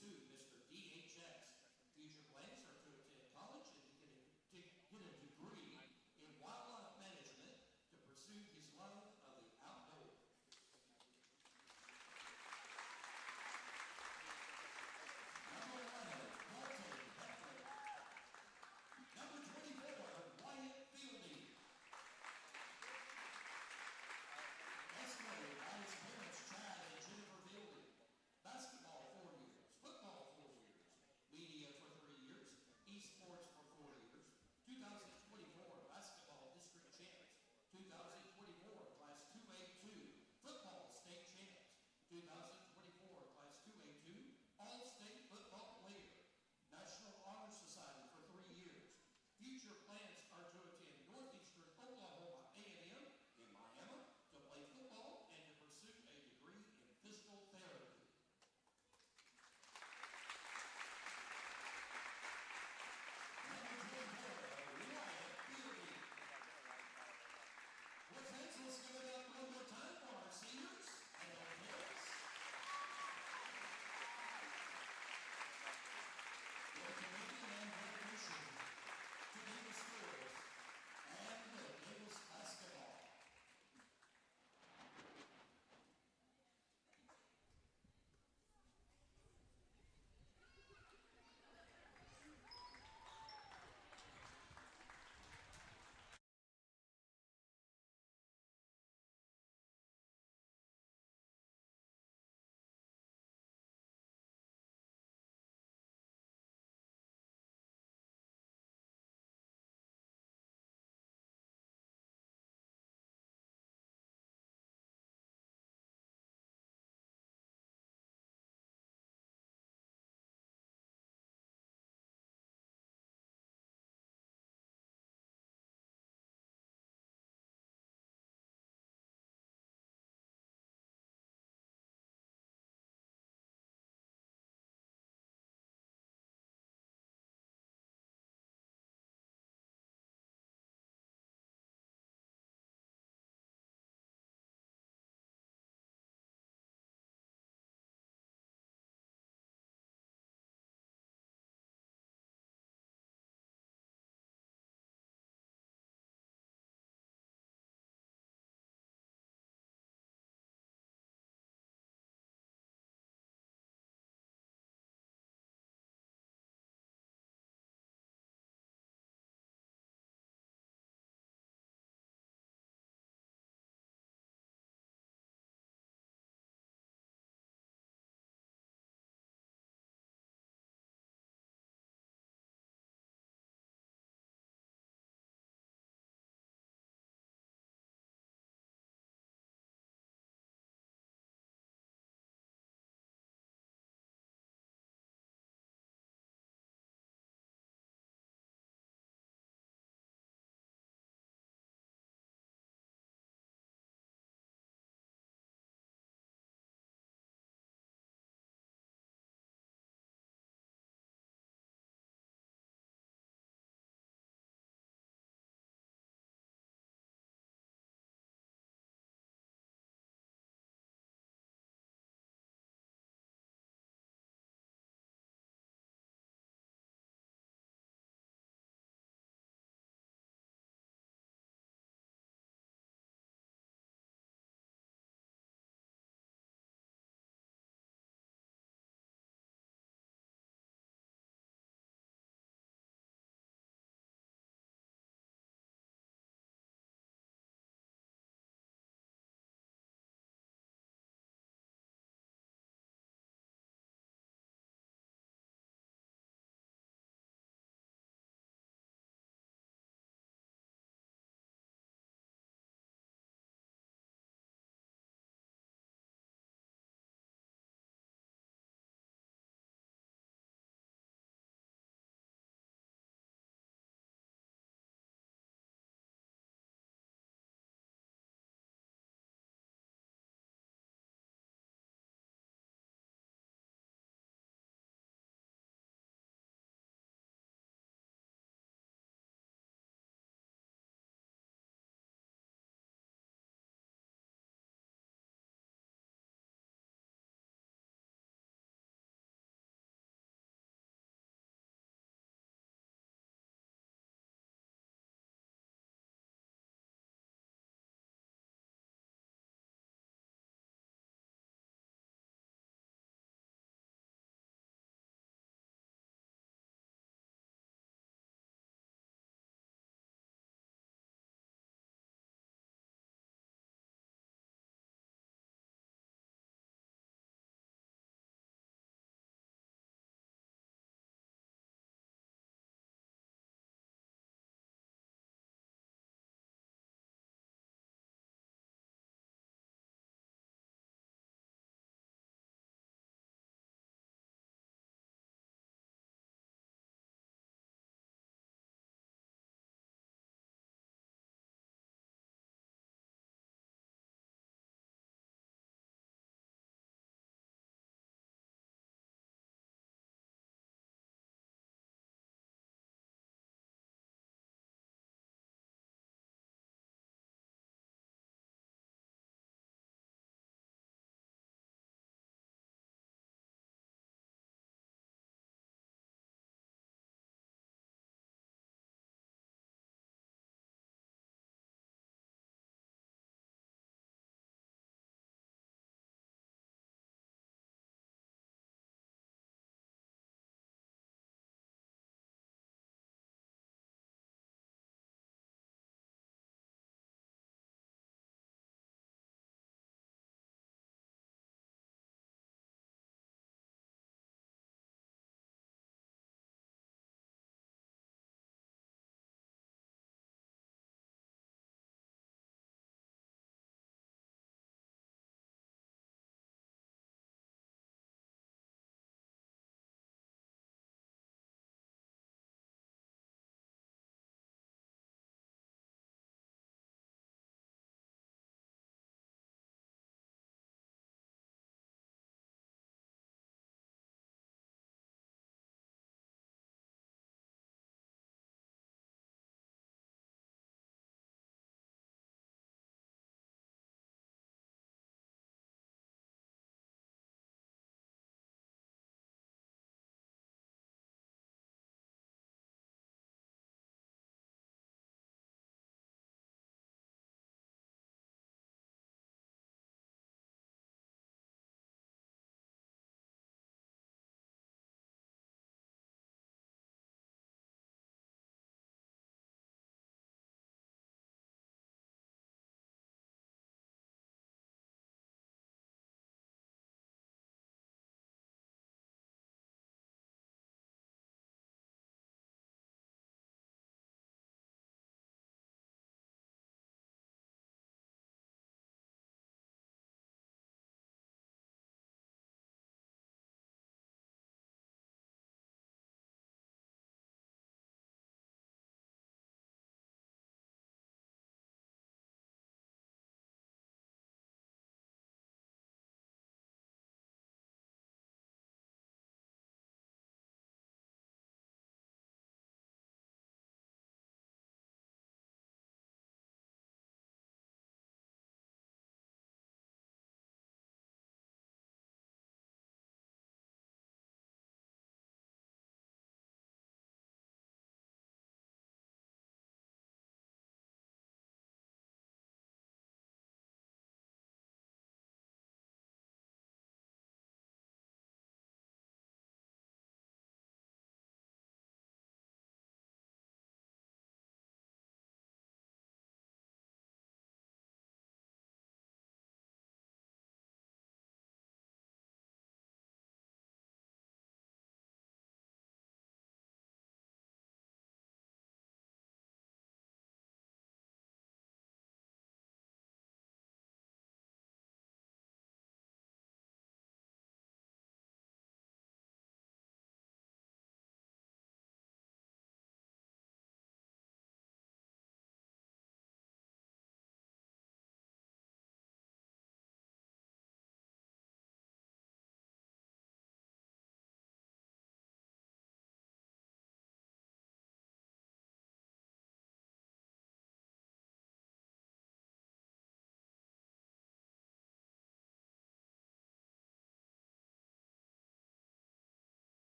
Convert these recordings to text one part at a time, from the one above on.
22, Mr. DHS. Future plans are to attend college and to get a degree in wildlife management to pursue his love of the outdoors. Number 24, Wyatt Fielding. Estimated by his parents, Chad and Jennifer Fielding. Basketball 4 years, football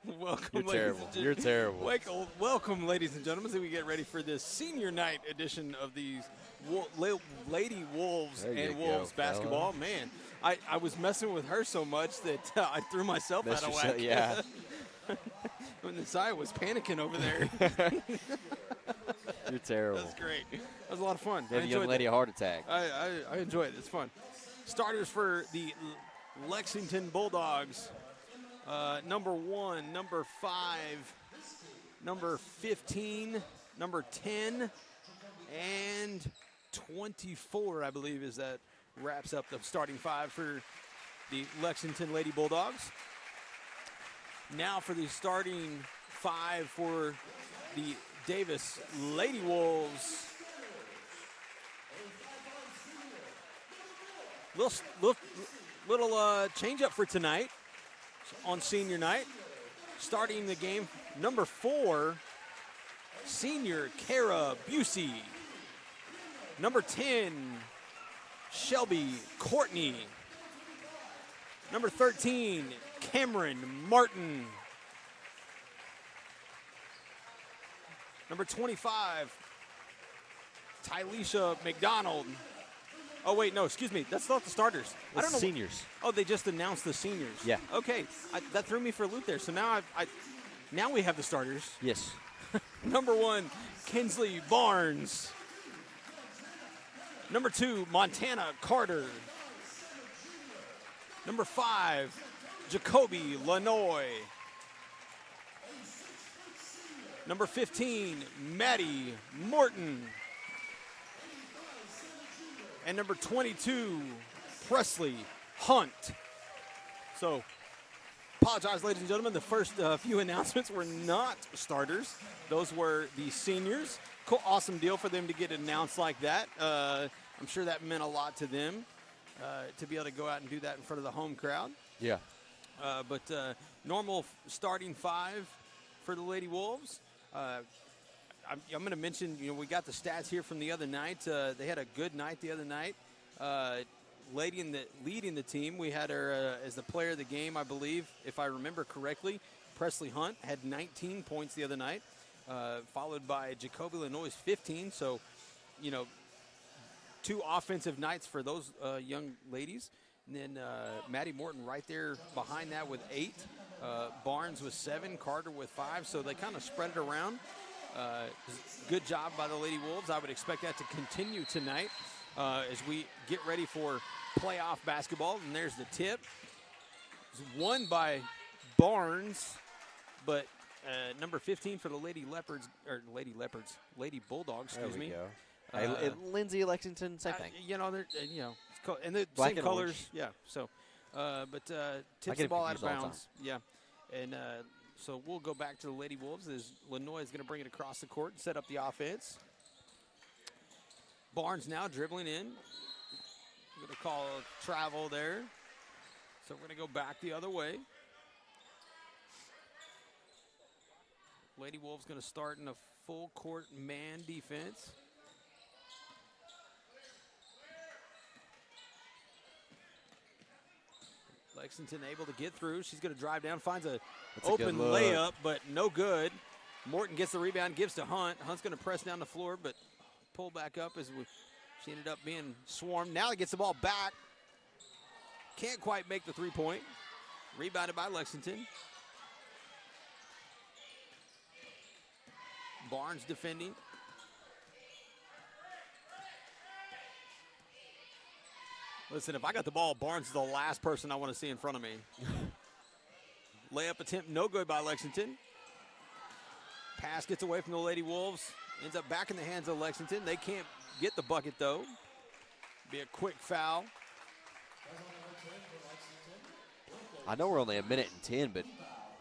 Welcome, You're ladies terrible. and gentlemen. You're terrible. Welcome, ladies and gentlemen, as we get ready for this senior night edition of these Lady Wolves There you and go, Wolves fella. basketball. Man, I was messing with her so much that I threw myself out of whack. Yeah. When the side was panicking over there. You're terrible. That's great. That was a lot of fun. Gave I a young enjoyed lady that. a heart attack. I enjoy it. It's fun. Starters for the Lexington Bulldogs. Number 1, number 5, number 15, number 10, and 24, I believe, is that wraps up the starting 5 for the Lexington Lady Bulldogs. Now for the starting 5 for the Davis Lady Wolves. Little change up for tonight on senior night. Starting the game, number 4, senior Kara Busey. Number 10, Shelby Courtney. Number 13, Cameron Martin. Number 25, Tylisha McDonald. Oh, wait, no, excuse me. That's not the starters. I don't know. Seniors. Oh, they just announced the seniors. Yeah. Okay, that threw me for a loop there. So now now we have the starters. Yes. Number 1, Kinsley Barnes. Number 2, Montana Carter. Number 5, Jacoby Lanoy. Number 15, Maddie Morton. And number 22, Presley Hunt. So, apologize, ladies and gentlemen. The first few announcements were not starters. Those were the seniors. Cool, awesome deal for them to get announced like that. I'm sure that meant a lot to them to be able to go out and do that in front of the home crowd. Yeah. But normal starting 5 for the Lady Wolves. I'm going to mention, we got the stats here from the other night. They had a good night the other night. Leading the team, we had her as the player of the game, I believe, if I remember correctly. Presley Hunt had 19 points the other night, followed by Jacoby Lanoy's 15. So, 2 offensive nights for those young ladies. And then Maddie Morton right there behind that with 8. Barnes with 7, Carter with 5. So they kind of spread it around. Good job by the Lady Wolves. I would expect that to continue tonight as we get ready for playoff basketball. And there's the tip. It's won by Barnes, but number 15 for the Lady Bulldogs, excuse me. There we go. Lindsay, Lexington, same thing. And the Black same and colors. orange. Yeah. So, but I tips get the ball out of confused all the bounds. Yeah. And so we'll go back to the Lady Wolves as Lanoy is going to bring it across the court and set up the offense. Barnes now dribbling in. We're going to call a travel there. So we're going to go back the other way. Lady Wolves going to start in a full court man defense. Lexington able to get through. She's going to drive down, finds a open layup, but no good. Morton gets the rebound, gives to Hunt. Hunt's going to press down the floor, but pull back up as she ended up being swarmed. Now he gets the ball back. Can't quite make the 3-point. Rebounded by Lexington. Barnes defending. Listen, if I got the ball, Barnes is the last person I want to see in front of me. Layup attempt, no good by Lexington. Pass gets away from the Lady Wolves. Ends up back in the hands of Lexington. They can't get the bucket, though. Be a quick foul. I know we're only a minute and 10, but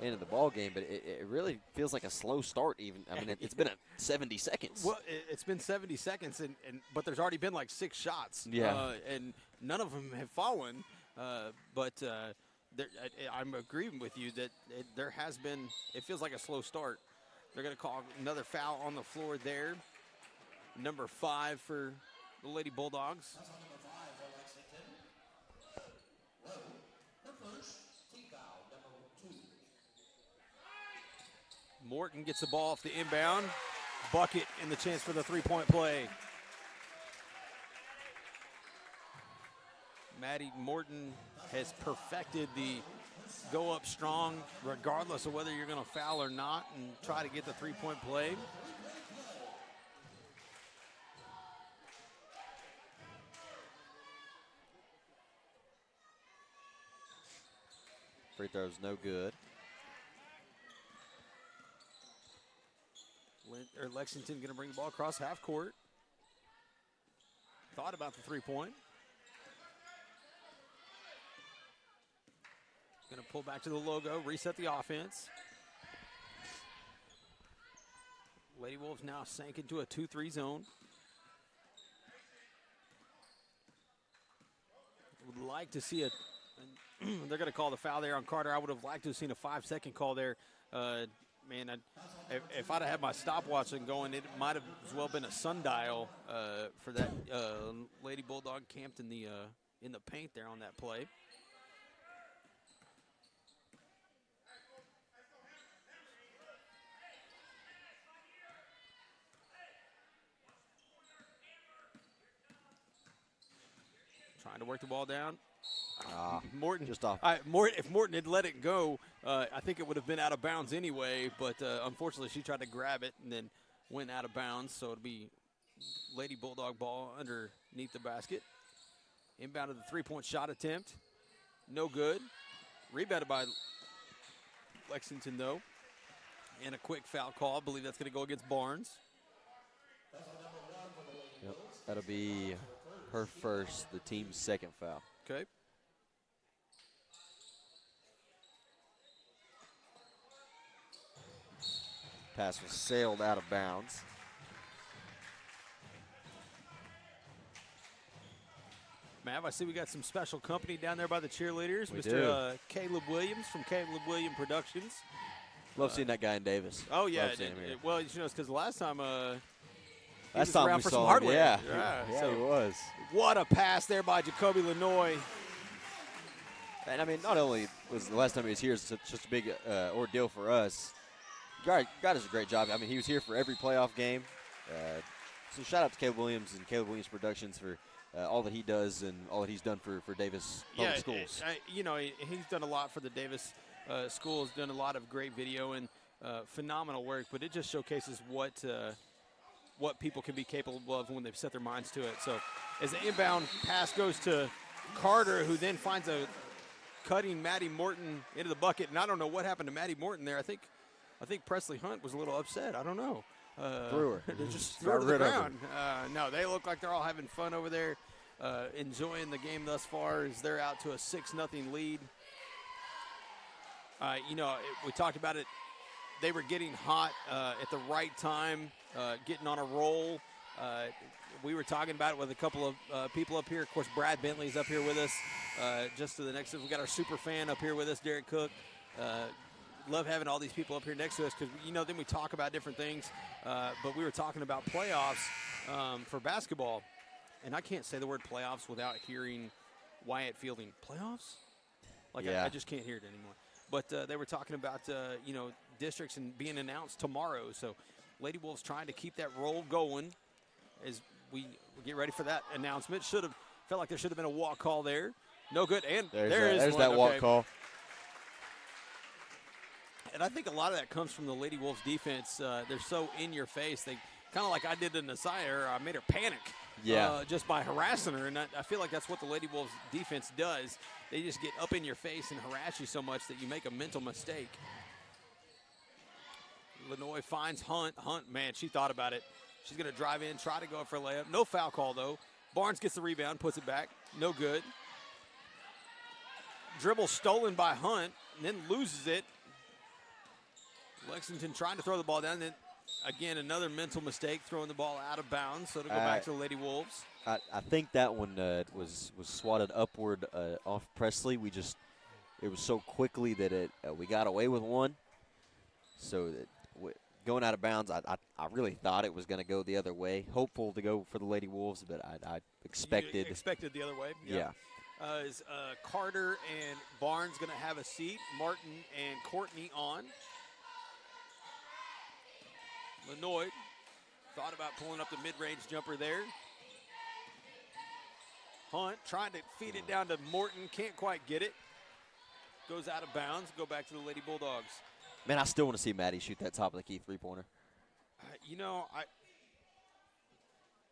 into the ball game, but it really feels like a slow start. Even it's been 70 seconds. Well, it's been 70 seconds, but there's already been like 6 shots. Yeah, and none of them have fallen. But I'm agreeing with you that there has been. It feels like a slow start. They're going to call another foul on the floor there. Number 5 for the Lady Bulldogs. That's on number 5 for Lexington. Rowe, her first, team foul, number 2. Morton gets the ball off the inbound. Bucket and the chance for the three-point play. Maddie Morton has perfected the go up strong regardless of whether you're going to foul or not and try to get the three-point play. Free throw's no good. Lexington going to bring the ball across half court. Thought about the three-point. Going to pull back to the logo, reset the offense. Lady Wolves now sank into a 2-3 zone. Would like to see they're going to call the foul there on Carter. I would have liked to have seen a 5-second call there. Man, if I'd have had my stopwatch going, it might have as well been a sundial for that Lady Bulldog camped in the paint there on that play. Trying to work the ball down. Morton just off. If Morton had let it go, I think it would have been out of bounds anyway. But unfortunately, she tried to grab it and then went out of bounds. So it'll be Lady Bulldog ball underneath the basket. Inbound of the three-point shot attempt, no good. Rebounded by Lexington though, and a quick foul call. I believe that's going to go against Barnes. Yep, that'll be her first, the team's second foul. Okay. Pass was sailed out of bounds. Mav, I see we got some special company down there by the cheerleaders. We Mr. Caleb Williams from Caleb Williams Productions. Love seeing that guy in Davis. Oh, yeah. Love seeing him here. Well, it's because the last time he last was time around we for saw some him, hardware. Yeah, So he was. what a pass there by Jacoby Lanoy. And, I mean, not only was the last time he was here, it's just a big ordeal for us. God does a great job. I mean, he was here for every playoff game. So shout out to Caleb Williams and Caleb Williams Productions for all that he does and all that he's done for Davis Public Schools. He's done a lot for the Davis schools, done a lot of great video and phenomenal work, but it just showcases what people can be capable of when they've set their minds to it. So as the inbound pass goes to Carter, who then finds a cutting Maddie Morton into the bucket, and I don't know what happened to Maddie Morton there. I think Presley Hunt was a little upset. I don't know. Threw her. They just threw her to the ground. No, they look like they're all having fun over there, enjoying the game thus far as they're out to a 6-0 lead. We talked about it. They were getting hot at the right time, getting on a roll. We were talking about it with a couple of people up here. Of course, Brad Bentley's up here with us. Just to the next, we got our super fan up here with us, Derek Cook. Love having all these people up here next to us because, then we talk about different things. But we were talking about playoffs for basketball. And I can't say the word playoffs without hearing Wyatt Fielding. Playoffs? I just can't hear it anymore. But they were talking about, districts and being announced tomorrow. So Lady Wolves trying to keep that roll going as we get ready for that announcement. Felt like there should have been a walk call there. No good. And there's that walk call. And I think a lot of that comes from the Lady Wolves defense. They're so in your face. They kind of like I did to Nasir. I made her panic just by harassing her. And I feel like that's what the Lady Wolves defense does. They just get up in your face and harass you so much that you make a mental mistake. Lanoy finds Hunt. Hunt, man, she thought about it. She's going to drive in, try to go for a layup. No foul call, though. Barnes gets the rebound, puts it back. No good. Dribble stolen by Hunt, and then loses it. Lexington trying to throw the ball down. Then, again, another mental mistake, throwing the ball out of bounds. So it'll go back to the Lady Wolves. I think that one was swatted upward off Presley. It was so quickly that we got away with one. So going out of bounds, I really thought it was going to go the other way. Hopeful to go for the Lady Wolves, but I expected. You expected the other way? Yeah. Is Carter and Barnes going to have a seat? Martin and Courtney on. Lenoy thought about pulling up the mid-range jumper there. Hunt trying to feed it down to Morton, can't quite get it. Goes out of bounds, go back to the Lady Bulldogs. Man, I still want to see Maddie shoot that top of the key three-pointer. You know,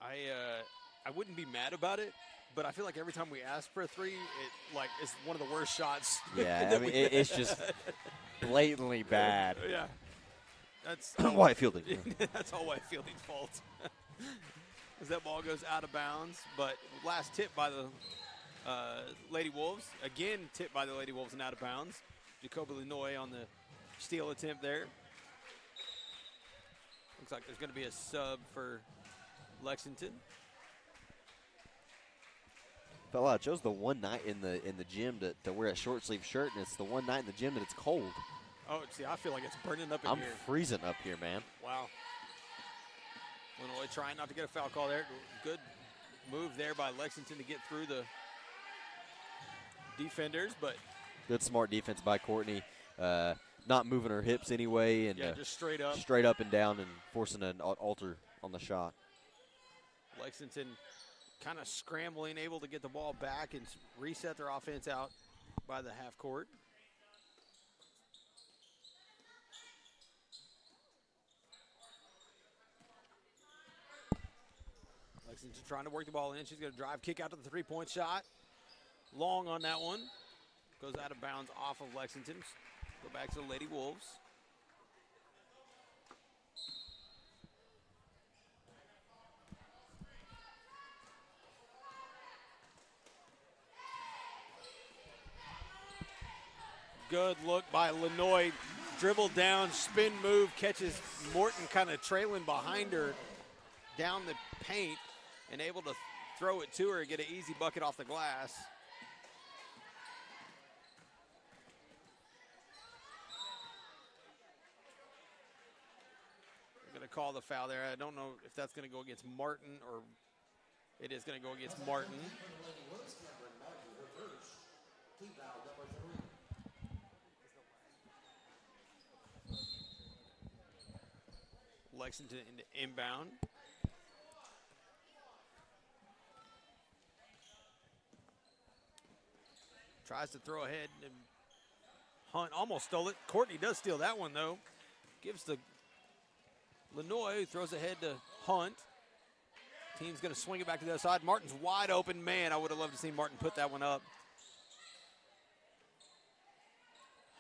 I wouldn't be mad about it, but I feel like every time we ask for a three, it like is one of the worst shots. Yeah, I mean, it's just blatantly bad. Yeah, that's White fielding. That's all White Fielding's fault. As that ball goes out of bounds, but last tip by the Lady Wolves. Again, tipped by the Lady Wolves and out of bounds. Jacoby Lenoy on the steal attempt there. Looks like there's going to be a sub for Lexington. Fella, I chose the one night in the gym to wear a short sleeve shirt, and it's the one night in the gym that it's cold. Oh, see, I feel like it's burning up in I'm here. freezing up here, man. Wow. Illinois trying not to get a foul call there. Good move there by Lexington to get through the defenders, but good smart defense by Courtney. Not moving her hips anyway, and yeah, just straight up and down, and forcing an alter on the shot. Lexington kind of scrambling, able to get the ball back and reset their offense out by the half court. Lexington trying to work the ball in. She's going to drive, kick out to the three-point shot. Long on that one. Goes out of bounds off of Lexington. Go back to the Lady Wolves. Good look by Lenoy. Dribble down, spin move, catches Morton kind of trailing behind her down the paint and able to throw it to her and get an easy bucket off the glass. They're going to call the foul there. I don't know if that's going to go against Martin or it is going to go against Martin. Lexington into inbound. Tries to throw ahead, and Hunt almost stole it. Courtney does steal that one, though. Gives to Lenoy, who throws ahead to Hunt. Team's going to swing it back to the other side. Martin's wide open. Man, I would have loved to see Martin put that one up.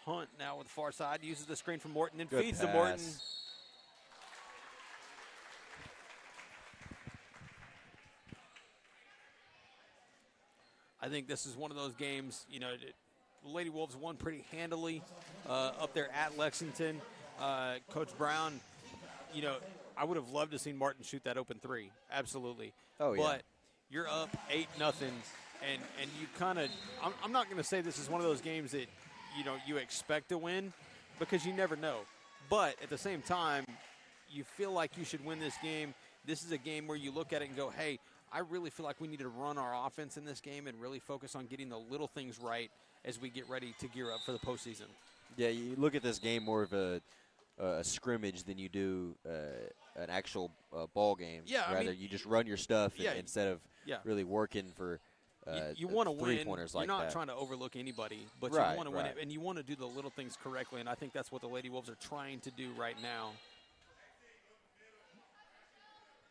Hunt now with the far side, uses the screen from Morton and Good feeds pass. to Morton. I think this is one of those games, you know, the Lady Wolves won pretty handily up there at Lexington. Coach Brown, you know, I would have loved to see Martin shoot that open three. Absolutely. Oh, yeah. But you're up 8-0, and you kind of – I'm not going to say this is one of those games that, you know, you expect to win because you never know. But at the same time, you feel like you should win this game. This is a game where you look at it and go, hey, I really feel like we need to run our offense in this game and really focus on getting the little things right as we get ready to gear up for the postseason. Yeah, you look at this game more of a scrimmage than you do an actual ball game. Yeah, Rather, I mean, you just run your stuff yeah, instead of really working for you want to win. three-pointers You're like not that. trying to overlook anybody, but Right, you want to win right. it, and you want to do the little things correctly, and I think that's what the Lady Wolves are trying to do right now.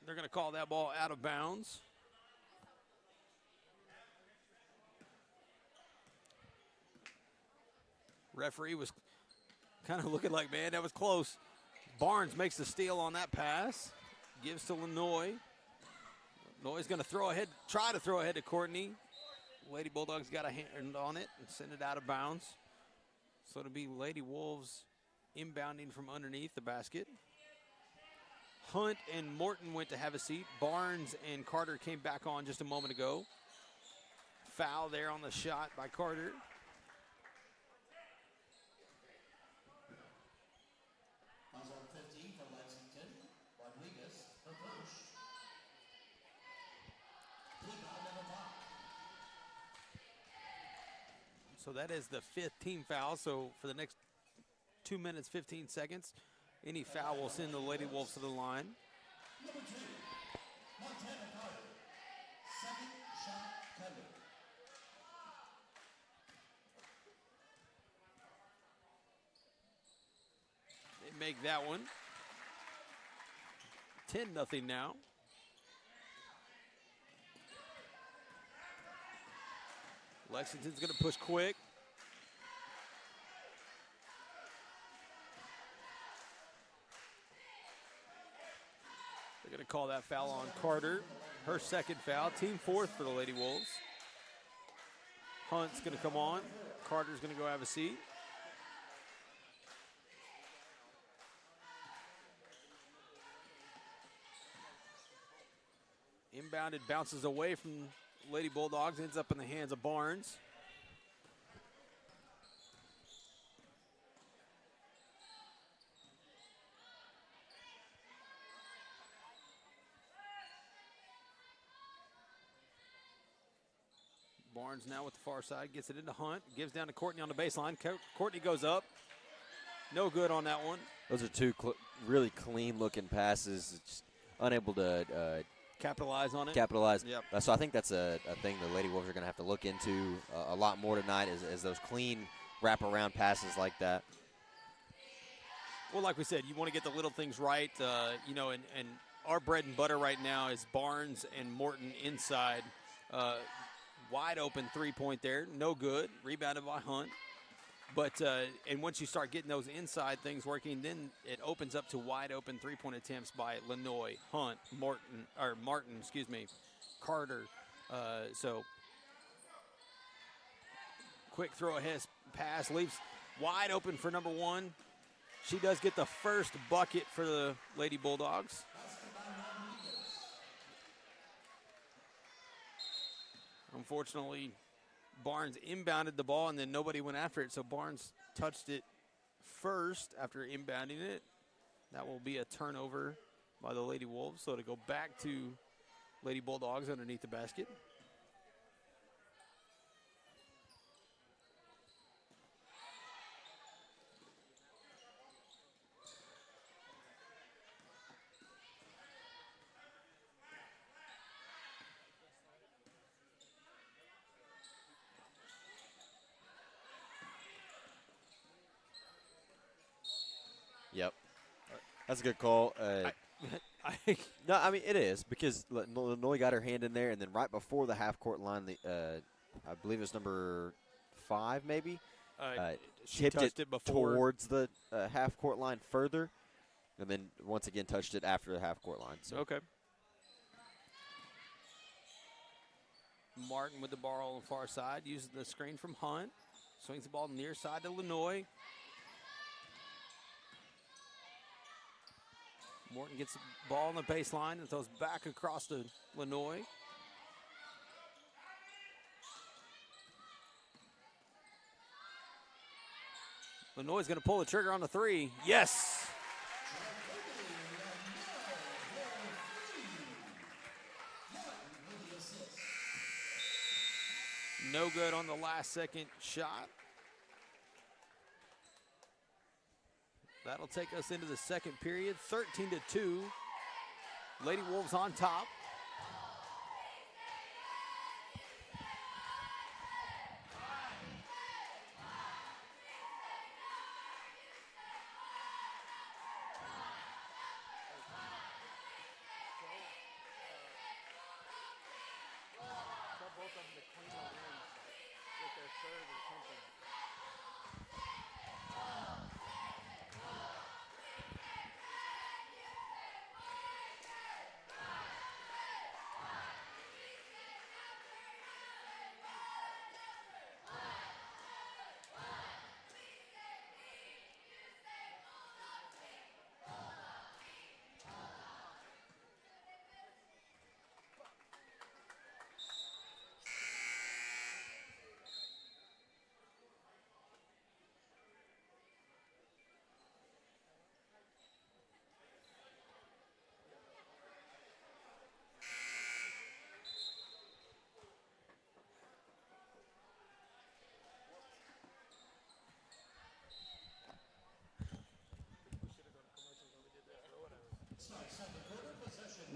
They're going to call that ball out of bounds. Referee was kind of looking like, man, that was close. Barnes makes the steal on that pass. Gives to Lenoy. Lenoy's going to throw ahead, try to throw ahead to Courtney. Lady Bulldogs got a hand on it and send it out of bounds. So it'll be Lady Wolves inbounding from underneath the basket. Hunt and Morton went to have a seat. Barnes and Carter came back on just a moment ago. Foul there on the shot by Carter. Fouls on 15 for Lexington. Rodriguez, her first. Team foul number 5. So that is the 5th team foul. So for the next 2 minutes, 15 seconds, Any foul will send the Lady Wolves to the line. Number 2, Montana Carter. Second shot covered. They make that one. 10-0 now. Lexington's going to push quick. They're going to call that foul on Carter. Her second foul. Team 4th for the Lady Wolves. Hunt's going to come on. Carter's going to go have a seat. Inbounded, bounces away from Lady Bulldogs, ends up in the hands of Barnes. Barnes now with the far side, gets it into Hunt, gives down to Courtney on the baseline. Courtney goes up. No good on that one. Those are two really clean-looking passes. Just unable to Capitalize on it. capitalize. Yep. So I think that's a thing the Lady Wolves are going to have to look into a lot more tonight is those clean wraparound passes like that. Well, like we said, you want to get the little things right, you know, and our bread and butter right now is Barnes and Morton inside. Wide open three-point there, no good. Rebounded by Hunt. But and once you start getting those inside things working, then it opens up to wide open three-point attempts by Lenoy, Hunt, Martin, Carter. So quick throw ahead pass leaves wide open for number 1. She does get the first bucket for the Lady Bulldogs. Unfortunately, Barnes inbounded the ball, and then nobody went after it, so Barnes touched it first after inbounding it. That will be a turnover by the Lady Wolves, so to go back to Lady Bulldogs underneath the basket. Yep. That's a good call. No, I mean, it is because Lenoy got her hand in there, and then right before the half-court line, I believe it was number 5 maybe, she tipped touched it before. towards the half-court line further, and then once again touched it after the half-court line. So. Okay. Martin with the ball on the far side, uses the screen from Hunt. Swings the ball near side to Lenoy. Morton gets the ball on the baseline and throws back across to Lenoy. Lenoy's going to pull the trigger on the 3. Yes! No good on the last second shot. That'll take us into the second period, 13-2. Lady Wolves on top.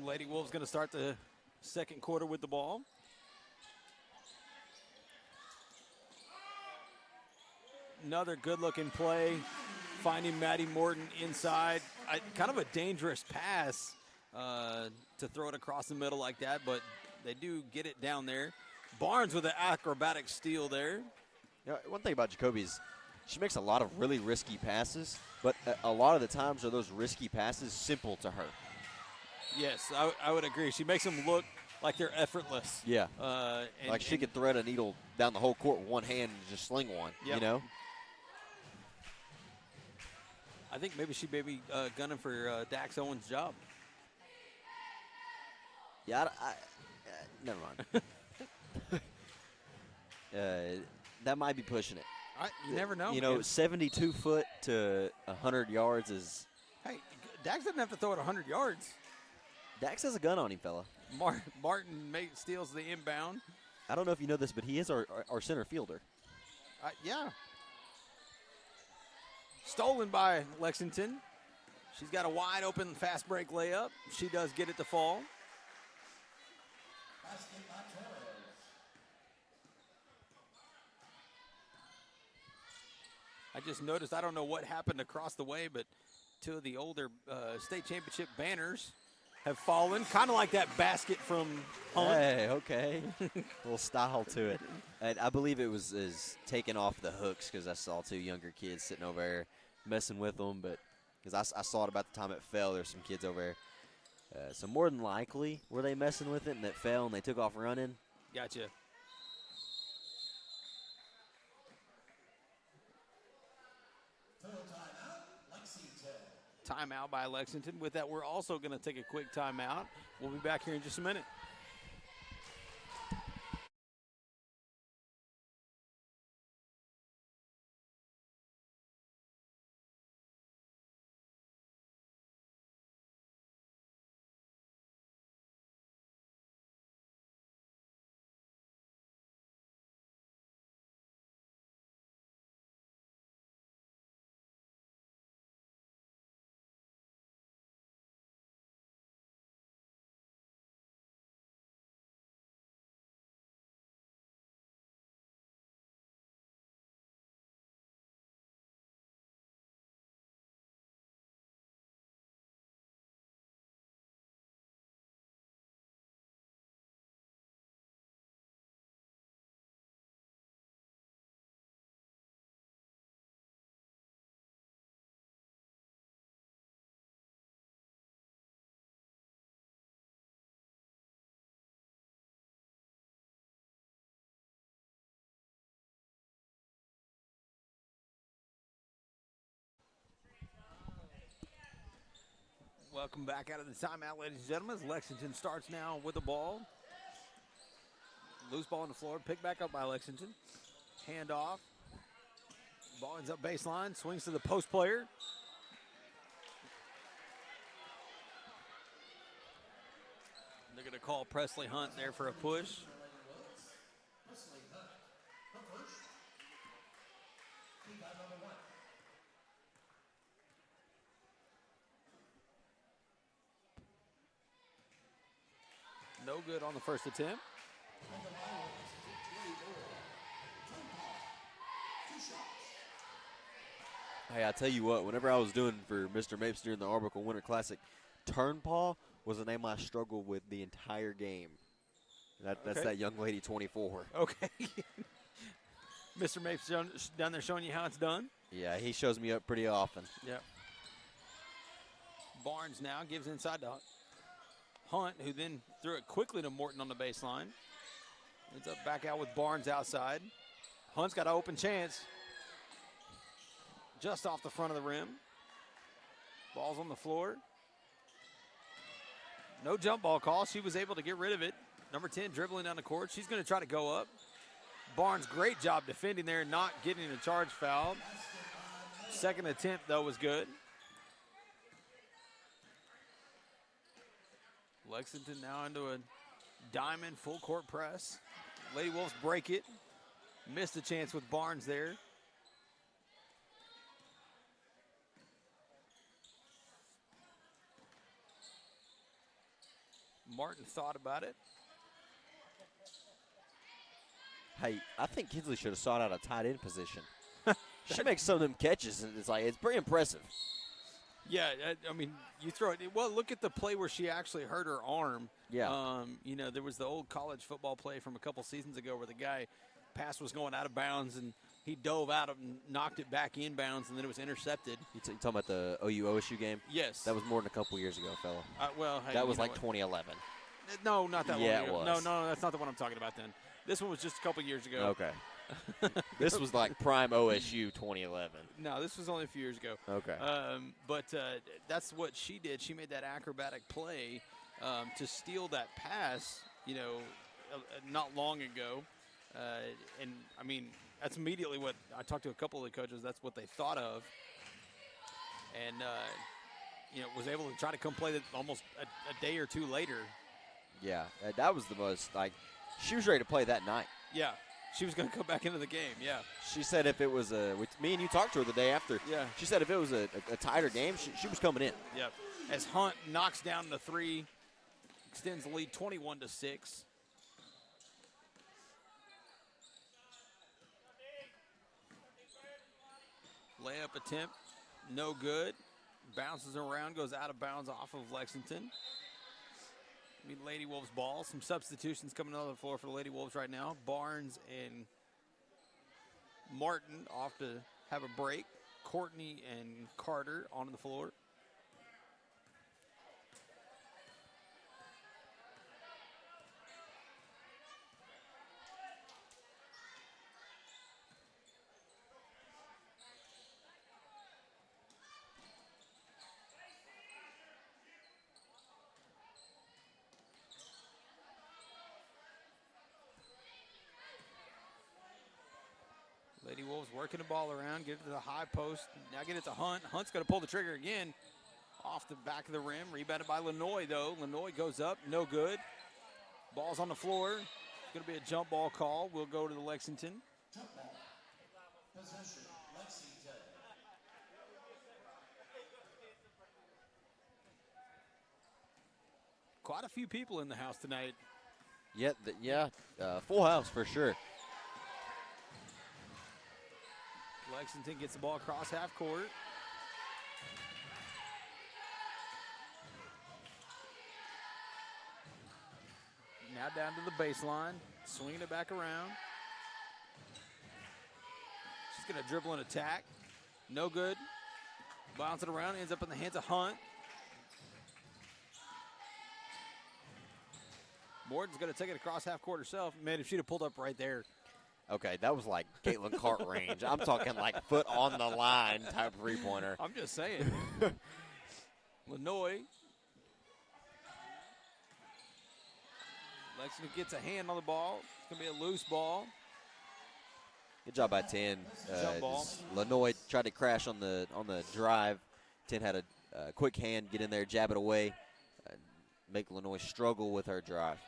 Lady Wolves going to start the second quarter with the ball. Another good-looking play, finding Maddie Morton inside. Kind of a dangerous pass to throw it across the middle like that, but they do get it down there. Barnes with an acrobatic steal there. You know, one thing about Jacoby is she makes a lot of really risky passes, but a lot of the times are those risky passes simple to her. Yes, I would agree. She makes them look like they're effortless. Yeah, like she could thread a needle down the whole court with one hand and just sling one, yep. You know? I think maybe she may be gunning for Dax Owens' job. Yeah, never mind. That might be pushing it. You never know. You know, 72 foot to 100 yards is. Hey, Dax doesn't have to throw it 100 yards. Dax has a gun on him, fella. Martin steals the inbound. I don't know if you know this, but he is our center fielder. Yeah. Stolen by Lexington. She's got a wide open fast break layup. She does get it to fall. I just noticed, I don't know what happened across the way, but two of the older state championship banners have fallen, kind of like that basket from Hunt. Hey, okay. A little style to it. And I believe it was taken off the hooks because I saw two younger kids sitting over there messing with them, but because I saw it about the time it fell, there's some kids over there. So more than likely, were they messing with it and it fell and they took off running? Gotcha. Timeout by Lexington. With that, we're also going to take a quick timeout. We'll be back here in just a minute. Welcome back out of the timeout, ladies and gentlemen. As Lexington starts now with the ball. Loose ball on the floor, picked back up by Lexington. Hand off. Ball ends up baseline, swings to the post player. They're going to call Presley Hunt there for a push. No good on the first attempt. Hey, I tell you what, whenever I was doing for Mr. Mapes during the Arbuckle Winter Classic, Turnpaw was the name I struggled with the entire game. That's that young lady 24. Okay. Mr. Mapes down there showing you how it's done? Yeah, he shows me up pretty often. Yep. Barnes now gives inside to Hunt, who then threw it quickly to Morton on the baseline. Ends up back out with Barnes outside. Hunt's got an open chance. Just off the front of the rim. Ball's on the floor. No jump ball call. She was able to get rid of it. Number 10 dribbling down the court. She's going to try to go up. Barnes, great job defending there, not getting a charge foul. Second attempt, though, was good. Lexington now into a diamond full court press. Lady Wolves break it. Missed a chance with Barnes there. Martin thought about it. Hey, I think Kinsley should have sought out a tight end position. She makes some of them catches, and it's pretty impressive. Yeah, I mean, you throw it. Well, look at the play where she actually hurt her arm. Yeah. There was the old college football play from a couple seasons ago where the guy pass was going out of bounds, and he dove out of and knocked it back in bounds, and then it was intercepted. You talking about the OU-OSU game? Yes. That was more than a couple years ago, fella. Hey, that was like 2011. No, not that long Yeah, ago. it was. No, that's not the one I'm talking about then. This one was just a couple years ago. Okay. This was like prime OSU 2011. No, this was only a few years ago. Okay. But that's what she did. She made that acrobatic play to steal that pass, not long ago. And, I mean, that's immediately what I talked to a couple of the coaches. That's what they thought of. And, was able to try to come play that almost a day or two later. Yeah, that was the most, she was ready to play that night. Yeah. She was going to come back into the game, yeah. She said if it was me and you talked to her the day after. Yeah. She said if it was a tighter game, she was coming in. Yep. As Hunt knocks down the 3, extends the lead 21-6. Layup attempt, no good. Bounces around, goes out of bounds off of Lexington. Lady Wolves ball. Some substitutions coming on the floor for the Lady Wolves right now. Barnes and Martin off to have a break. Courtney and Carter on the floor. Lady Wolves working the ball around, get it to the high post. Now get it to Hunt. Hunt's going to pull the trigger again. Off the back of the rim. Rebounded by Lenoy, though. Lenoy goes up. No good. Ball's on the floor. It's going to be a jump ball call. We'll go to the Lexington. Jump ball. Possession, Lexington. Quite a few people in the house tonight. Full house for sure. Lexington gets the ball across half court. Now down to the baseline, swinging it back around. She's going to dribble and attack. No good. Bounce it around, ends up in the hands of Hunt. Morton's going to take it across half court herself. Man, if she'd have pulled up right there. Okay, that was like Caitlin Cart range. I'm talking like foot on the line type three-pointer. I'm just saying. Lenoy. Lexington gets a hand on the ball. It's going to be a loose ball. Good job by 10. Jump ball. Lenoy tried to crash on the drive. 10 had a quick hand, get in there, jab it away, make Lenoy struggle with her drive.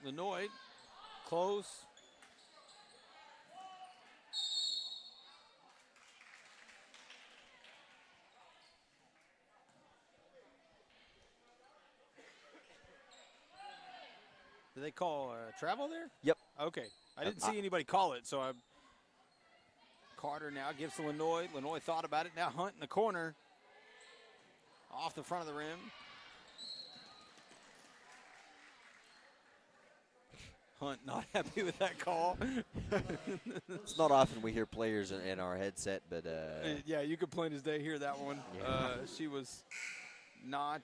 Lenoy, close. Did they call travel there? Yep. Okay. I didn't see anybody call it, so Carter now gives to Lenoy. Lenoy thought about it. Now Hunt in the corner. Off the front of the rim. Hunt not happy with that call. It's not often we hear players in our headset, but yeah, you could plain as day hear that one. Yeah. She was not.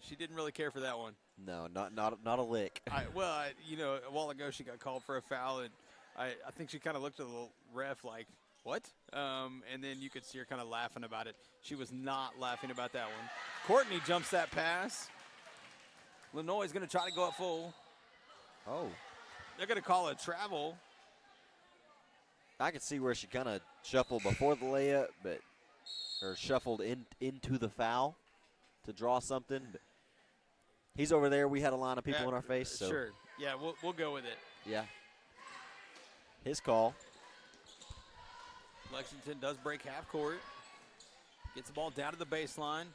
She didn't really care for that one. No, not a lick. A while ago she got called for a foul, and I think she kind of looked at the ref like, what? And then you could see her kind of laughing about it. She was not laughing about that one. Courtney jumps that pass. Lenoy's going to try to go up full. Oh. They're going to call it travel. I could see where she kind of shuffled before the layup, or shuffled into the foul to draw something. But he's over there. We had a line of people in our face. So. Sure. Yeah, we'll go with it. Yeah. His call. Lexington does break half court. Gets the ball down to the baseline.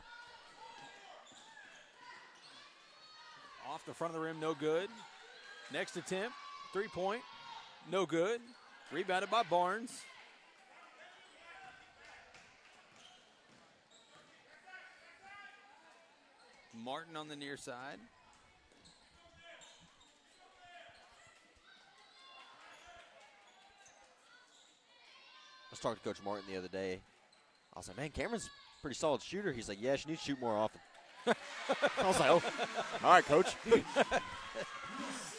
Off the front of the rim, no good. Next attempt, 3-point, no good. Rebounded by Barnes. Martin on the near side. I was talking to Coach Martin the other day. I was like, man, Cameron's a pretty solid shooter. He's like, yeah, she needs to shoot more often. I was like, oh, all right, Coach.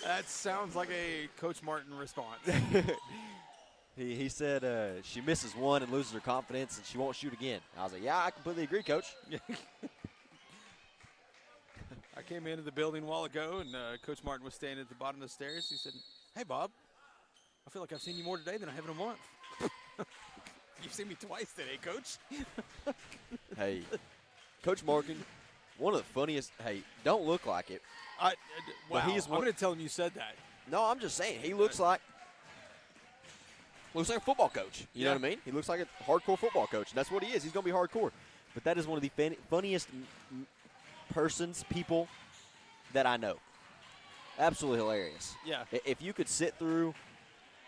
That sounds like a Coach Martin response. He said she misses one and loses her confidence and she won't shoot again. I was like, yeah, I completely agree, Coach. I came into the building a while ago, and Coach Martin was standing at the bottom of the stairs. He said, hey, Bob, I feel like I've seen you more today than I have in a month. You've seen me twice today, Coach. Hey, Coach Morgan, one of the funniest. Hey, don't look like it. Wow, But he is I'm going to tell him you said that. No, I'm just saying, he looks like a football coach. You know what I mean? He looks like a hardcore football coach, and that's what he is. He's going to be hardcore. But that is one of the funniest people that I know. Absolutely hilarious. Yeah. If you could sit through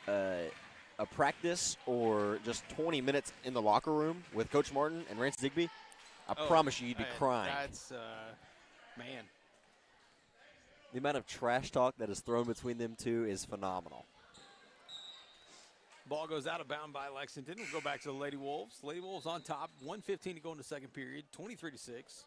a practice or just 20 minutes in the locker room with Coach Martin and Rance Zigby, I promise you, you'd be crying. That's, man. The amount of trash talk that is thrown between them two is phenomenal. Ball goes out of bounds by Lexington. We'll go back to the Lady Wolves. Lady Wolves on top. 1:15 to go in the second period. 23-6.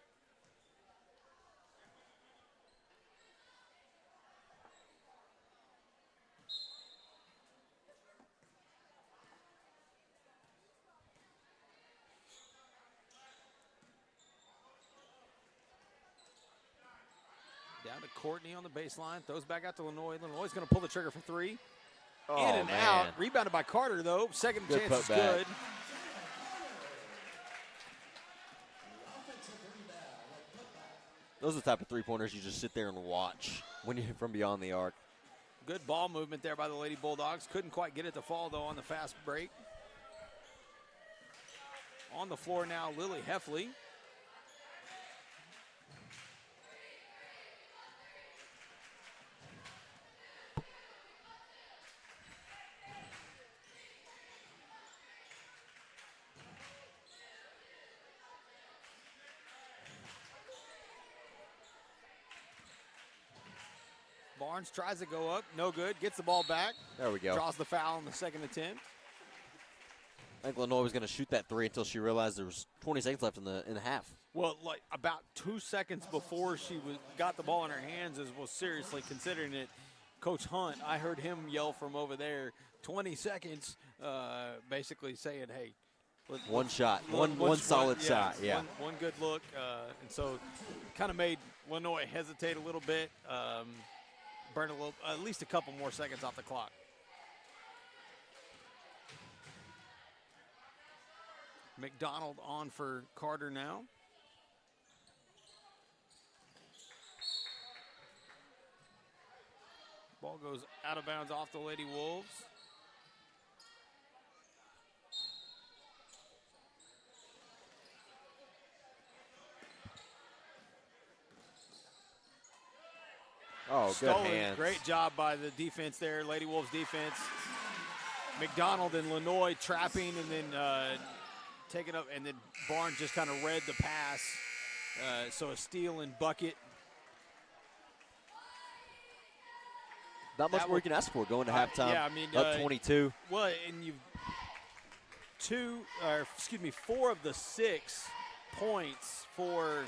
Down to Courtney on the baseline. Throws back out to Lenoy. Lenoy's going to pull the trigger for three. Oh, in and man. out. Rebounded by Carter, though. Second Good chance is putback. good. Those are the type of three-pointers you just sit there and watch when you're from beyond the arc. Good ball movement there by the Lady Bulldogs. Couldn't quite get it to fall, though, on the fast break. On the floor now, Lily Heffley. Barnes tries to go up, no good. Gets the ball back. There we go. Draws the foul on the second attempt. I think Lenoy was going to shoot that three until she realized there was 20 seconds left in the half. Well, like about 2 seconds before she got the ball in her hands, was seriously considering it. Coach Hunt, I heard him yell from over there, 20 seconds, basically saying, hey. One shot, one solid shot, yeah. One good look, and so kind of made Lenoy hesitate a little bit, burn at least a couple more seconds off the clock. McDonald on for Carter now. Ball goes out of bounds off the Lady Wolves. Oh, good Stolen. hands. Great job by the defense there, Lady Wolves defense. McDonald and Lenoy trapping and then taking up, and then Barnes just kind of read the pass. So a steal and bucket. Not much more you can ask for going to halftime. Yeah, I mean, up 22. Well, and you've 4 of the 6 points for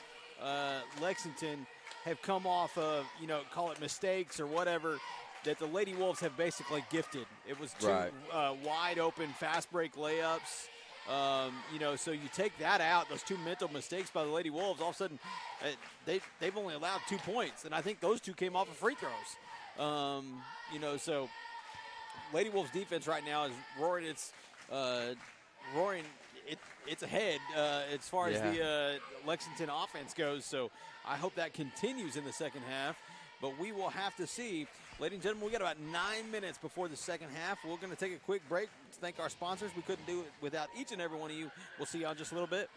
Lexington have come off of, call it mistakes or whatever, that the Lady Wolves have basically gifted. It was 2 wide open fast break layups. So you take that out, those 2 mental mistakes by the Lady Wolves, all of a sudden they've only allowed 2 points, and I think those 2 came off of free throws. So Lady Wolves defense right now is roaring. It's ahead as far as the Lexington offense goes. So I hope that continues in the second half. But we will have to see. Ladies and gentlemen, we got about 9 minutes before the second half. We're going to take a quick break to thank our sponsors. We couldn't do it without each and every one of you. We'll see y'all in just a little bit.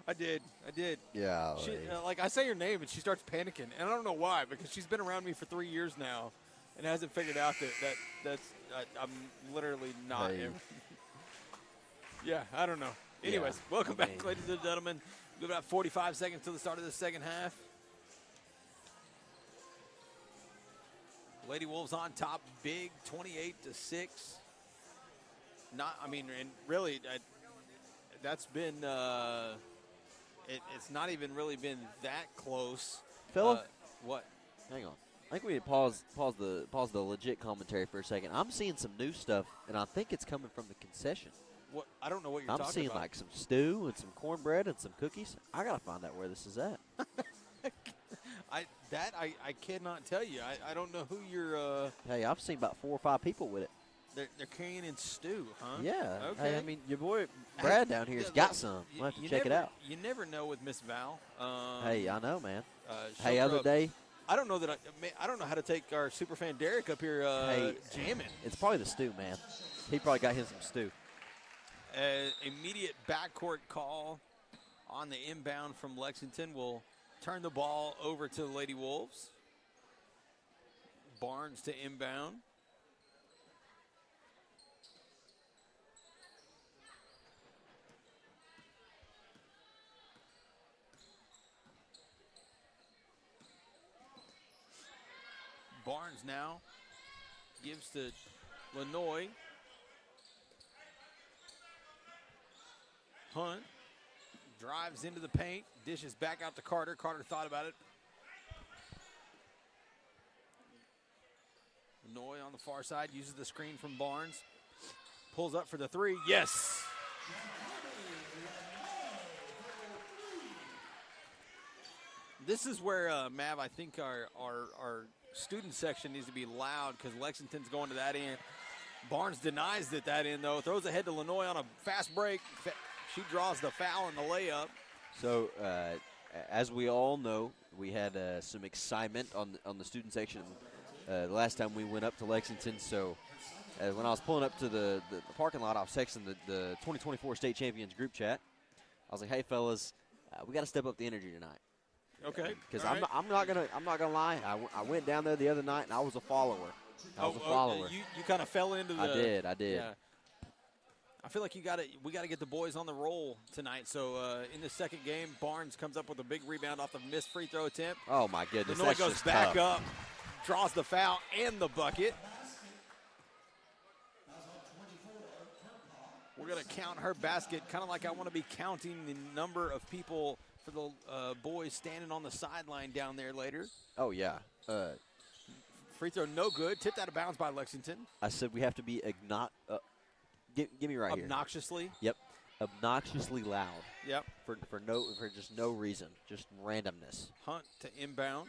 I did. Yeah. She, like I say her name and she starts panicking, and I don't know why because she's been around me for 3 years now, and hasn't figured out I'm literally not. Hey. Yeah, I don't know. Anyways, Yeah, welcome I mean- back, ladies and gentlemen. We have about 45 seconds till the start of the second half. Lady Wolves on top, big, 28-6. And really, that's been. It's not even really been that close. Philip? What? Hang on. I think we need to pause the legit commentary for a second. I'm seeing some new stuff, and I think it's coming from the concession. What? I don't know what you're I'm talking seeing about. like some stew and some cornbread and some cookies. I gotta find out where this is at. I cannot tell you. I don't know who you're. Hey, I've seen about 4 or 5 people with it. They're carrying in stew, huh? Yeah. Okay. Hey, I mean, your boy Brad down here's Yeah, got look, some. you- We'll have to you check it never- out. You never know with Miss Val. Hey, I know, man. she'll Hey, other throw- day, I don't know that I don't know how to take our superfan Derek up here Hey. jamming. it's probably the stew, man. He probably got him some stew. Immediate backcourt call on the inbound from Lexington will turn the ball over to the Lady Wolves. Barnes to inbound. Barnes now gives to Lanoy. Hunt drives into the paint, dishes back out to Carter. Carter thought about it. Lanoy on the far side uses the screen from Barnes. Pulls up for the three. Yes. This is where, Mav, I think our student section needs to be loud because Lexington's going to that end. Barnes denies it that end, though. Throws ahead to Lanoy on a fast break. She draws the foul and the layup. So, as we all know, we had some excitement on the student section the last time we went up to Lexington. So, when I was pulling up to the parking lot, I was texting the 2024 state champions group chat. I was like, "Hey, fellas, we got to step up the energy tonight." Okay. Because all I'm right. not gonna lie. I went down there the other night and I was a follower. I was a follower. You kind of fell into the. I did. Yeah. I feel like we got to get the boys on the roll tonight. So in the second game, Barnes comes up with a big rebound off the missed free throw attempt. Oh my goodness, Lanoy that's goes just back tough. up, draws the foul and the bucket. We're gonna count her basket, kind of like I want to be counting the number of people for the boys standing on the sideline down there later. Oh yeah. Free throw no good. Tipped out of bounds by Lexington. I said we have to be give me right here. Obnoxiously. Yep. Obnoxiously loud. Yep. For just no reason, just randomness. Hunt to inbound.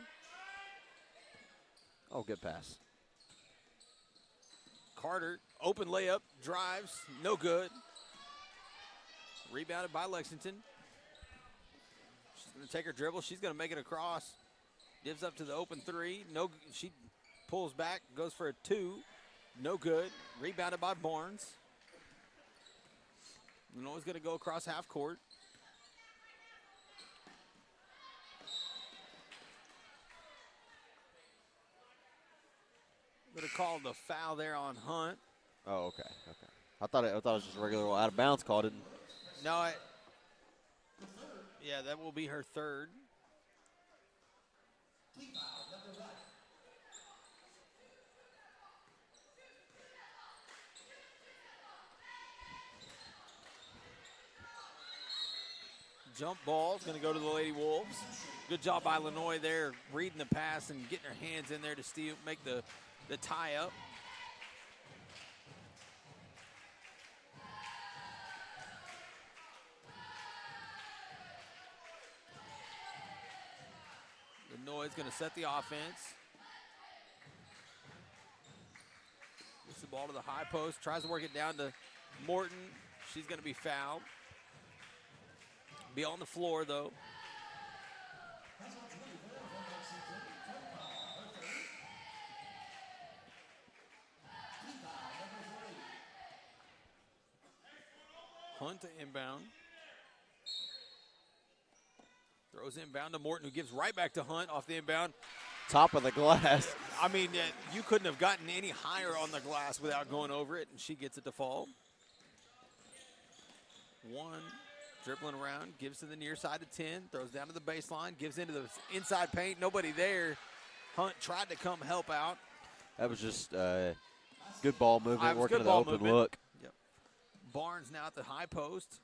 Oh, good pass. Carter, open layup, drives, no good. Rebounded by Lexington. She's going to take her dribble. She's going to make it across. Gives up to the open three. No, she pulls back, goes for a two. No good. Rebounded by Barnes. Lanoy's going to go across half court. Going to call the foul there on Hunt. Oh, okay. I thought it was just a regular out of bounds call. Didn't. No, yeah, that will be her third. Jump ball is going to go to the Lady Wolves. Good job by Lanoy there, reading the pass and getting her hands in there to steal, make the tie up. Lanoy's going to set the offense. Gets the ball to the high post, tries to work it down to Morton. She's going to be fouled. Be on the floor, though. Hunt to inbound. Throws inbound to Morton, who gives right back to Hunt off the inbound. Top of the glass. I mean, you couldn't have gotten any higher on the glass without going over it, and she gets it to fall. One, dribbling around, gives to the near side of 10, throws down to the baseline, gives into the inside paint. Nobody there. Hunt tried to come help out. That was just good ball movement, working to the open movement. look. Yep. Barnes now at the high post.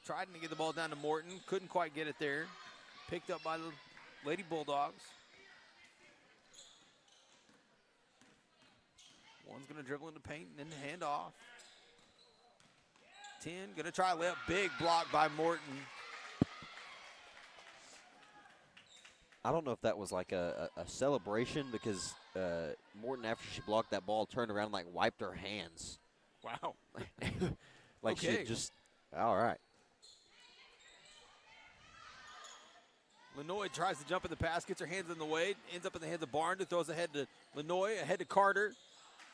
Tried to get the ball down to Morton. Couldn't quite get it there. Picked up by the Lady Bulldogs. One's going to dribble into paint and then hand off. 10, going to try a layup. Big block by Morton. I don't know if that was like a celebration because Morton, after she blocked that ball, turned around and like wiped her hands. Wow. Like okay. she had just, all right. Lenoy tries to jump in the pass, gets her hands in the way, ends up in the hands of Barnes, who throws ahead to Lenoy, ahead to Carter.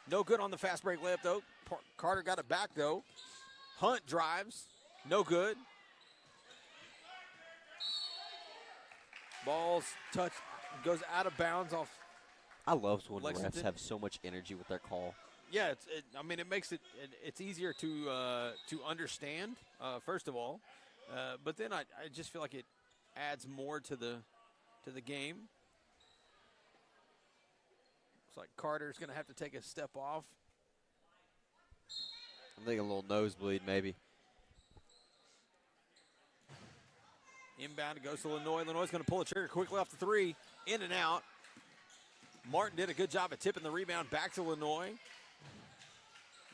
No good on the fast break layup, though. Carter got it back, though. Hunt drives. No good. Ball's touch goes out of bounds off. I love when Lexington. refs have so much energy with their call. Yeah, I mean, it makes it's easier to understand, first of all. But then I just feel like it adds more to the game. Looks like Carter's going to have to take a step off. I'm thinking a little nosebleed maybe. Inbound, it goes to Lenoy. Lenoy's going to pull the trigger quickly off the three. In and out. Martin did a good job at tipping the rebound back to Lenoy.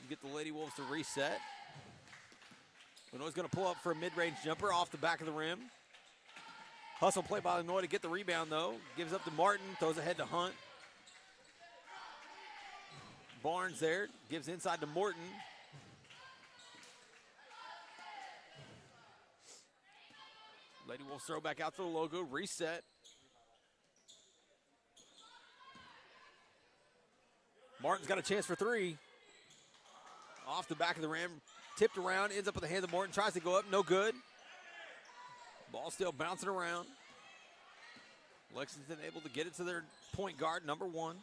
Get the Lady Wolves to reset. Lenoy's going to pull up for a mid-range jumper off the back of the rim. Hustle play by Lenoy to get the rebound, though. Gives up to Martin, throws ahead to Hunt. Barnes there, gives inside to Morton. Lady Wolves throw back out to the logo, reset. Martin's got a chance for three. Off the back of the rim, tipped around, ends up in the hands of Morton, tries to go up, no good. Ball still bouncing around. Lexington able to get it to their point guard, number 1.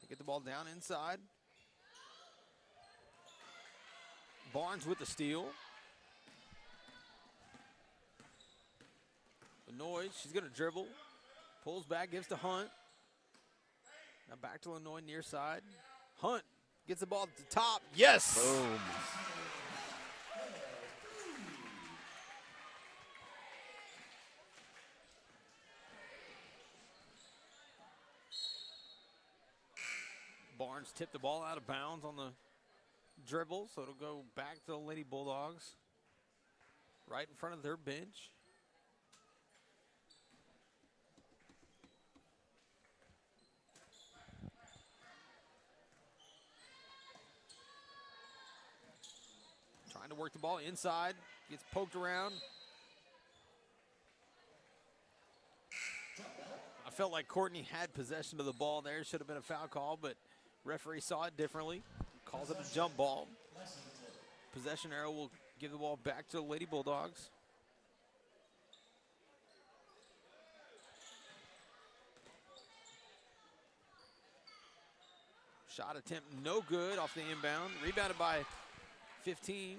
They get the ball down inside. Barnes with the steal. Lenoy, she's going to dribble. Pulls back, gives to Hunt. Now back to Lenoy near side. Hunt gets the ball at the top. Yes! Boom. Barnes tipped the ball out of bounds on the dribble, so it'll go back to the Lady Bulldogs. Right in front of their bench. Trying to work the ball inside. Gets poked around. I felt like Courtney had possession of the ball there. Should have been a foul call, but referee saw it differently. Calls it a jump ball. Possession arrow will give the ball back to the Lady Bulldogs. Shot attempt no good off the inbound. Rebounded by 15.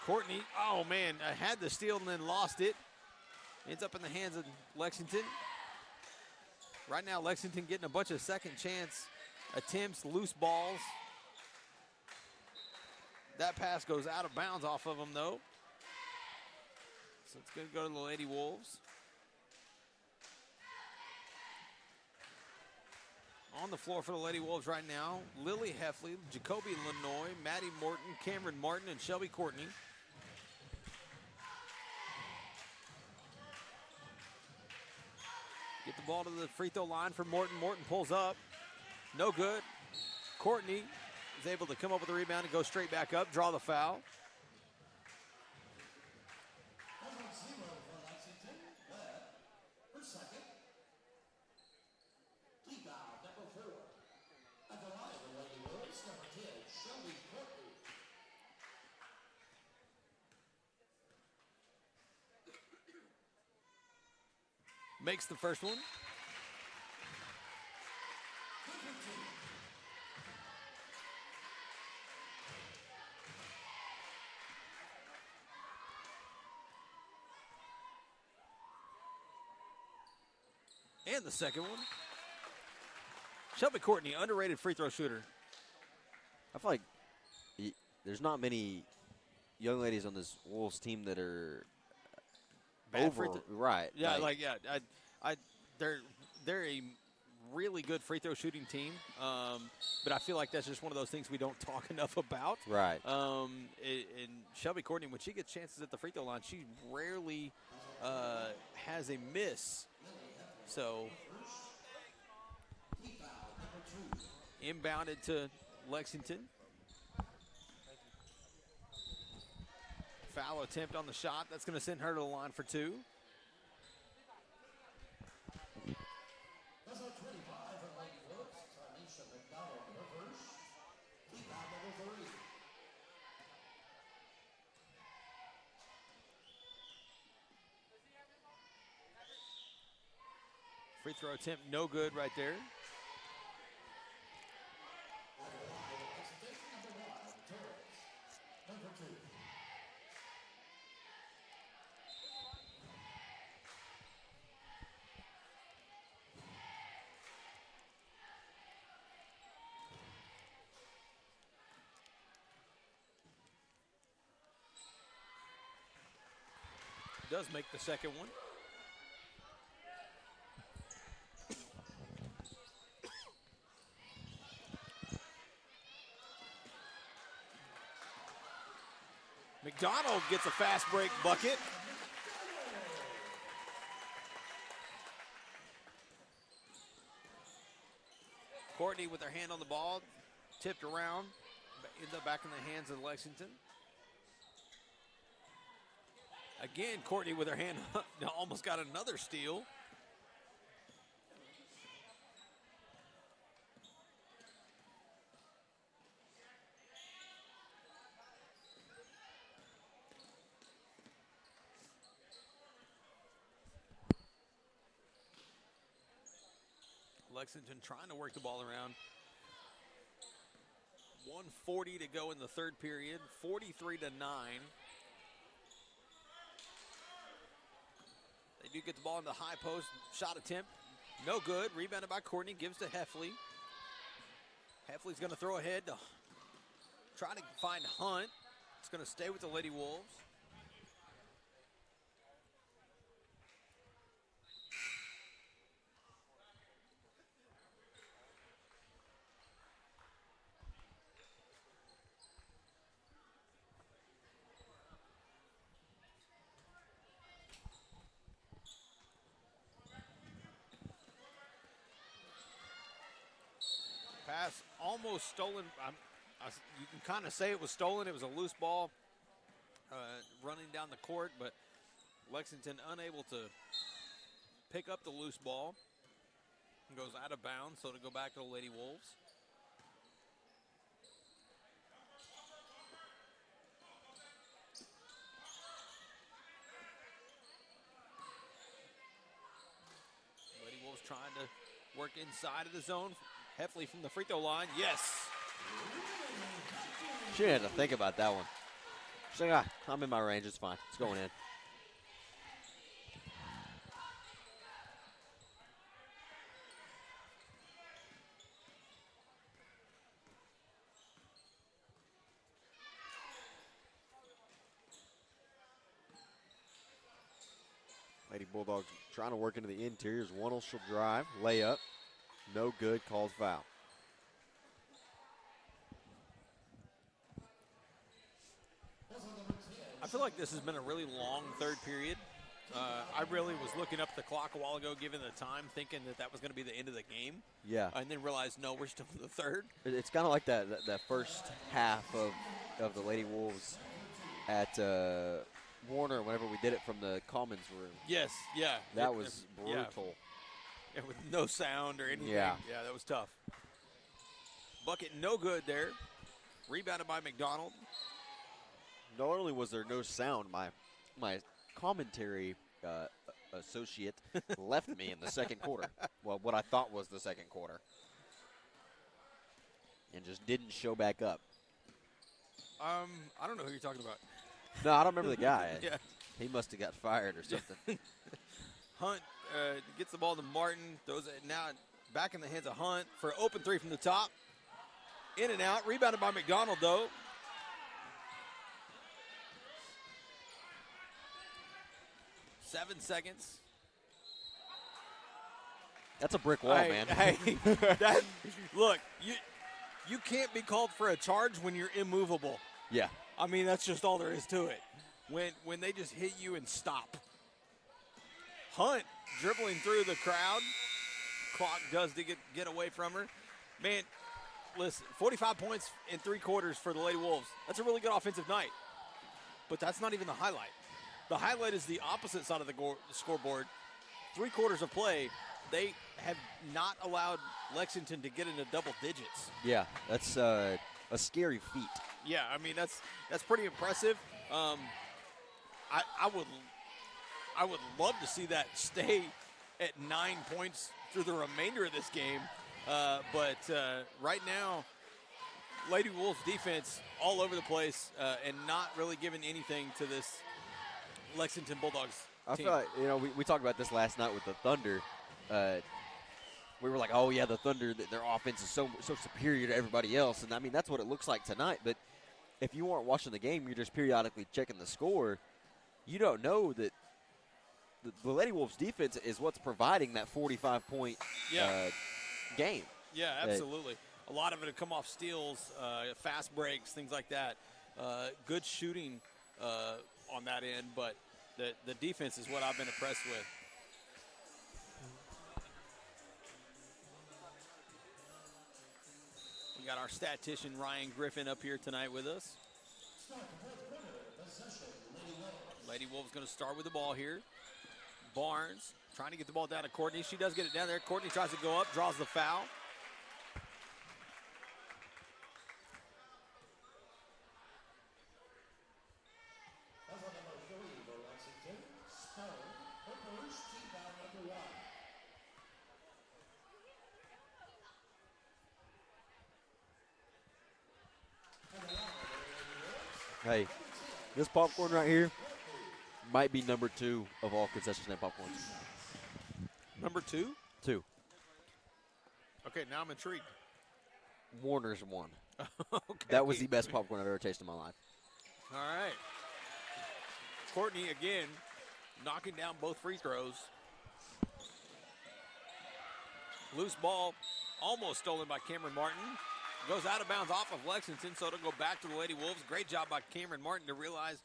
Courtney, oh man, had the steal and then lost it. Ends up in the hands of Lexington. Right now, Lexington getting a bunch of second chance attempts, loose balls. That pass goes out of bounds off of them, though. So it's going to go to the Lady Wolves. On the floor for the Lady Wolves right now, Lily Heffley, Jacoby Lenoy, Maddie Morton, Cameron Martin, and Shelby Courtney. Get the ball to the free throw line for Morton. Morton pulls up. No good. Courtney is able to come up with the rebound and go straight back up, draw the foul. makes the first one. And the second one. Shelby Courtney, underrated free throw shooter. I feel like there's not many young ladies on this Wolves team that are Bad free throw. right. Yeah, they're a really good free throw shooting team, but I feel like that's just one of those things we don't talk enough about. Right. And Shelby Courtney, when she gets chances at the free throw line, she rarely has a miss. So inbounded to Lexington. Foul attempt on the shot. That's going to send her to the line for two. Free throw attempt, no good right there. Does make the second one. McDonald gets a fast break bucket. Courtney with her hand on the ball, tipped around, ends up back in the hands of Lexington. Again, Courtney with her hand almost got another steal. Lexington trying to work the ball around. 1:40 to go in the third period, 43-9. They do get the ball in the high post. Shot attempt, no good. Rebounded by Courtney, gives to Heffley. Heffley's going to throw ahead to try to find Hunt. It's going to stay with the Lady Wolves. Pass almost stolen. You can kind of say it was stolen. It was a loose ball running down the court, but Lexington unable to pick up the loose ball. It goes out of bounds, so to go back to the Lady Wolves. Lady Wolves trying to work inside of the zone. Heffley from the free throw line, yes. She didn't have to think about that one. She's like, I'm in my range, it's fine. It's going in. Lady Bulldogs trying to work into the interiors. One she'll drive, layup. No good, calls foul. I feel like this has been a really long third period. I really was looking up the clock a while ago, given the time, thinking that was going to be the end of the game. Yeah. And then realized, no, we're still in the third. It's kind of like that first half of the Lady Wolves at Warner whenever we did it from the Commons room. Yes, yeah. That was brutal. Yeah, with no sound or anything. Yeah. Yeah, that was tough. Bucket no good there. Rebounded by McDonald. Not only was there no sound, my commentary associate left me in the second quarter. Well, what I thought was the second quarter. And just didn't show back up. I don't know who you're talking about. No, I don't remember the guy. Yeah. He must have got fired or something. Hunt gets the ball to Martin. Throws it now back in the hands of Hunt for an open three from the top. In and out. Rebounded by McDonald, though. Seven seconds. That's a brick wall, man. Hey, look, you can't be called for a charge when you're immovable. Yeah. I mean, that's just all there is to it. When they just hit you and stop. Hunt dribbling through the crowd. Clock does to get away from her. Man, listen, 45 points in 3 quarters for the Lady Wolves. That's a really good offensive night. But that's not even the highlight. The highlight is the opposite side of the scoreboard. 3 quarters of play, they have not allowed Lexington to get into double digits. Yeah, that's a scary feat. Yeah, I mean that's pretty impressive. I would love to see that stay at 9 points through the remainder of this game. But right now, Lady Wolves defense all over the place and not really giving anything to this Lexington Bulldogs team. I feel like, we talked about this last night with the Thunder. We were like, oh, yeah, the Thunder, their offense is so superior to everybody else. And, I mean, that's what it looks like tonight. But if you aren't watching the game, you're just periodically checking the score, you don't know that the Lady Wolves defense is what's providing that 45-point game. Yeah, absolutely. A lot of it have come off steals, fast breaks, things like that. Good shooting on that end, but the defense is what I've been impressed with. We got our statistician Ryan Griffin up here tonight with us. Lady Wolves going to start with the ball here. Barnes trying to get the ball down to Courtney. She does get it down there. Courtney tries to go up, draws the foul. Hey, this popcorn right here might be number 2 of all concession stand popcorns. Number 2? 2. Okay, now I'm intrigued. Warner's 1. Okay. That was the best popcorn I've ever tasted in my life. All right. Courtney again knocking down both free throws. Loose ball almost stolen by Cameron Martin. Goes out of bounds off of Lexington, so it'll go back to the Lady Wolves. Great job by Cameron Martin to realize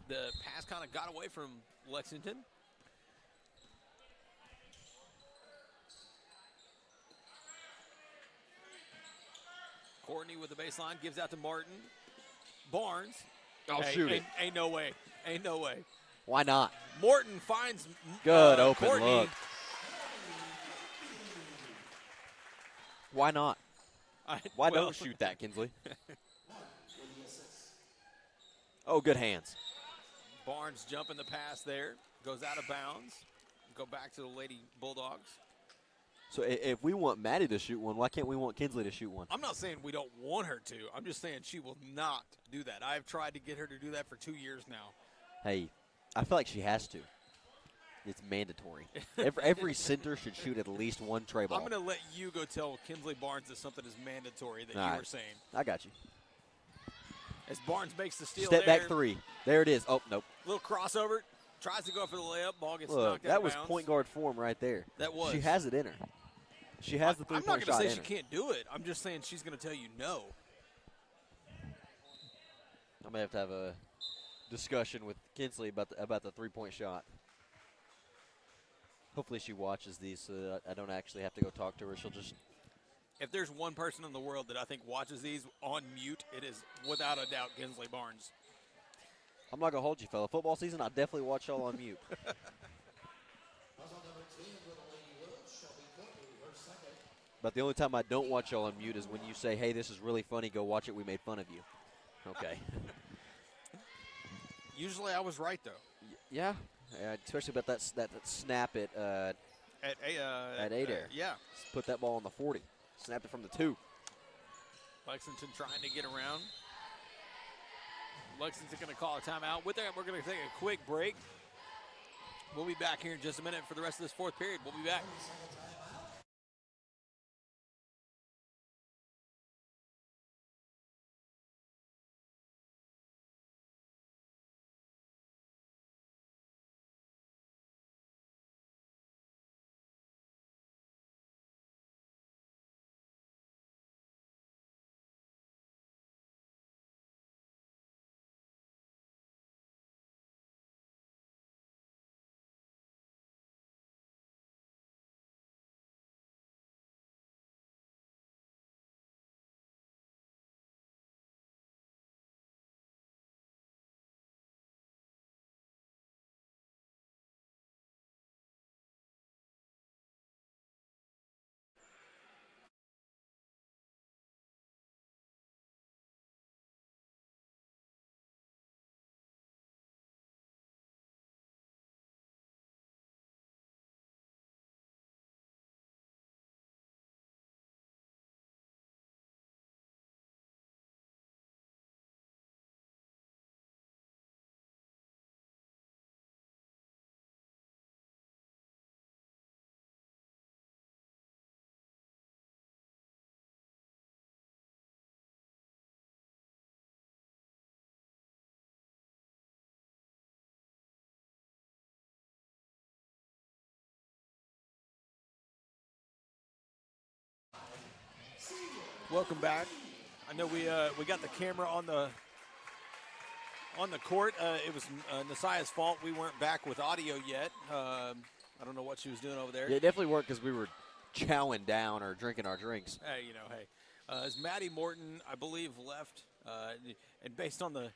the pass kind of got away from Lexington. Courtney with the baseline, gives out to Martin. Barnes. Oh, shoot it. Ain't no way. Ain't no way. Why not? Morton finds good open Courtney. look. Why not? Why don't shoot that, Kinsley? Oh, good hands. Barnes jumping the pass there. Goes out of bounds. Go back to the Lady Bulldogs. So if we want Maddie to shoot one, why can't we want Kinsley to shoot one? I'm not saying we don't want her to. I'm just saying she will not do that. I've tried to get her to do that for 2 years now. Hey, I feel like she has to. It's mandatory. Every center should shoot at least one tray ball. I'm going to let you go tell Kinsley Barnes that something is mandatory that you were saying. I got you. As Barnes makes the steal Step there. back 3. There it is. Oh, nope. Little crossover. Tries to go for the layup. Ball gets Look, knocked out that of was bounds. point guard form right there. That was. She has it in her. She has the three-point shot I'm not going to say in she her. can't do it. I'm just saying she's going to tell you no. I'm going to have a discussion with Kinsley about the three-point shot. Hopefully she watches these so that I don't actually have to go talk to her. She'll just. If there's one person in the world that I think watches these on mute, it is without a doubt Kinsley Barnes. I'm not going to hold you, fella. Football season, I'll definitely watch y'all on mute. But the only time I don't watch y'all on mute is when you say, hey, this is really funny, go watch it, we made fun of you. Okay. Usually I was right, though. Yeah. especially about that snap at Adair. Yeah. Just put that ball on the 40. Snapped it from the 2. Lexington trying to get around. Lexington's going to call a timeout. With that, we're going to take a quick break. We'll be back here in just a minute for the rest of this fourth period. We'll be back. Welcome back. I know we got the camera on the court. It was Nasiah's fault. We weren't back with audio yet. I don't know what she was doing over there. Yeah, it definitely weren't because we were chowing down or drinking our drinks. Hey, as Maddie Morton, I believe, left, and based on the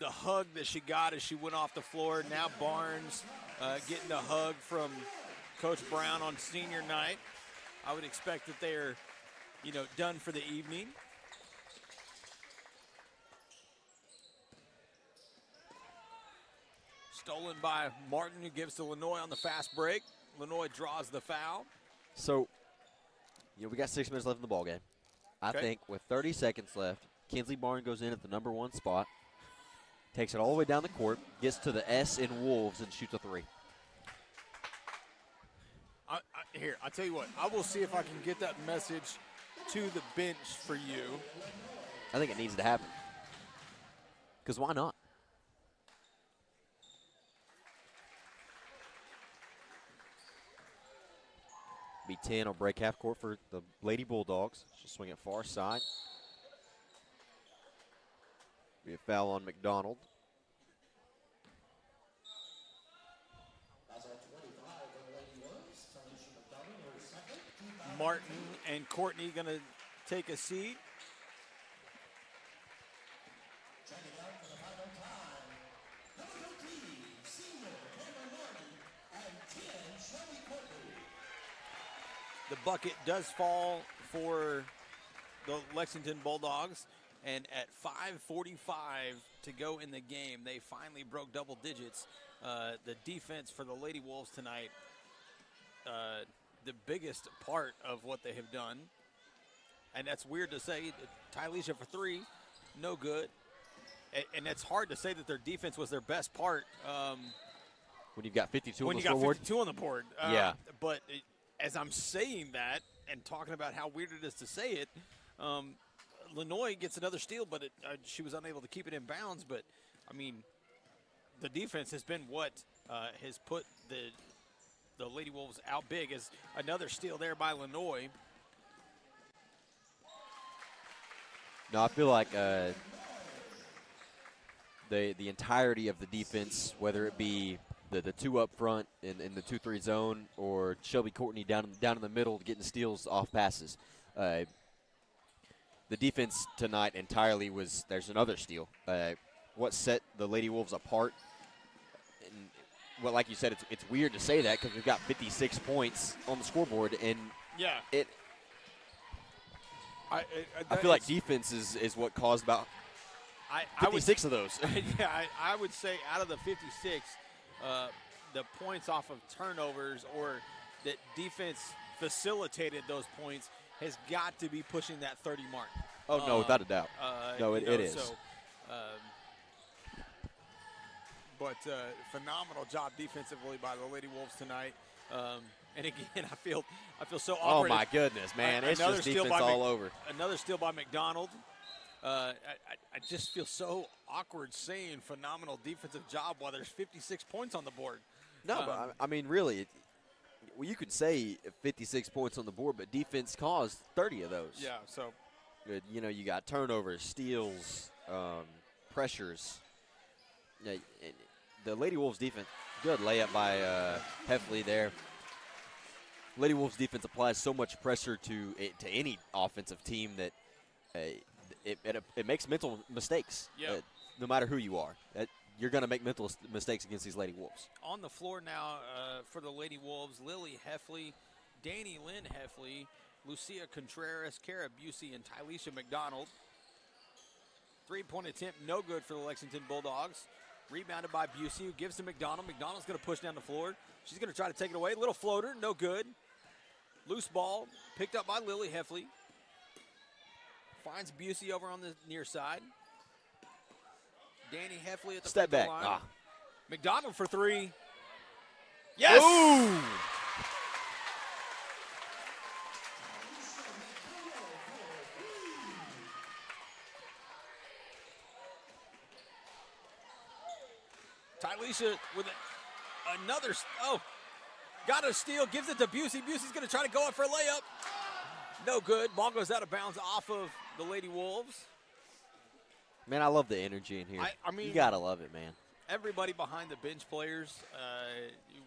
hug that she got as she went off the floor, now Barnes getting the hug from Coach Brown on senior night, I would expect that they're done for the evening. Stolen by Martin, who gives to Lenoy on the fast break. Lenoy draws the foul. So, we got 6 minutes left in the ballgame. I think with 30 seconds left, Kinsley Barnes goes in at the number 1 spot, takes it all the way down the court, gets to the S in Wolves, and shoots a 3. Here, I'll tell you what. I will see if I can get that message to the bench for you. I think it needs to happen. Because why not? B10 will break half court for the Lady Bulldogs. She'll swing it far side. Be a foul on McDonald. Martin and Courtney going to take a seat. The bucket does fall for the Lexington Bulldogs, and at 5:45 to go in the game, they finally broke double digits. The defense for the Lady Wolves tonight, the biggest part of what they have done, and that's weird to say. Tylesia for 3, no good, and it's hard to say that their defense was their best part. When you've got 52 when on the you got scoreboard. 52 on the board. Yeah. But as I'm saying that and talking about how weird it is to say it, Lenoy gets another steal, but she was unable to keep it in bounds. But, I mean, the defense has been what has put the Lady Wolves out big. As another steal there by Lenoy. No, I feel like the entirety of the defense, whether it be the 2 up front in the 2-3 zone or Shelby Courtney down in the middle getting steals off passes, the defense tonight entirely was – there's another steal. What set the Lady Wolves apart, and well, like you said, it's weird to say that because we've got 56 points on the scoreboard, and yeah, I feel like defense is what caused about 56 of those. Yeah, I would say out of the 56, the points off of turnovers or that defense facilitated those points has got to be pushing that 30 mark. Oh, no, without a doubt. No, it is. So, but phenomenal job defensively by the Lady Wolves tonight. And again, I feel so awkward. Oh, my goodness, man. It's just defense all over. Another steal by McDonald. I just feel so awkward saying phenomenal defensive job while there's 56 points on the board. No, but I mean, really, well, you could say 56 points on the board, but defense caused 30 of those. Yeah, so. You know, you got turnovers, steals, pressures. Yeah, the Lady Wolves defense, good layup by Heffley there. Lady Wolves defense applies so much pressure to any offensive team that it makes mental mistakes. Yep. No matter who you are, you're going to make mental mistakes against these Lady Wolves. On the floor now for the Lady Wolves, Lily Heffley, Danny Lynn Heffley, Lucia Contreras, Kara Busey, and Tyleisha McDonald. Three-point attempt, no good for the Lexington Bulldogs. Rebounded by Busey, who gives to McDonald. McDonald's going to push down the floor. She's going to try to take it away. Little floater, no good. Loose ball, picked up by Lily Heffley. Finds Busey over on the near side. Danny Heffley at the step back. line. McDonald for three. Yes! Ooh! Tyleisha with another, got a steal, gives it to Busey. Busey's going to try to go up for a layup. No good. Ball goes out of bounds off of the Lady Wolves. Man, I love the energy in here. I mean, you got to love it, man. Everybody behind the bench players,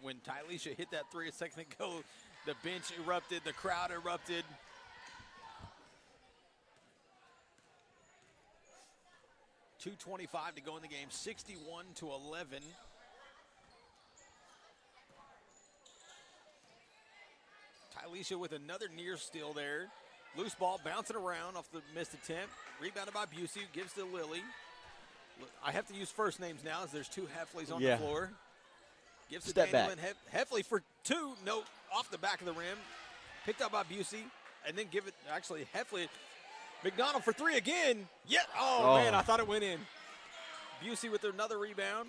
when Tyleisha hit that three a second ago, the bench erupted, the crowd erupted. .225 to go in the game, 61-11. Tyleisha with another near steal there. Loose ball bouncing around off the missed attempt. Rebounded by Busey, gives to Lily. I have to use first names now as there's two Heffleys on the floor. Gives to Daniel and Heffley for two. No, off the back of the rim. Picked up by Busey. And then give it, actually, Heffley. McDonald for three again. Yeah. Oh, man, I thought it went in. Busey with another rebound.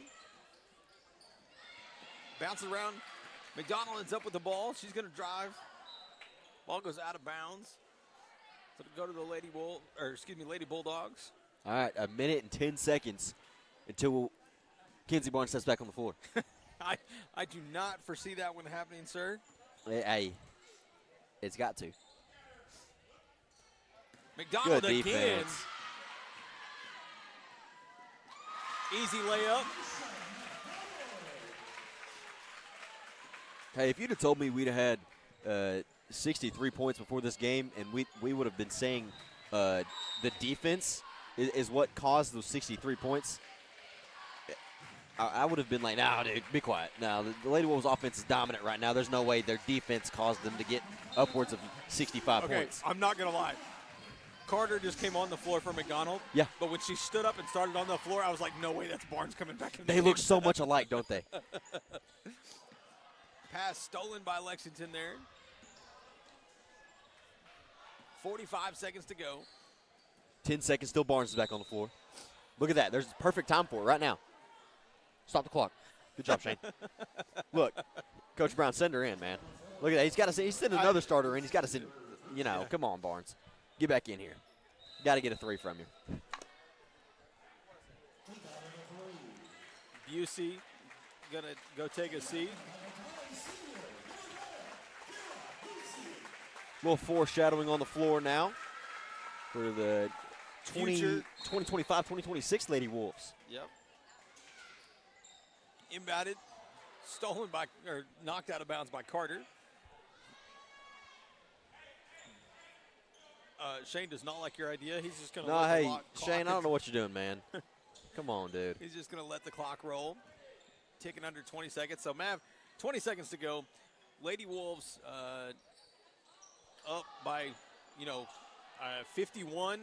Bounces around. McDonald ends up with the ball. She's going to drive. Ball goes out of bounds. So to go to the Lady Bulldogs. All right, 1 minute and 10 seconds until Kenzie Barnes steps back on the floor. I do not foresee that one happening, sir. Hey, it's got to. McDonald Good again. defense. Easy layup. Hey, if you'd have told me we'd have had 63 points before this game, and we would have been saying the defense is what caused those 63 points, I would have been like, no, dude, be quiet. No, the Lady Wolves offense is dominant right now. There's no way their defense caused them to get upwards of 65 points. I'm not going to lie. Carter just came on the floor for McDonald. Yeah. But when she stood up and started on the floor, I was like, no way, that's Barnes coming back in the They game. look so much alike, don't they? Pass stolen by Lexington there. 45 seconds to go. 10 seconds, still Barnes is back on the floor. Look at that. There's perfect time for it right now. Stop the clock. Good job, Shane. Look, Coach Brown, send her in, man. Look at that. He's sent another starter in. He's got to send, come on, Barnes. Get back in here. Got to get a three from you. Busey going to go take a seat. A little foreshadowing on the floor now for the 2025-2026 Lady Wolves. Yep. Inbounded, knocked out of bounds by Carter. Shane does not like your idea. He's just going to let the clock. Shane, I don't know what you're doing, man. Come on, dude. He's just going to let the clock roll. Ticking under 20 seconds. So, Mav, 20 seconds to go. Lady Wolves up by, 51.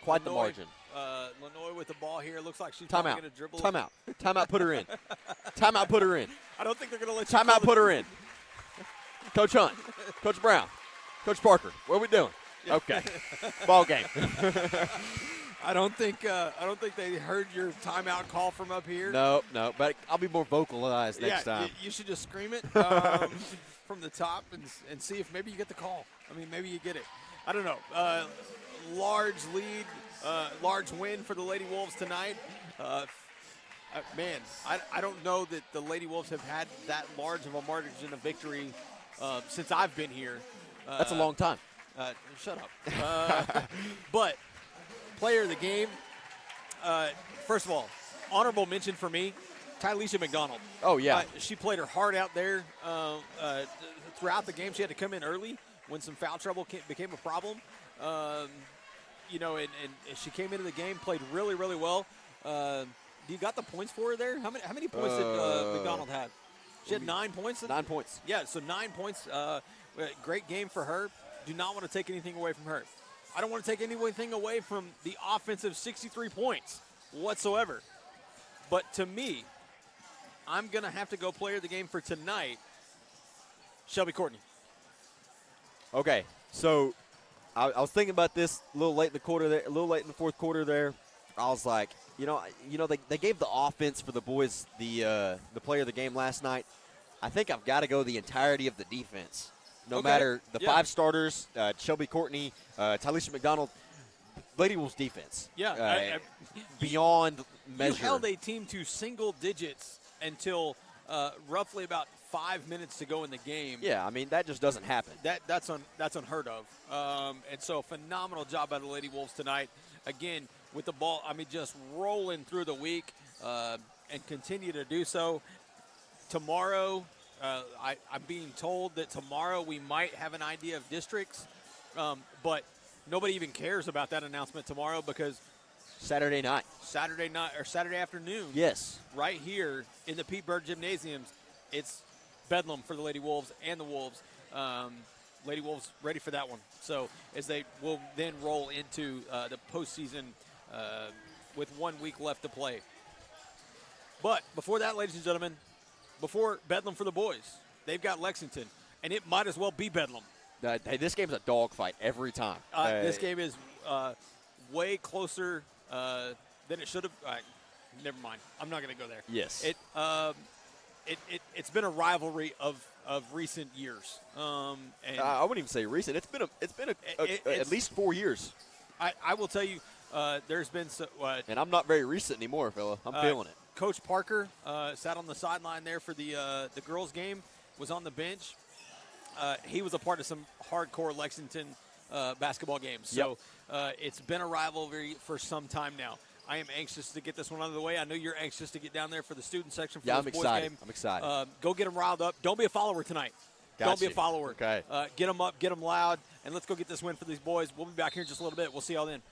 quite the margin. Lenoy with the ball here. Looks like she's Timeout. probably going to dribble. Timeout. Put her in. Timeout. Put her in. I don't think they're going to let you. Timeout. Put her in. Coach Hunt, Coach Brown, Coach Parker. What are we doing? Yeah. Okay. Ball game. I don't think they heard your timeout call from up here. No. But I'll be more vocalized next time. You should just scream it from the top and see if maybe you get the call. I mean, maybe you get it. I don't know. Large lead, large win for the Lady Wolves tonight. Man, I don't know that the Lady Wolves have had that large of a margin of victory since I've been here. That's a long time. Shut up. But player of the game, first of all, honorable mention for me, Tyleisha McDonald. Oh, yeah. She played her heart out there throughout the game. She had to come in early when some foul trouble became a problem. And she came into the game, played really, really well. You got the points for her there? How many points did McDonald have? She had 9 points? 9 points. Yeah, so 9 points. Great game for her. Do not want to take anything away from her. I don't want to take anything away from the offensive 63 points whatsoever. But to me, I'm going to have to go player of the game for tonight, Shelby Courtney. Okay, so I was thinking about this a little late in the quarter there, a little late in the fourth quarter there. I was like, they gave the offense for the boys the player of the game last night. I think I've got to go the entirety of the defense. No matter the 5 starters, Shelby Courtney, Tyleisha McDonald, Lady Wolves defense. Yeah, beyond measure. You held a team to single digits until roughly about 5 minutes to go in the game. Yeah, I mean that just doesn't happen. That's unheard of. And so phenomenal job by the Lady Wolves tonight. Again, with the ball, I mean, just rolling through the week and continue to do so. Tomorrow, I'm being told that tomorrow we might have an idea of districts, but nobody even cares about that announcement tomorrow because Saturday night or Saturday afternoon. Yes, right here in the Pete Bird Gymnasiums, it's bedlam for the Lady Wolves and the Wolves. Lady Wolves ready for that one. So as they will then roll into the postseason with 1 week left to play. But before that, ladies and gentlemen, before bedlam for the boys, they've got Lexington, and it might as well be bedlam. Hey, this game's a dogfight every time. This game is way closer than it should have. Never mind. I'm not going to go there. Yes. It's been a rivalry of recent years. And I wouldn't even say recent. It's been at least 4 years. I will tell you, there's been and I'm not very recent anymore, fella. I'm feeling it. Coach Parker sat on the sideline there for the girls' game, was on the bench. He was a part of some hardcore Lexington basketball games. Yep. So it's been a rivalry for some time now. I am anxious to get this one out of the way. I know you're anxious to get down there for the student section for this boys game. I'm excited. Go get them riled up. Don't be a follower tonight. Don't be a follower. Okay. Get them up, get them loud, and let's go get this win for these boys. We'll be back here in just a little bit. We'll see y'all then.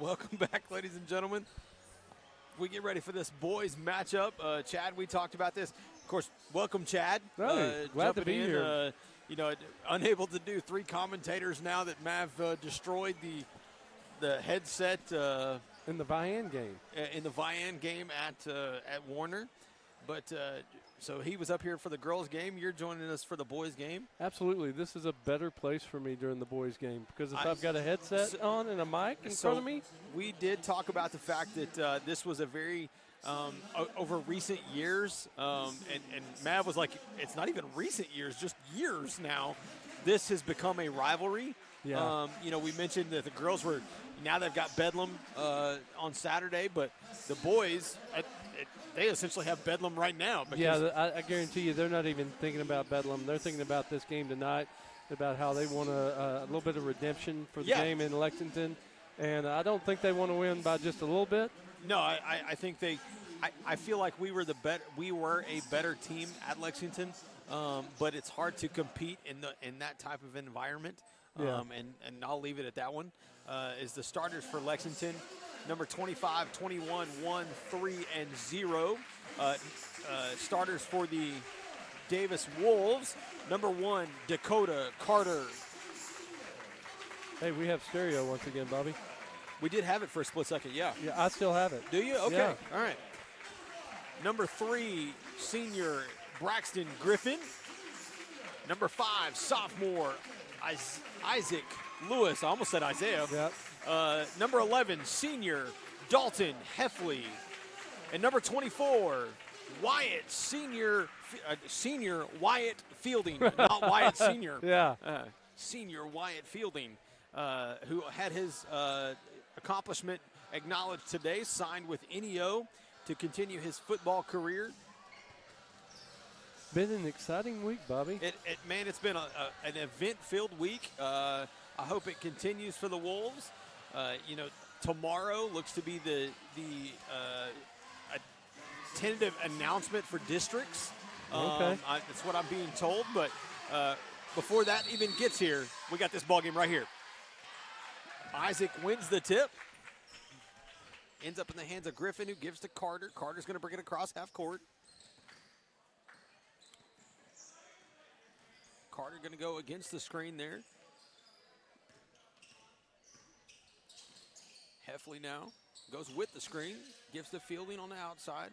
Welcome back, ladies and gentlemen. We get ready for this boys matchup. Chad, we talked about this. Of course, welcome, Chad. Hey, glad to be here. Unable to do 3 commentators now that Mav destroyed the headset In the Vian game. in the Vian game at Warner. But so he was up here for the girls' game. You're joining us for the boys' game. Absolutely. This is a better place for me during the boys' game because if I've got a headset on and a mic in front of me. We did talk about the fact that this was a very over recent years, and Mav was like, it's not even recent years, just years now. This has become a rivalry. Yeah. We mentioned that the girls now they've got Bedlam on Saturday, but the boys, they essentially have Bedlam right now. Yeah, I guarantee you they're not even thinking about Bedlam. They're thinking about this game tonight, about how they want a little bit of redemption for the game in Lexington. And I don't think they want to win by just a little bit. No, I think I feel like we were a better team at Lexington, but it's hard to compete in that type of environment. Yeah. And I'll leave it at that one. Is the starters for Lexington, number 25, 21, 1, 3, and 0. Starters for the Davis Wolves, number 1, Dakota Carter. Hey, we have stereo once again, Bobby. We did have it for a split second, yeah. Yeah, I still have it. Do you? Okay, Yeah. all right. Number 3, senior Braxton Griffin. Number 5, sophomore Isaac Lewis. I almost said Isaiah. Yep. Number 11, senior Dalton Heffley. And number 24, Wyatt, senior Wyatt Fielding. Not Wyatt Senior. Yeah. Senior Wyatt Fielding, who had his accomplishment acknowledged today, signed with NEO to continue his football career. Been an exciting week, Bobby. It's been an event-filled week. I hope it continues for the Wolves. Tomorrow looks to be the tentative announcement for districts. Okay. That's what I'm being told, but before that even gets here, we got this ball game right here. Isaac wins the tip. Ends up in the hands of Griffin, who gives to Carter. Carter's going to bring it across half court. Carter going to go against the screen there. Heffley now goes with the screen, gives to Fielding on the outside.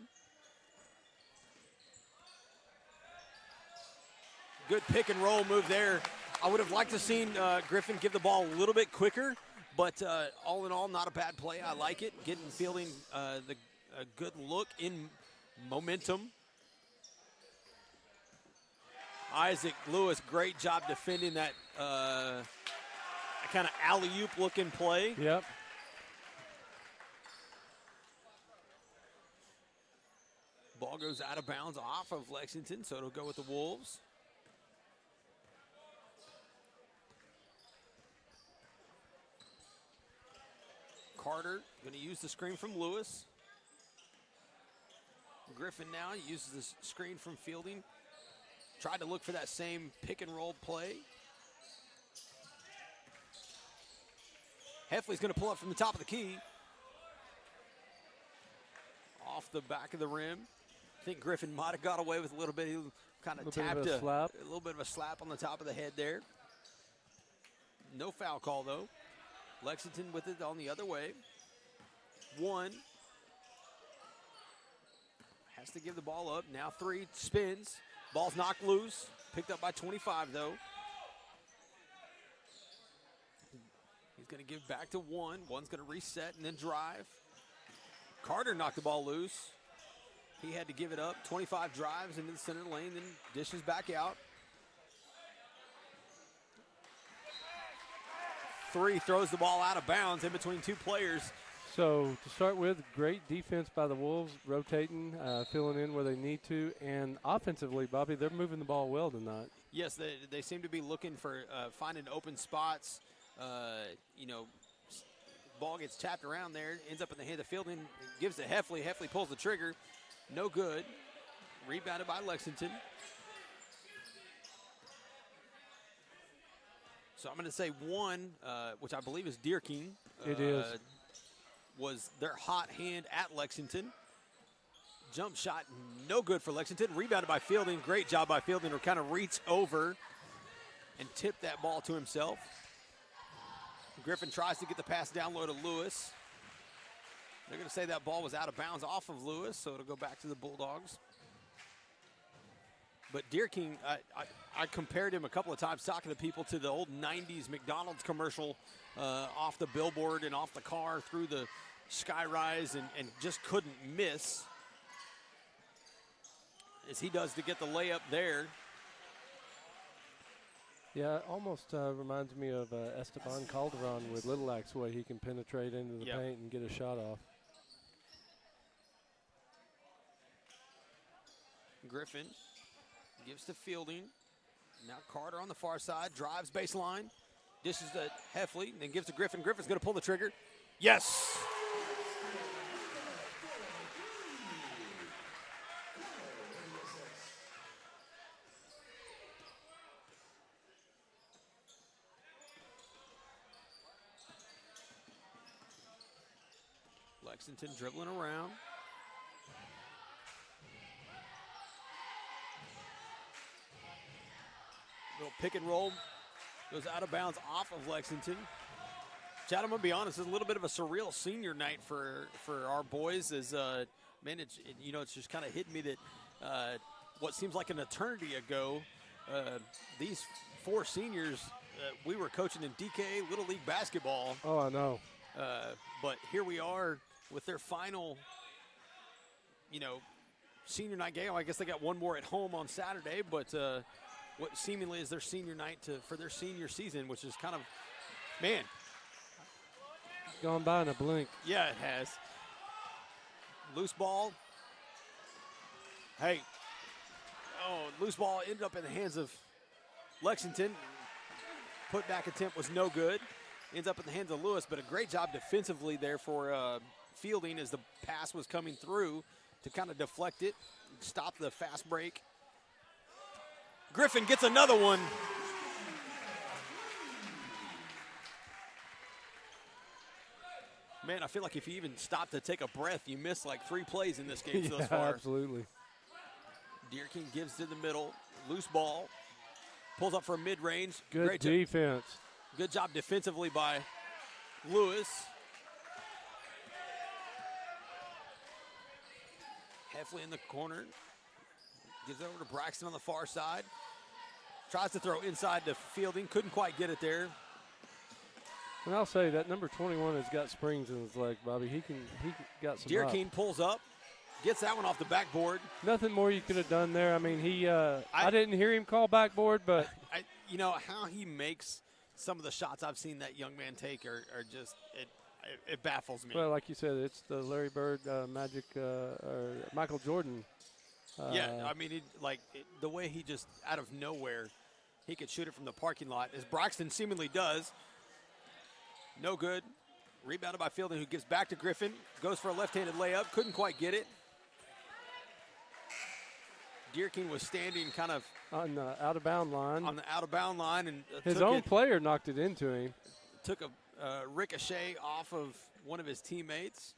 Good pick and roll move there. I would have liked to seen Griffin give the ball a little bit quicker, but all in all, not a bad play. I like it. Getting Fielding a good look in momentum. Isaac Lewis, great job defending that kind of alley-oop looking play. Yep. Ball goes out of bounds off of Lexington, so it'll go with the Wolves. Carter going to use the screen from Lewis. Griffin now uses the screen from Fielding. Tried to look for that same pick and roll play. Heffley's going to pull up from the top of the key. Off the back of the rim. I think Griffin might have got away with a little bit. He kind of tapped a little bit of a slap on the top of the head there. No foul call, though. Lexington with it on the other way. 1. Has to give the ball up. Now 3, spins. Ball's knocked loose. Picked up by 25, though. He's going to give back to 1. 1's going to reset and then drive. Carter knocked the ball loose. He had to give it up. 25 drives into the center lane, then dishes back out. 3 throws the ball out of bounds in between 2 players. So to start with, great defense by the Wolves, rotating, filling in where they need to. And offensively, Bobby, they're moving the ball well tonight. Yes, they seem to be looking for finding open spots. Ball gets tapped around there, ends up in the hand of Fielding, gives to Heffley. Heffley pulls the trigger. No good. Rebounded by Lexington. So I'm going to say 1, which I believe is Deer King. It is. was their hot hand at Lexington. Jump shot, no good for Lexington. Rebounded by Fielding. Great job by Fielding to kind of reach over and tip that ball to himself. Griffin tries to get the pass down low to Lewis. They're going to say that ball was out of bounds off of Lewis, so it'll go back to the Bulldogs. But Deer King, I compared him a couple of times talking to people to the old 90s McDonald's commercial off the billboard and off the car through the skyrise and just couldn't miss as he does to get the layup there. Yeah, it almost reminds me of Esteban Calderon with Little Axe, way he can penetrate into the paint and get a shot off. Griffin gives to Fielding. Now Carter on the far side, drives baseline, dishes to Heffley, then gives to Griffin. Griffin's going to pull the trigger. Yes! Lexington dribbling around. Little pick and roll goes out of bounds off of Lexington. Chad, I'm gonna be honest, it's a little bit of a surreal senior night for our boys. As man, it's just kind of hit me that what seems like an eternity ago, these 4 seniors, we were coaching in DK Little League basketball. Oh, I know. But here we are with their final, senior night game. I guess they got one more at home on Saturday, but what seemingly is their senior night for their senior season, which is kind of, man. Gone by in a blink. Yeah, it has. Loose ball. Hey. Oh, loose ball ended up in the hands of Lexington. Put back attempt was no good. Ends up in the hands of Lewis, but a great job defensively there for Fielding as the pass was coming through to kind of deflect it, stop the fast break. Griffin gets another one. Man, I feel like if you even stop to take a breath, you miss like 3 plays in this game thus far. Absolutely. Deer King gives to the middle, loose ball, pulls up for a mid-range. Good defense. Good job defensively by Lewis. Heffley in the corner. Gives it over to Braxton on the far side. Tries to throw inside to Fielding. Couldn't quite get it there. And I'll say that number 21 has got springs in his leg, Bobby. He got some. Deer King pulls up. Gets that one off the backboard. Nothing more you could have done there. I mean, I didn't hear him call backboard, but. How he makes some of the shots I've seen that young man take are just, it baffles me. Well, like you said, it's the Larry Bird magic, or Michael Jordan. The way he just, out of nowhere, he could shoot it from the parking lot, as Braxton seemingly does. No good. Rebounded by Fielding, who gives back to Griffin. Goes for a left-handed layup. Couldn't quite get it. Deer King was standing kind of on the out-of-bound line. On the out-of-bound line. And his own player knocked it into him. Took a ricochet off of one of his teammates.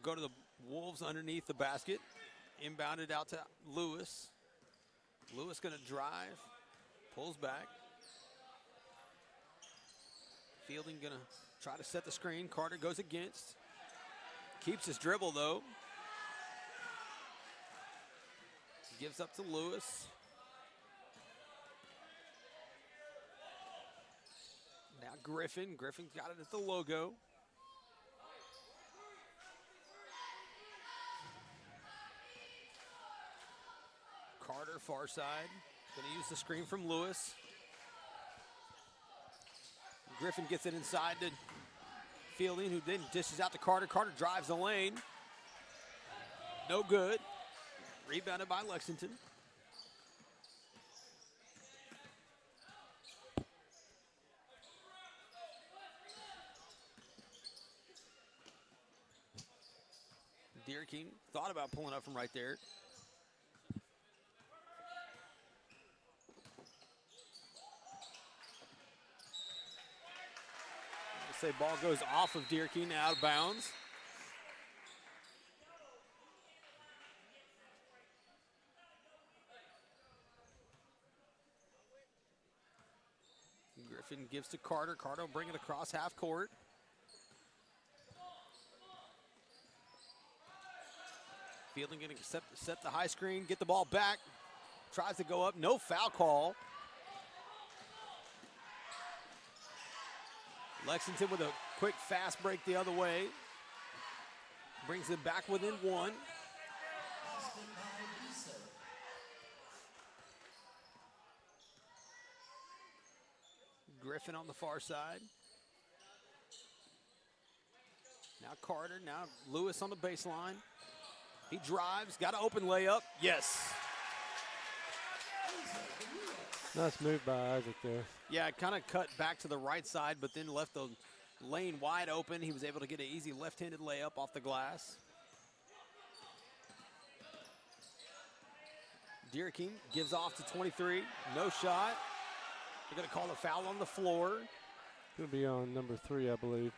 Go to the Wolves underneath the basket. Inbounded out to Lewis. Lewis going to drive. Pulls back. Fielding going to try to set the screen. Carter goes against. Keeps his dribble, though. Gives up to Lewis. Now Griffin. Griffin's got it at the logo. Carter, far side. Going to use the screen from Lewis. Griffin gets it inside to Fielding, who then dishes out to Carter. Carter drives the lane. No good. Rebounded by Lexington. Deer King thought about pulling up from right there. Say ball goes off of Dierking, out of bounds. Griffin gives to Carter. Carter will bring it across half court. Fielding going to set the high screen, get the ball back. Tries to go up, no foul call. Lexington with a quick fast break the other way. Brings it back within one. Griffin on the far side. Now Carter, now Lewis on the baseline. He drives, got an open layup. Yes. Nice move by Isaac there. Yeah, kind of cut back to the right side, but then left the lane wide open. He was able to get an easy left-handed layup off the glass. Dierking gives off to 23. No shot. They're going to call a foul on the floor. It'll be on number 3, I believe.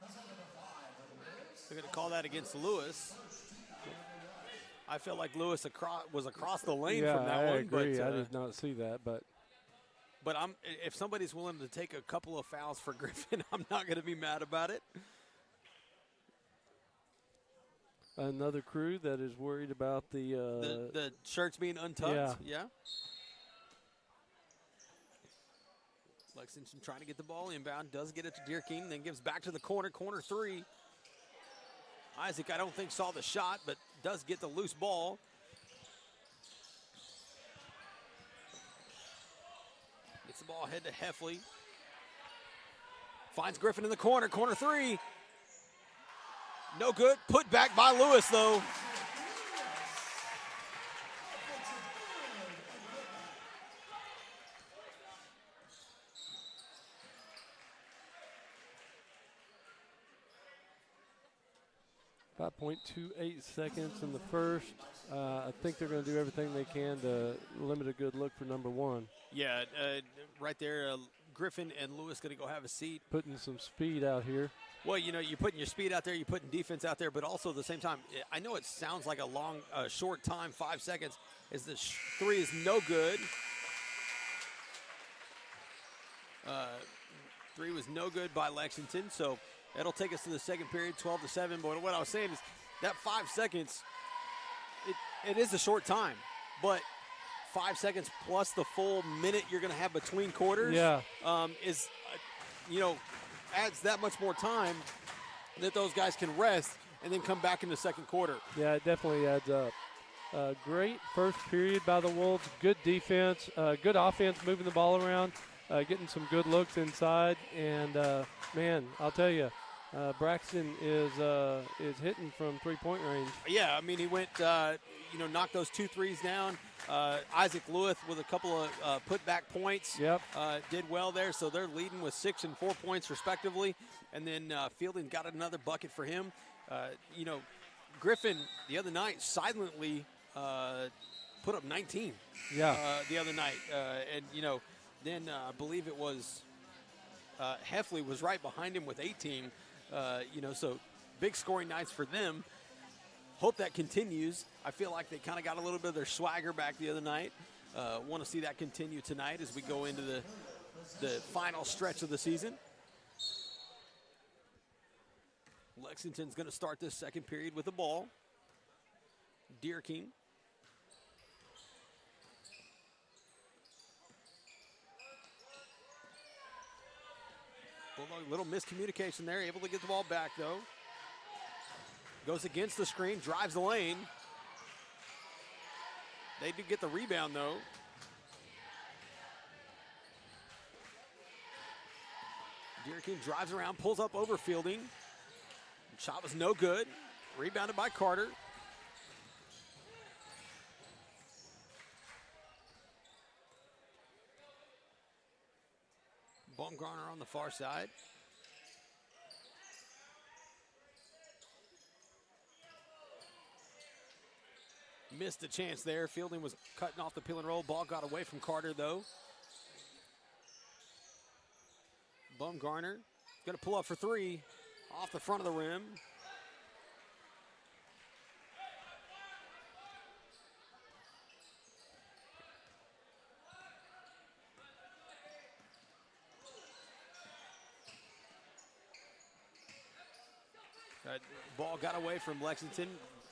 They're going to call that against Lewis. I feel like Lewis was across the lane from that one. I agree. But, I did not see that, but if somebody's willing to take a couple of fouls for Griffin, I'm not going to be mad about it. Another crew that is worried about the shirts being untucked. Yeah. Lexington trying to get the ball inbound, does get it to Dierking, then gives back to the corner 3. Isaac, I don't think saw the shot, but does get the loose ball. Gets the ball ahead to Heffley. Finds Griffin in the corner 3. No good, put back by Lewis though. .28 seconds in the first. I think they're going to do everything they can to limit a good look for number 1. Yeah, right there, Griffin and Lewis going to go have a seat. Putting some speed out here. Well, you know, you're putting your speed out there, you're putting defense out there, but also at the same time, I know it sounds like a short time, 5 seconds, as the 3 is no good. 3 was no good by Lexington, so that'll take us to the second period, 12-7. But what I was saying is that 5 seconds, it is a short time, but 5 seconds plus the full minute you're going to have between quarters is, adds that much more time that those guys can rest and then come back in the second quarter. Yeah, it definitely adds up. Great first period by the Wolves. Good defense, good offense, moving the ball around, getting some good looks inside. And, man, I'll tell you, Braxton is hitting from three-point range. Yeah, I mean, he went, knocked those 2 threes down. Isaac Lewis with a couple of putback points. Yep. Did well there, so they're leading with 6 and 4 points respectively. And then Fielding got another bucket for him. Griffin the other night silently put up 19. Yeah. The other night, then I believe it was Heffley was right behind him with 18. So big scoring nights for them. Hope that continues. I feel like they kind of got a little bit of their swagger back the other night. Want to see that continue tonight as we go into the final stretch of the season. Lexington's going to start this second period with the ball. Dierking. Little miscommunication there, able to get the ball back though. Goes against the screen, drives the lane. They do get the rebound though. Dierking drives around, pulls up over Fielding. Shot was no good. Rebounded by Carter. Baumgartner on the far side. Missed a chance there. Fielding was cutting off the peel and roll. Ball got away from Carter, though. Baumgartner Going to pull up for three off the front of the rim. Ball got away from Lexington.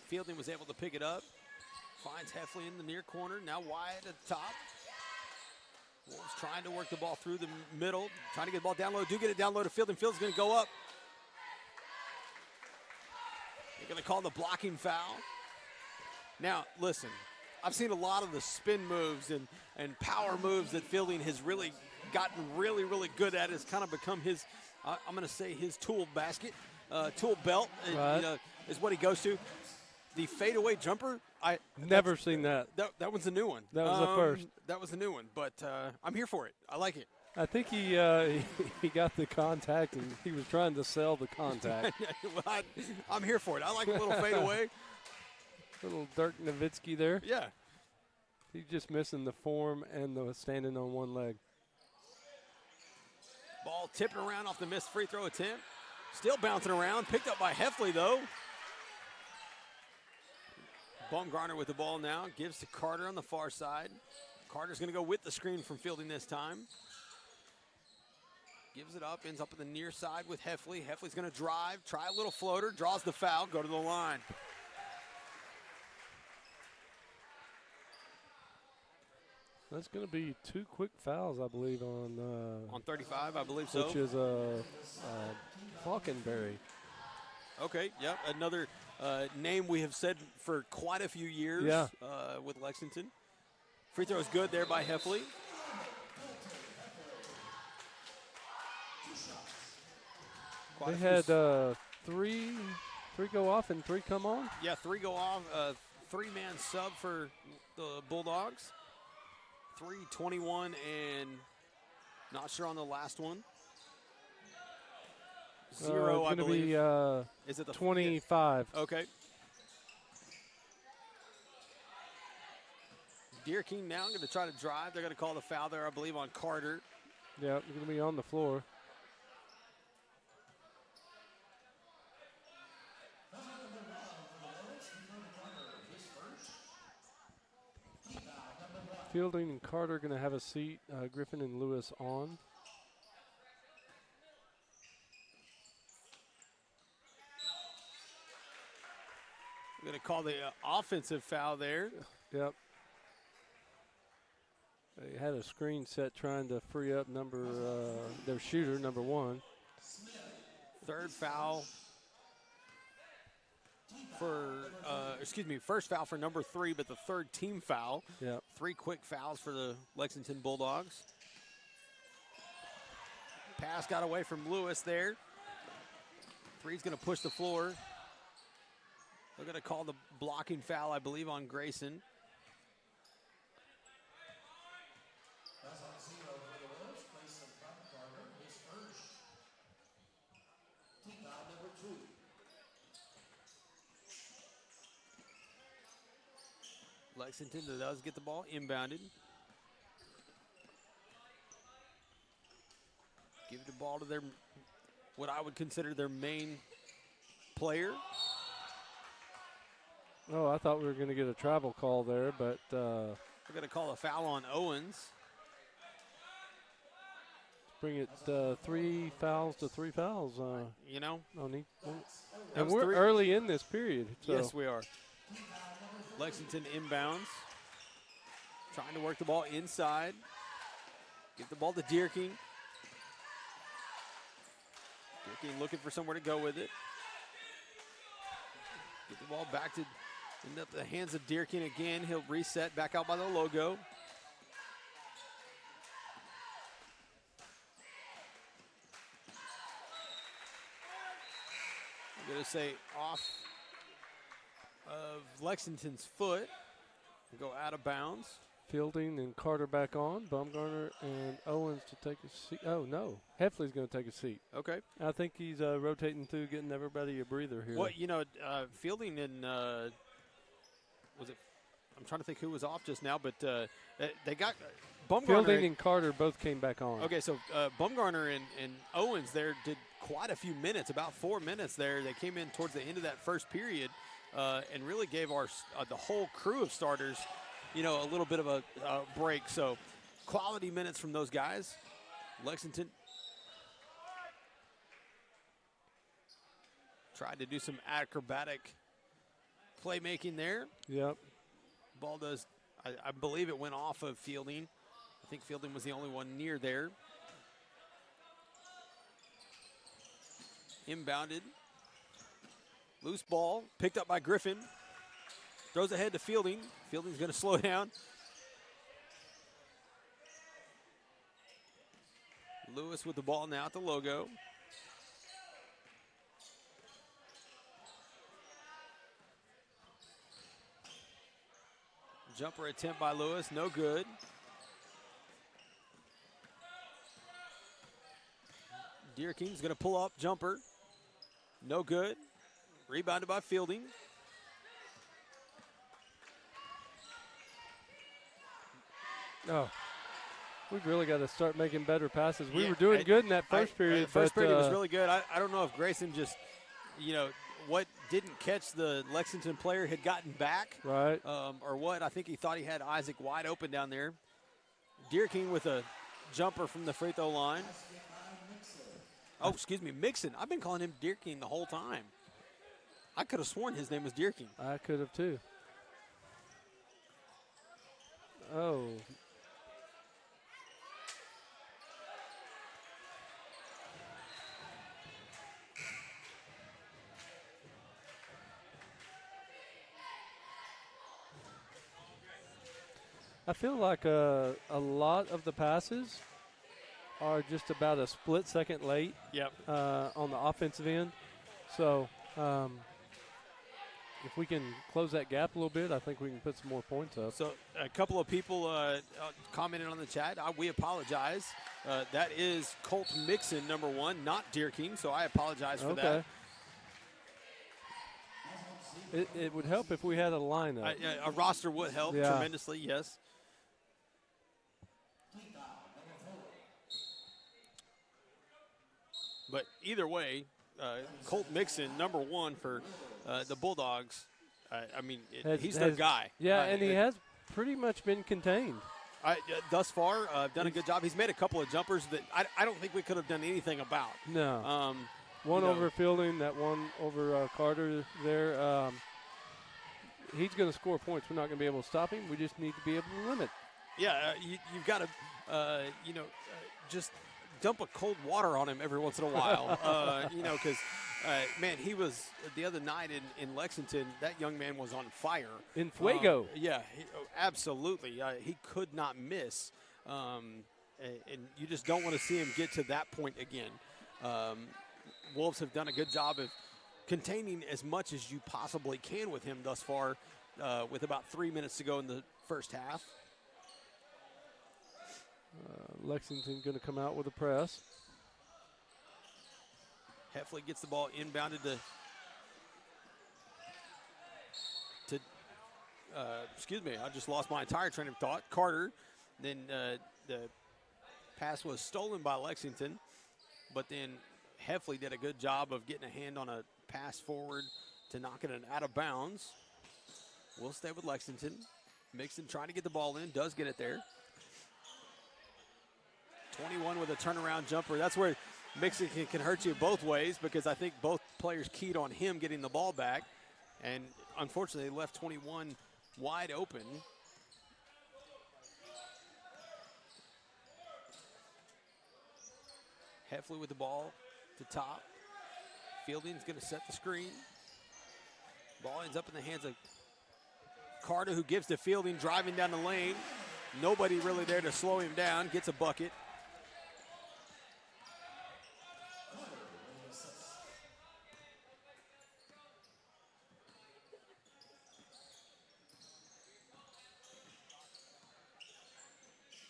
Fielding was able to pick it up. Finds Heffley in the near corner. Now Wyatt at the top. Wolves trying to work the ball through the middle. Trying to get the ball down low. Do get it down low to Fielding. Fielding's going to go up. They're going to call the blocking foul. Now, listen. I've seen a lot of the spin moves and power moves that Fielding has really gotten really, really good at. It's kind of become his, I'm going to say his tool basket. Tool belt Right. Is what he goes to. The fadeaway jumper, Never seen that. That one's a new one. That was the first. That was a new one, but I'm here for it. I like it. I think he got the contact, and he was trying to sell the contact. Well, I'm here for it. I like a little fadeaway. Little Dirk Nowitzki there. Yeah. He's just missing the form and the standing on one leg. Ball tipping around off the missed free throw attempt. Still bouncing around. Picked up by Heffley, though. Baumgartner with the ball now. Gives to Carter on the far side. Carter's going to go with the screen from Fielding this time. Gives it up. Ends up at the near side with Heffley. Heffley's going to drive. Try a little floater. Draws the foul. Go to the line. That's going to be 2 quick fouls, I believe, On 35, I believe so. which is Falkenberry. Okay, yeah, another name we have said for quite a few years with Lexington. Free throw is good there by Heffley. They had three go off and 3 come on. Yeah, 3 go off. 3-man sub for the Bulldogs. 3-21 and not sure on the last one. 0, I believe. Is it the 25? Okay. Deer King now going to try to drive. They're going to call the foul there, I believe, on Carter. Yeah, they're going to be on the floor. Fielding and Carter are going to have a seat. Griffin and Lewis on. We're going to call the offensive foul there. Yep. They had a screen set trying to free up their shooter, number 1. Third foul for, first foul for number 3, but the third team foul. Yep. 3 quick fouls for the Lexington Bulldogs. Pass got away from Lewis there. 3's going to push the floor. They're going to call the blocking foul, I believe, on Grayson. That's on 0 for the Wolves. Grayson Carter, his first. Team foul number 2. Lexington does get the ball inbounded. Give the ball to their, what I would consider their main player. Oh, I thought we were going to get a travel call there, but We're going to call a foul on Owens. bring it 3 fouls to 3 fouls. You know, And was we're 3. early in this period. So. Yes, we are. Lexington inbounds. Trying to work the ball inside. Get the ball to Deer King. Deer King looking for somewhere to go with it. Get the ball back to in the hands of Deer King again. He'll reset back out by the logo. I'm going to say off of Lexington's foot. Go out of bounds. Fielding and Carter back on. Baumgartner and Owens to take a seat. Oh, no. Heffley's going to take a seat. Okay. I think he's rotating through, getting everybody a breather here. Well, Fielding and was it? I'm trying to think who was off just now, but they got Fielding and Carter both came back on. Okay, so Bumgarner and Owens there did quite a few minutes, about 4 minutes there. They came in towards the end of that first period and really gave our the whole crew of starters, a little bit of a break. So quality minutes from those guys. Lexington tried to do some acrobatic playmaking there. Yep. Ball does, I believe it went off of Fielding. I think Fielding was the only one near there. Inbounded. Loose ball, picked up by Griffin. Throws ahead to Fielding. Fielding's going to slow down. Lewis with the ball now at the logo. Jumper attempt by Lewis, no good. Deer King's going to pull up, jumper, no good. Rebounded by Fielding. Oh, we've really got to start making better passes. We were doing good in that first period. The first period was really good. I don't know if Grayson just, what didn't catch the Lexington player had gotten back. Right. Or what. I think he thought he had Isaac wide open down there. Deer King with a jumper from the free throw line. Oh, excuse me, Mixon. I've been calling him Deer King the whole time. I could have sworn his name was Deer King. I could have too. Oh. I feel like a lot of the passes are just about a split second late. Yep. On the offensive end. So if we can close that gap a little bit, I think we can put some more points up. So a couple of people commented on the chat. We apologize. That is Colt Mixon, number 1, not Deer King, so I apologize for that. It would help if we had a lineup. A roster would help tremendously, yes. But either way, Colt Mixon, number 1 for the Bulldogs. He's their guy. Yeah, and he has pretty much been contained. Thus far, done a good job. He's made a couple of jumpers that I don't think we could have done anything about. No. One over Fielding, that one over Carter there. He's going to score points. We're not going to be able to stop him. We just need to be able to limit. Yeah, you've got to, just dump a cold water on him every once in a while, because, man, he was the other night in Lexington, that young man was on fire. In fuego. Absolutely. He could not miss, and you just don't want to see him get to that point again. Wolves have done a good job of containing as much as you possibly can with him thus far, with about 3 minutes to go in the first half. Lexington going to come out with a press. Heffley gets the ball inbounded to excuse me, I just lost my entire train of thought. Carter, then the pass was stolen by Lexington, but then Heffley did a good job of getting a hand on a pass forward to knock it out of bounds. We'll stay with Lexington. Mixon trying to get the ball in, does get it there. 21 with a turnaround jumper. That's where Mixon can hurt you both ways, because I think both players keyed on him getting the ball back. And unfortunately, they left 21 wide open. Heffley with the ball to top. Fielding's going to set the screen. Ball ends up in the hands of Carter, who gives to Fielding, driving down the lane. Nobody really there to slow him down. Gets a bucket.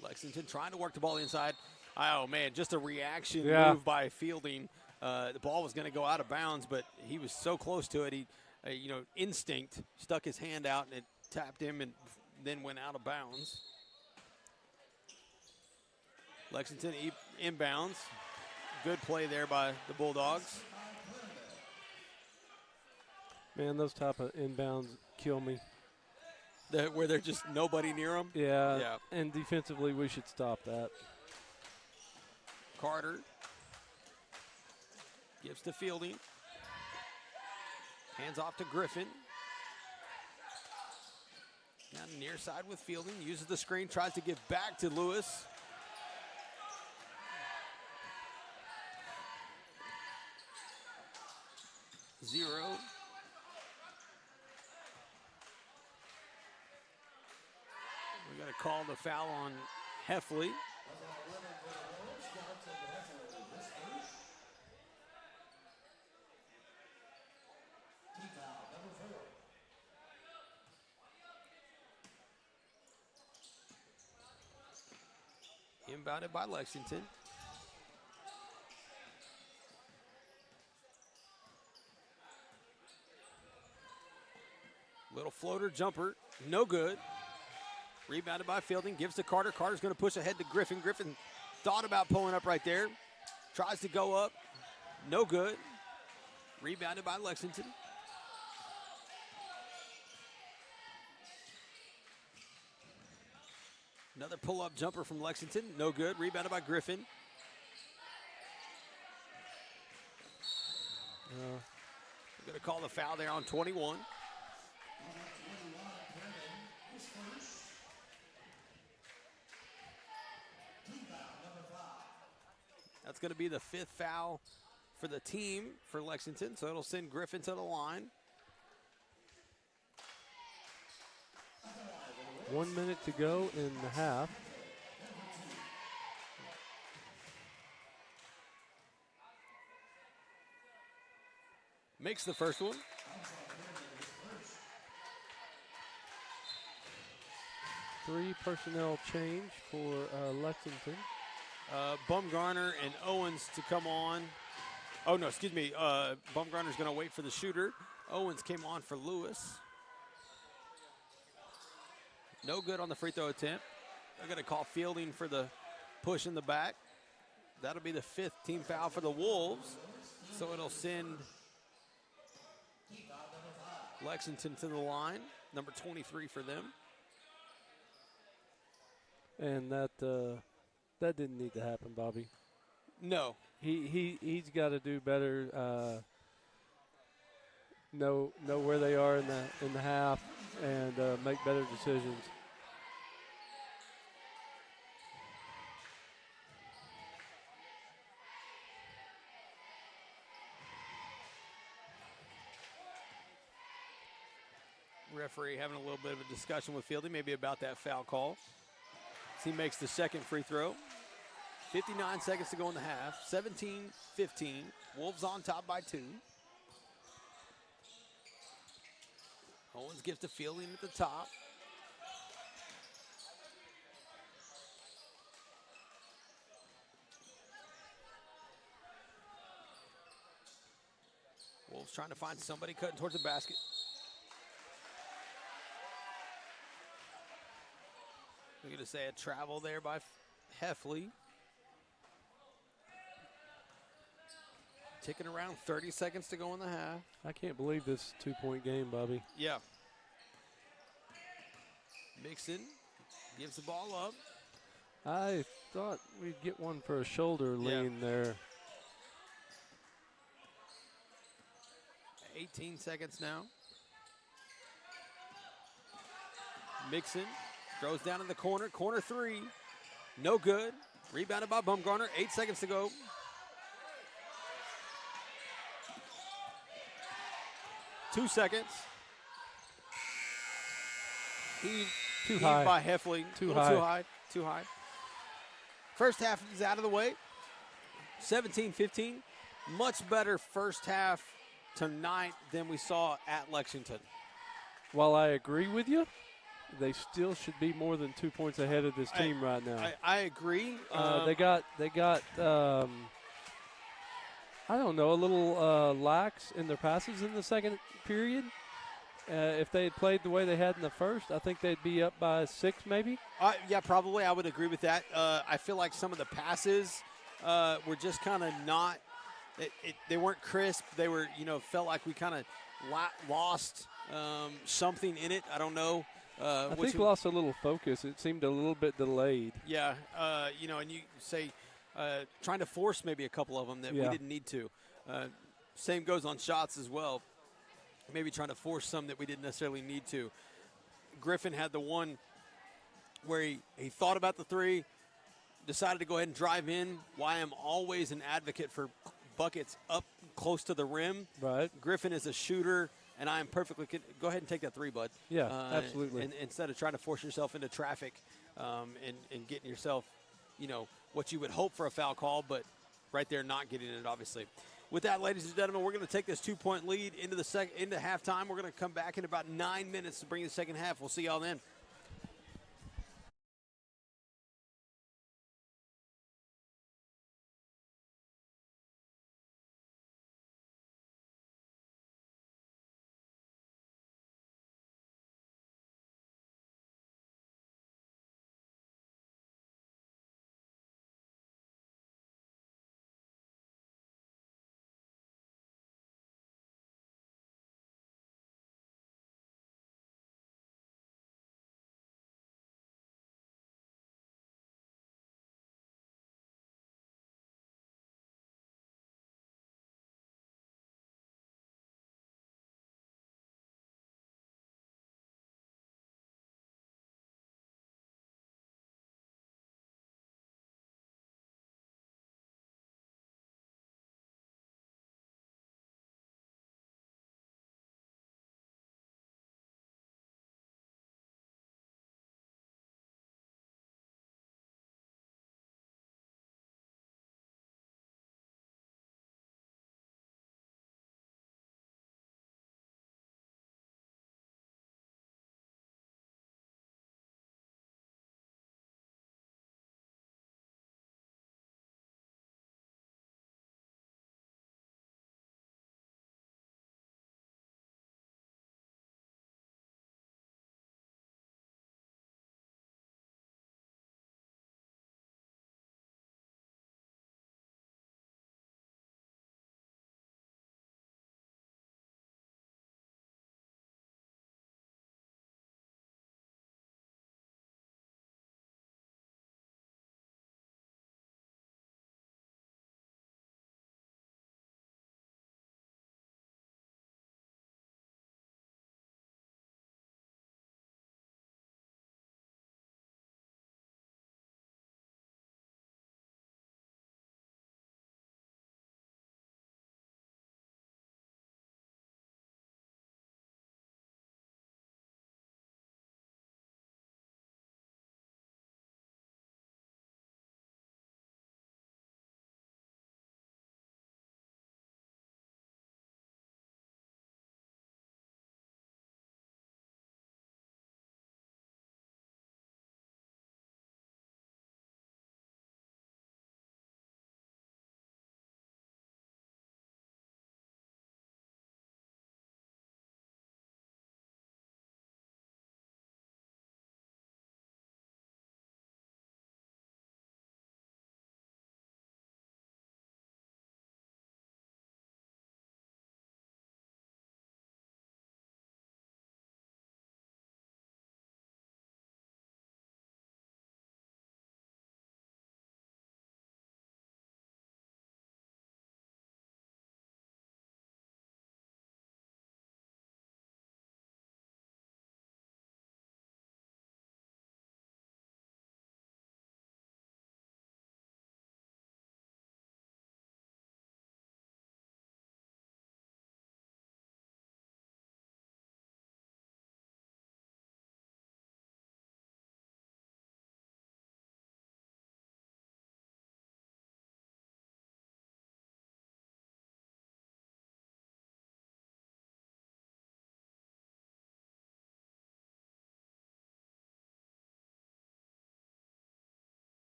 Lexington trying to work the ball inside. Oh, man, just a reaction move by Fielding. The ball was going to go out of bounds, but he was so close to it. He, instinct, stuck his hand out, and it tapped him and then went out of bounds. Lexington inbounds. Good play there by the Bulldogs. Man, those type of inbounds kill me. Where there's just nobody near them. Yeah. And defensively, we should stop that. Carter gives to Fielding. Hands off to Griffin. Now near side with Fielding. Uses the screen, tries to give back to Lewis. Zero. We got to call the foul on Heffley. Inbounded by Lexington. Little floater jumper, no good. Rebounded by Fielding, gives to Carter. Carter's going to push ahead to Griffin. Griffin thought about pulling up right there. Tries to go up, no good. Rebounded by Lexington. Another pull-up jumper from Lexington, no good. Rebounded by Griffin. We're going to call the foul there on 21. That's going to be the 5th foul for the team for Lexington, so it'll send Griffin to the line. 1 minute to go in the half. Makes the first one. Three personnel change for Lexington. Bumgarner and Owens to come on. Oh, no, excuse me. Bumgarner's going to wait for the shooter. Owens came on for Lewis. No good on the free throw attempt. They're going to call Fielding for the push in the back. That'll be the 5th team foul for the Wolves. So it'll send Lexington to the line. Number 23 for them. And that didn't need to happen, Bobby. No. He's got to do better. Know where they are in the half and make better decisions. Referee having a little bit of a discussion with Fielding, maybe about that foul call. As he makes the second free throw. 59 seconds to go in the half. 17-15. Wolves on top by 2. Owens gives to Fielding at the top. Wolves trying to find somebody cutting towards the basket. We're going to say a travel there by Heffley. Ticking around 30 seconds to go in the half. I can't believe this 2-point game, Bobby. Yeah. Mixon gives the ball up. I thought we'd get one for a shoulder lean there. 18 seconds now. Mixon throws down in the corner. Corner 3. No good. Rebounded by Bumgarner. 8 seconds to go. Two seconds. Too high by Heffley. Too high. First half is out of the way. 17-15. Much better first half tonight than we saw at Lexington. While I agree with you, they still should be more than 2 points ahead of this team right now. I agree. They got I don't know, a little lax in their passes in the second period. If they had played the way they had in the first, I think they'd be up by 6 maybe. Yeah, probably. I would agree with that. I feel like some of the passes were just kind of not they weren't crisp. They were, felt like we kind of lost something in it. I don't know. I think lost a little focus. It seemed a little bit delayed. Yeah, and you say trying to force maybe a couple of them that we didn't need to. Same goes on shots as well. Maybe trying to force some that we didn't necessarily need to. Griffin had the one where he thought about the three, decided to go ahead and drive in. Why I'm always an advocate for buckets up close to the rim. Right. Griffin is a shooter, and I am perfectly – go ahead and take that three, bud. Yeah, absolutely. And instead of trying to force yourself into traffic and getting yourself, what you would hope for a foul call, but right there not getting it, obviously. With that, ladies and gentlemen, we're going to take this 2-point lead into halftime. We're going to come back in about 9 minutes to bring the second half. We'll see y'all then.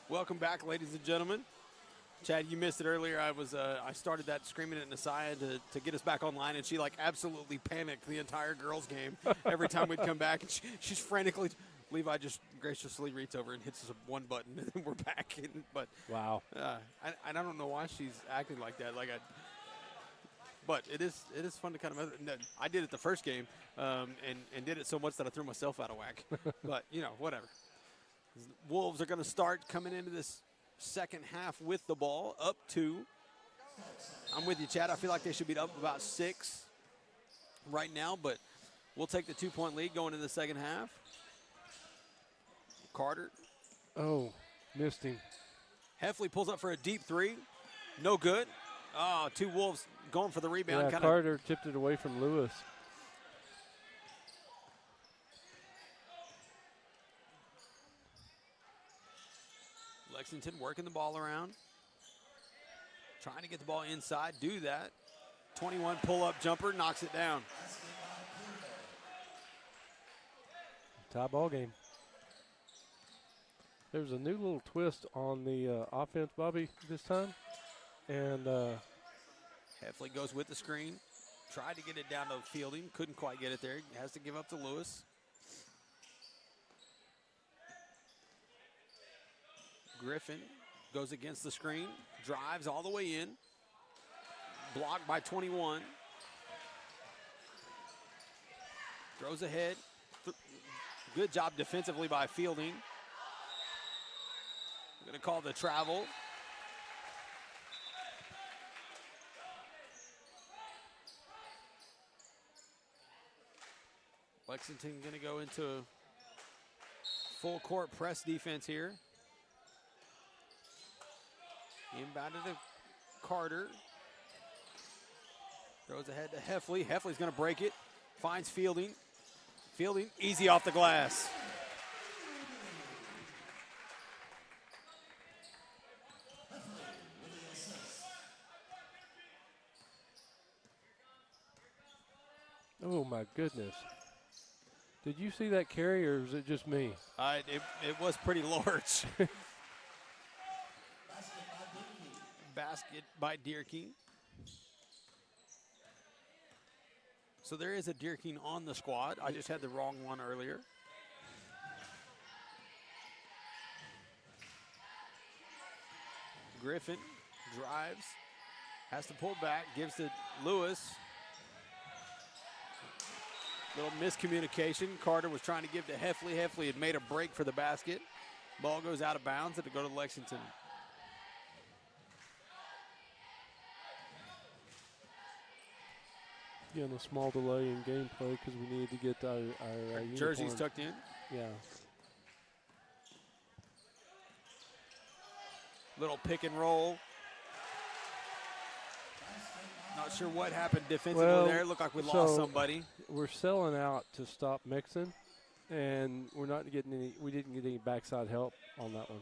Welcome back, ladies and gentlemen. Chad, you missed it earlier. I started that screaming at Nasaya to get us back online, and she like absolutely panicked the entire girls' game every time we'd come back. And she's frantically. Levi just graciously reaches over and hits us one button, and we're back. But wow, I don't know why she's acting like that. But it is fun to kind of. I did it the first game, and did it so much that I threw myself out of whack. But whatever. Wolves are going to start coming into this second half with the ball, up 2. I'm with you, Chad. I feel like they should be up about 6 right now, but we'll take the 2-point lead going into the second half. Carter. Oh, missed him. Heffley pulls up for a deep 3. No good. Oh, 2 Wolves going for the rebound. Yeah, Carter tipped it away from Lewis. Lexington working the ball around. Trying to get the ball inside. Do that. 21 pull-up jumper. Knocks it down. Tie ball game. There's a new little twist on the offense, Bobby, this time. And Heffley goes with the screen. Tried to get it down to Fielding. Couldn't quite get it there. Has to give up to Lewis. Griffin goes against the screen. Drives all the way in. Blocked by 21. Throws ahead. Good job defensively by Fielding. Going to call the travel. Lexington going to go into full court press defense here. Inbounded to Carter. Throws ahead to Heffley. Heffley's going to break it. Finds Fielding. Fielding easy off the glass. oh my goodness. Did you see that carry, or is it just me? It was pretty large. Basket by Dierking. So there is a Dierking on the squad. I just had the wrong one earlier. Griffin drives, has to pull back, gives to Lewis. Little miscommunication. Carter was trying to give to Heffley. Heffley had made a break for the basket. Ball goes out of bounds and to go to Lexington. Getting a small delay in gameplay because we needed to get our jerseys uniforms. tucked in. Yeah. Little pick and roll. Not sure what happened defensively there. Looked like we lost somebody. We're selling out to stop mixing, and we're not getting any. We didn't get any backside help on that one.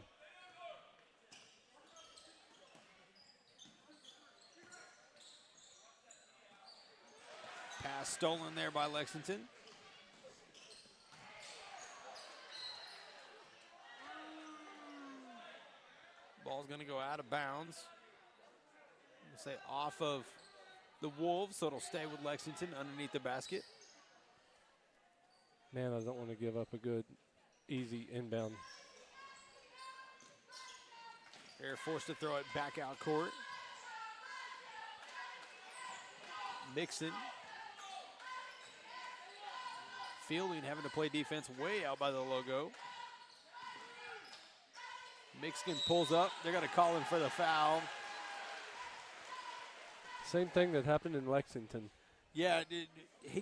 Pass stolen there by Lexington. Ball's going to go out of bounds. Say off of the Wolves, so it'll stay with Lexington underneath the basket. Man, I don't want to give up a good, easy inbound. They're forced to throw it back out court. Mixon. Fielding having to play defense way out by the logo. Mixon pulls up. They're going to call him for the foul. Same thing that happened in Lexington. Yeah, he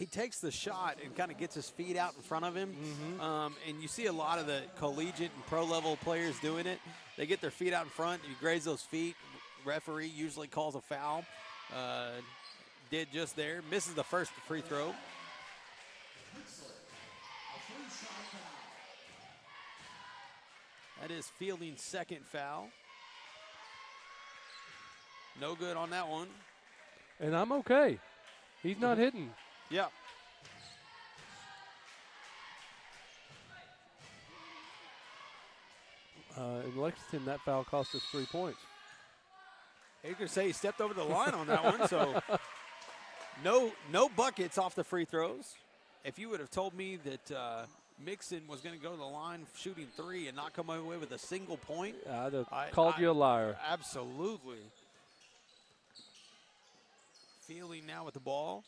takes the shot and kind of gets his feet out in front of him. Mm-hmm. And you see a lot of the collegiate and pro-level players doing it. They get their feet out in front. You graze those feet. Referee usually calls a foul. Did just there. Misses the first free throw. That is Fielding's second foul. No good on that one. And I'm okay. He's not hitting. Yeah. In Lexington, that foul cost us 3 points. You could say he stepped over the line on that one, so no buckets off the free throws. If you would have told me that Mixon was going to go to the line shooting 3 and not come away with a single point, I'd have called you a liar. Absolutely. Fielding now with the ball.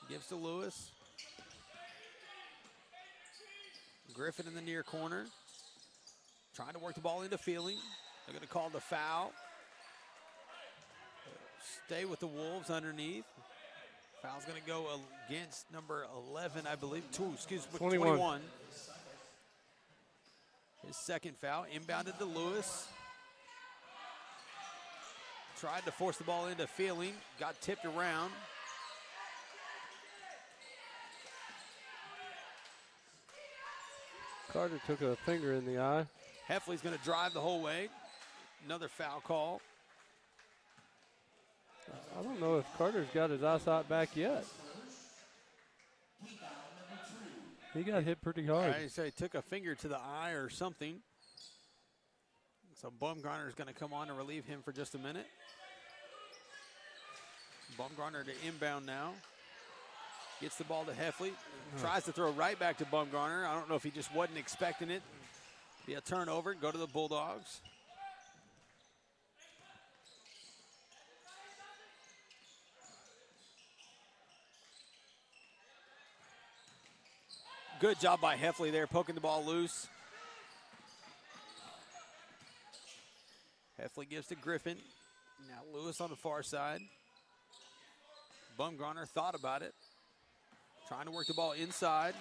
Gives to Lewis. Griffin in the near corner. Trying to work the ball into Fielding. They're going to call the foul. Stay with the Wolves underneath. Foul's going to go against number 11, I believe. 21. His second foul. Inbounded to Lewis. Tried to force the ball into Fielding. Got tipped around. Carter took a finger in the eye. Heffley's going to drive the whole way. Another foul call. I don't know if Carter's got his eyesight back yet. He got hit pretty hard. I say took a finger to the eye or something. So Bumgarner is going to come on and relieve him for just a minute. Bumgarner to inbound now. Gets the ball to Heffley. Tries to throw right back to Bumgarner. I don't know if he just wasn't expecting it. Be a turnover. Go to the Bulldogs. Good job by Heffley there, poking the ball loose. Heffley gives to Griffin. Now Lewis on the far side. Bumgarner thought about it. Trying to work the ball inside.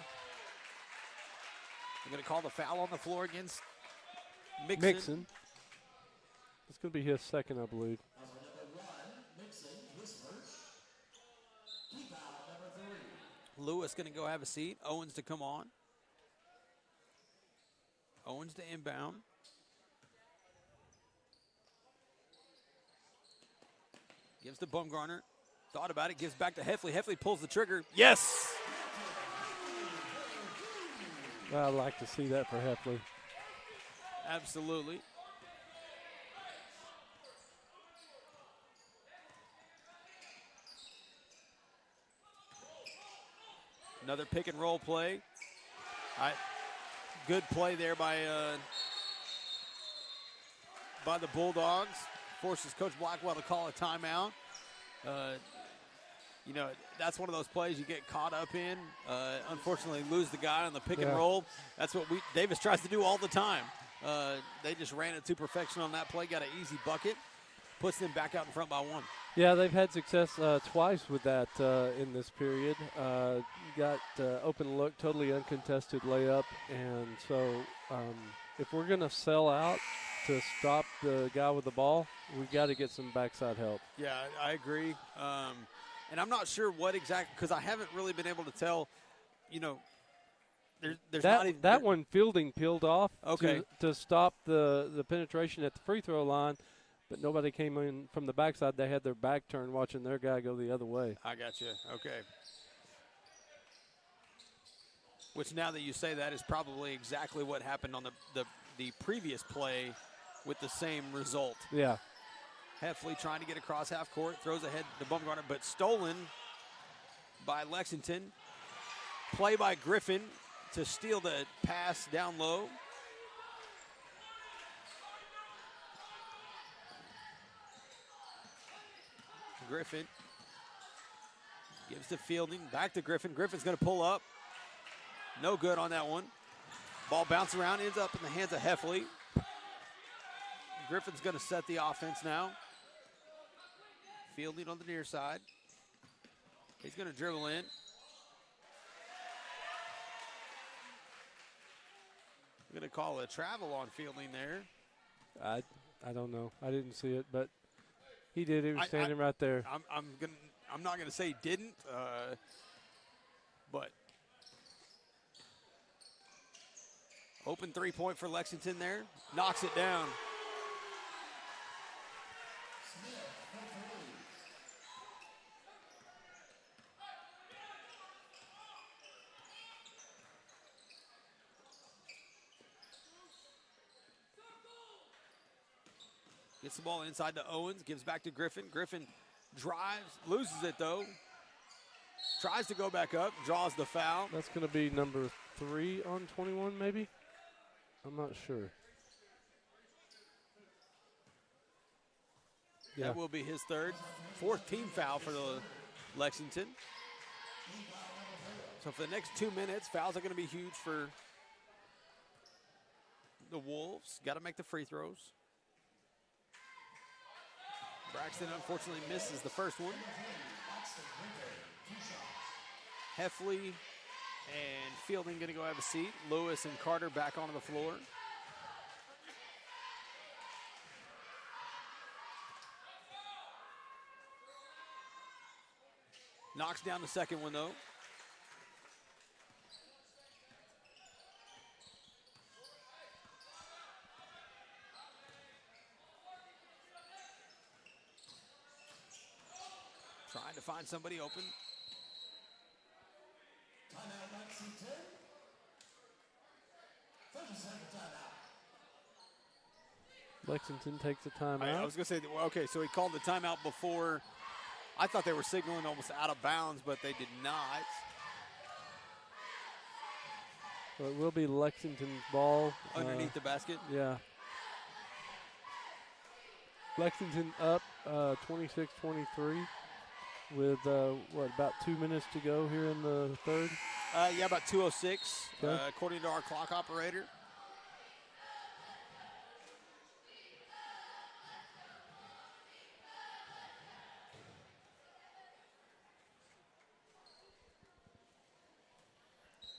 They're going to call the foul on the floor against Mixon. It's going to be his second, I believe. Lewis going to go have a seat. Owens to come on. Owens to inbound. Gives to Bumgarner. Thought about it. Gives back to Heffley. Heffley pulls the trigger. Yes! I'd like to see that for Heffley. Absolutely. Another pick and roll play. Good play there by the Bulldogs. Forces Coach Blackwell to call a timeout. You know, that's one of those plays you get caught up in. Unfortunately, lose the guy on the pick and roll. That's what Davis tries to do all the time. They just ran it to perfection on that play, got an easy bucket, puts them back out in front by 1. Yeah, they've had success twice with that in this period. Got open look, totally uncontested layup. And so if we're going to sell out to stop the guy with the ball, we've got to get some backside help. Yeah, I agree. And I'm not sure what exactly, because I haven't really been able to tell, you know, there's not even. That one Fielding peeled off okay. to stop the penetration at the free throw line. But nobody came in from the backside. They had their back turned watching their guy go the other way. I got you. Okay. Which now that you say that is probably exactly what happened on the previous play with the same result. Yeah. Heffley trying to get across half court, throws ahead to Bumgarner, but stolen by Lexington. Play by Griffin to steal the pass down low. Griffin gives to Fielding, back to Griffin. Griffin's going to pull up. No good on that one. Ball bounces around, ends up in the hands of Heffley. Griffin's going to set the offense now. Fielding on the near side. He's going to dribble in. We're going to call a travel on Fielding there. I don't know. I didn't see it, but he did. He was standing right there. I'm not going to say he didn't, but open 3-point for Lexington there. Knocks it down. Gets the ball inside to Owens, gives back to Griffin. Griffin drives, loses it though. Tries to go back up, draws the foul. That's going to be number 3 on 21, maybe? I'm not sure. Yeah. That will be his third. 4th team foul for the Lexington. So for the next 2 minutes, fouls are going to be huge for the Wolves. Got to make the free throws. Braxton unfortunately misses the first one. Heffley and Fielding going to go have a seat. Lewis and Carter back onto the floor. Knocks down the second one though. Trying to find somebody open. Timeout Lexington. 30-second timeout. Lexington takes a timeout. I was going to say, okay, so he called the timeout before. I thought they were signaling almost out of bounds, but they did not. Well, it will be Lexington's ball. Underneath the basket? Yeah. Lexington up 26-23 with, about 2 minutes to go here in the third? Yeah, about 2:06, Okay. According to our clock operator.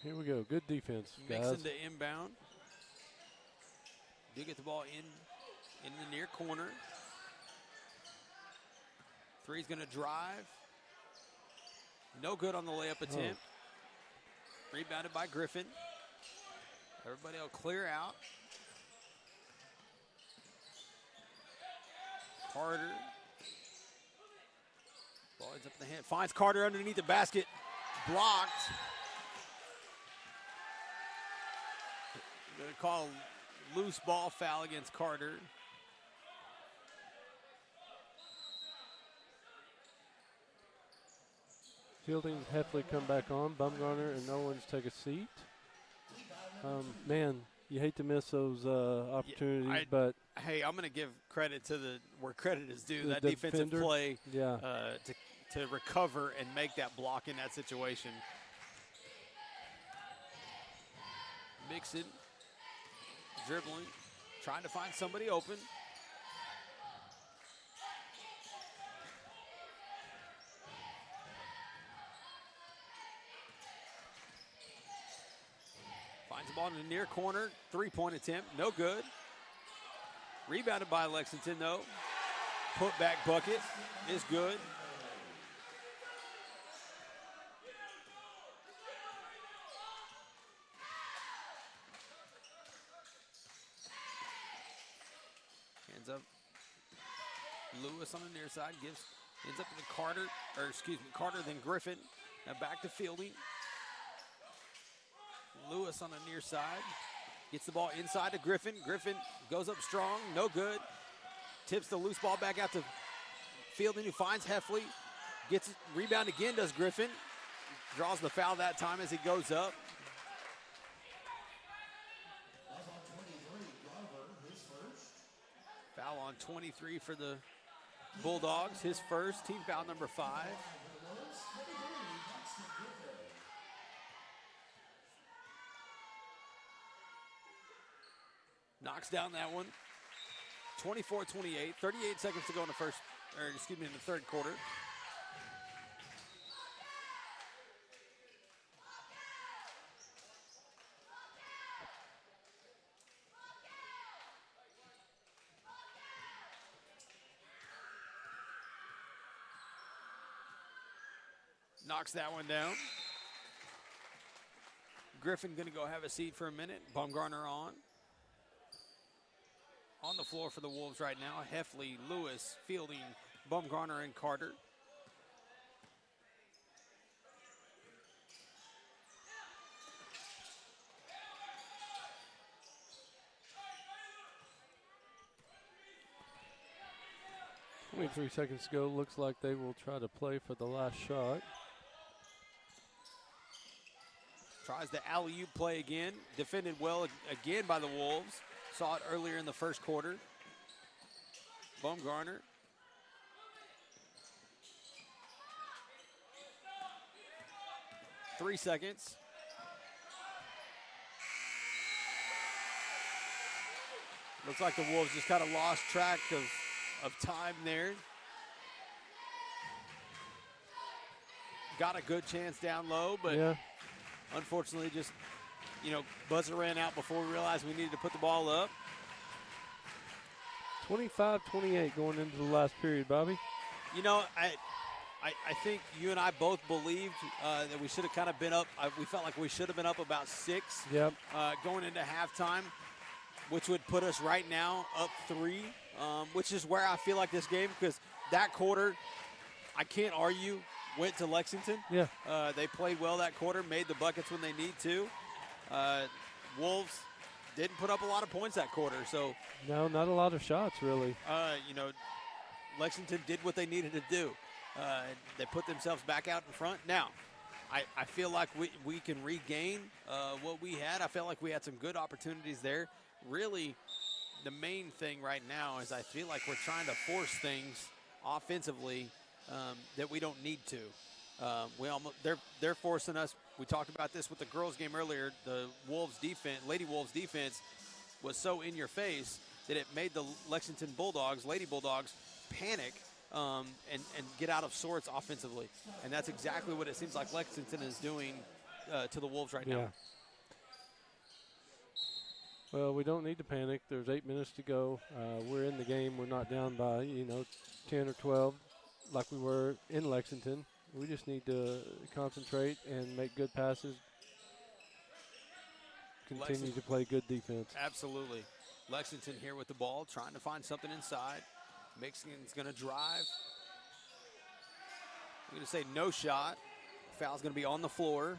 Here we go. Good defense, guys. Mixon to inbound. Do get the ball in the near corner. Three's going to drive. No good on the layup attempt. Rebounded by Griffin. Everybody will clear out. Carter. Ball ends up in the hand. Finds Carter underneath the basket. Blocked. Going to call loose ball foul against Carter. Fielding, Heffley come back on. Bumgarner and Owens take a seat. Man, you hate to miss those opportunities, but Hey, I'm going to give credit to where credit is due. The That defensive defender. play yeah. to recover and make that block in that situation. Mixon, dribbling, trying to find somebody open. Finds the ball in the near corner. 3-point attempt, no good. Rebounded by Lexington, though. Put back bucket is good. Hands up. Lewis on the near side ends up to Carter, then Griffin. Now back to Fielding. Lewis on the near side. Gets the ball inside to Griffin. Griffin goes up strong, no good. Tips the loose ball back out to Fielding, who finds Heffley. Gets it, rebound again, does Griffin. Draws the foul that time as he goes up. Foul on 23 for the Bulldogs. His first, team foul number 5. Knocks down that one. 24-28, 38 seconds to go in the in the third quarter. Knocks that one down. Griffin going to go have a seat for a minute. Bumgarner on. On the floor for the Wolves right now. Heffley, Lewis, Fielding, Bumgarner, and Carter. 23 seconds to go. Looks like they will try to play for the last shot. Tries the alley-oop play again. Defended well again by the Wolves. Saw it earlier in the first quarter. Baumgartner. Three seconds. Looks like the Wolves just kind of lost track of time there. Got a good chance down low, but yeah. Unfortunately just, buzzer ran out before we realized we needed to put the ball up. 25-28 going into the last period, Bobby. I think you and I both believed that we should have kind of been up. We felt like we should have been up about 6 going into halftime, which would put us right now up 3, which is where I feel like this game, because that quarter, I can't argue, went to Lexington. Yeah. They played well that quarter, made the buckets when they need to. Wolves didn't put up a lot of points that quarter. So no, not a lot of shots, really. Lexington did what they needed to do. They put themselves back out in front. Now, I feel like we can regain what we had. I felt like we had some good opportunities there. Really, the main thing right now is I feel like we're trying to force things offensively that we don't need to. They're forcing us. We talked about this with the girls' game earlier. The Wolves defense, Lady Wolves defense, was so in your face that it made the Lexington Bulldogs, Lady Bulldogs, panic and get out of sorts offensively. And that's exactly what it seems like Lexington is doing to the Wolves right now. Well, we don't need to panic. There's 8 minutes to go. We're in the game. We're not down by 10 or 12 like we were in Lexington. We just need to concentrate and make good passes. Continue to play good defense. Absolutely. Lexington here with the ball, trying to find something inside. Michigan's going to drive. I'm going to say no shot. Foul's going to be on the floor.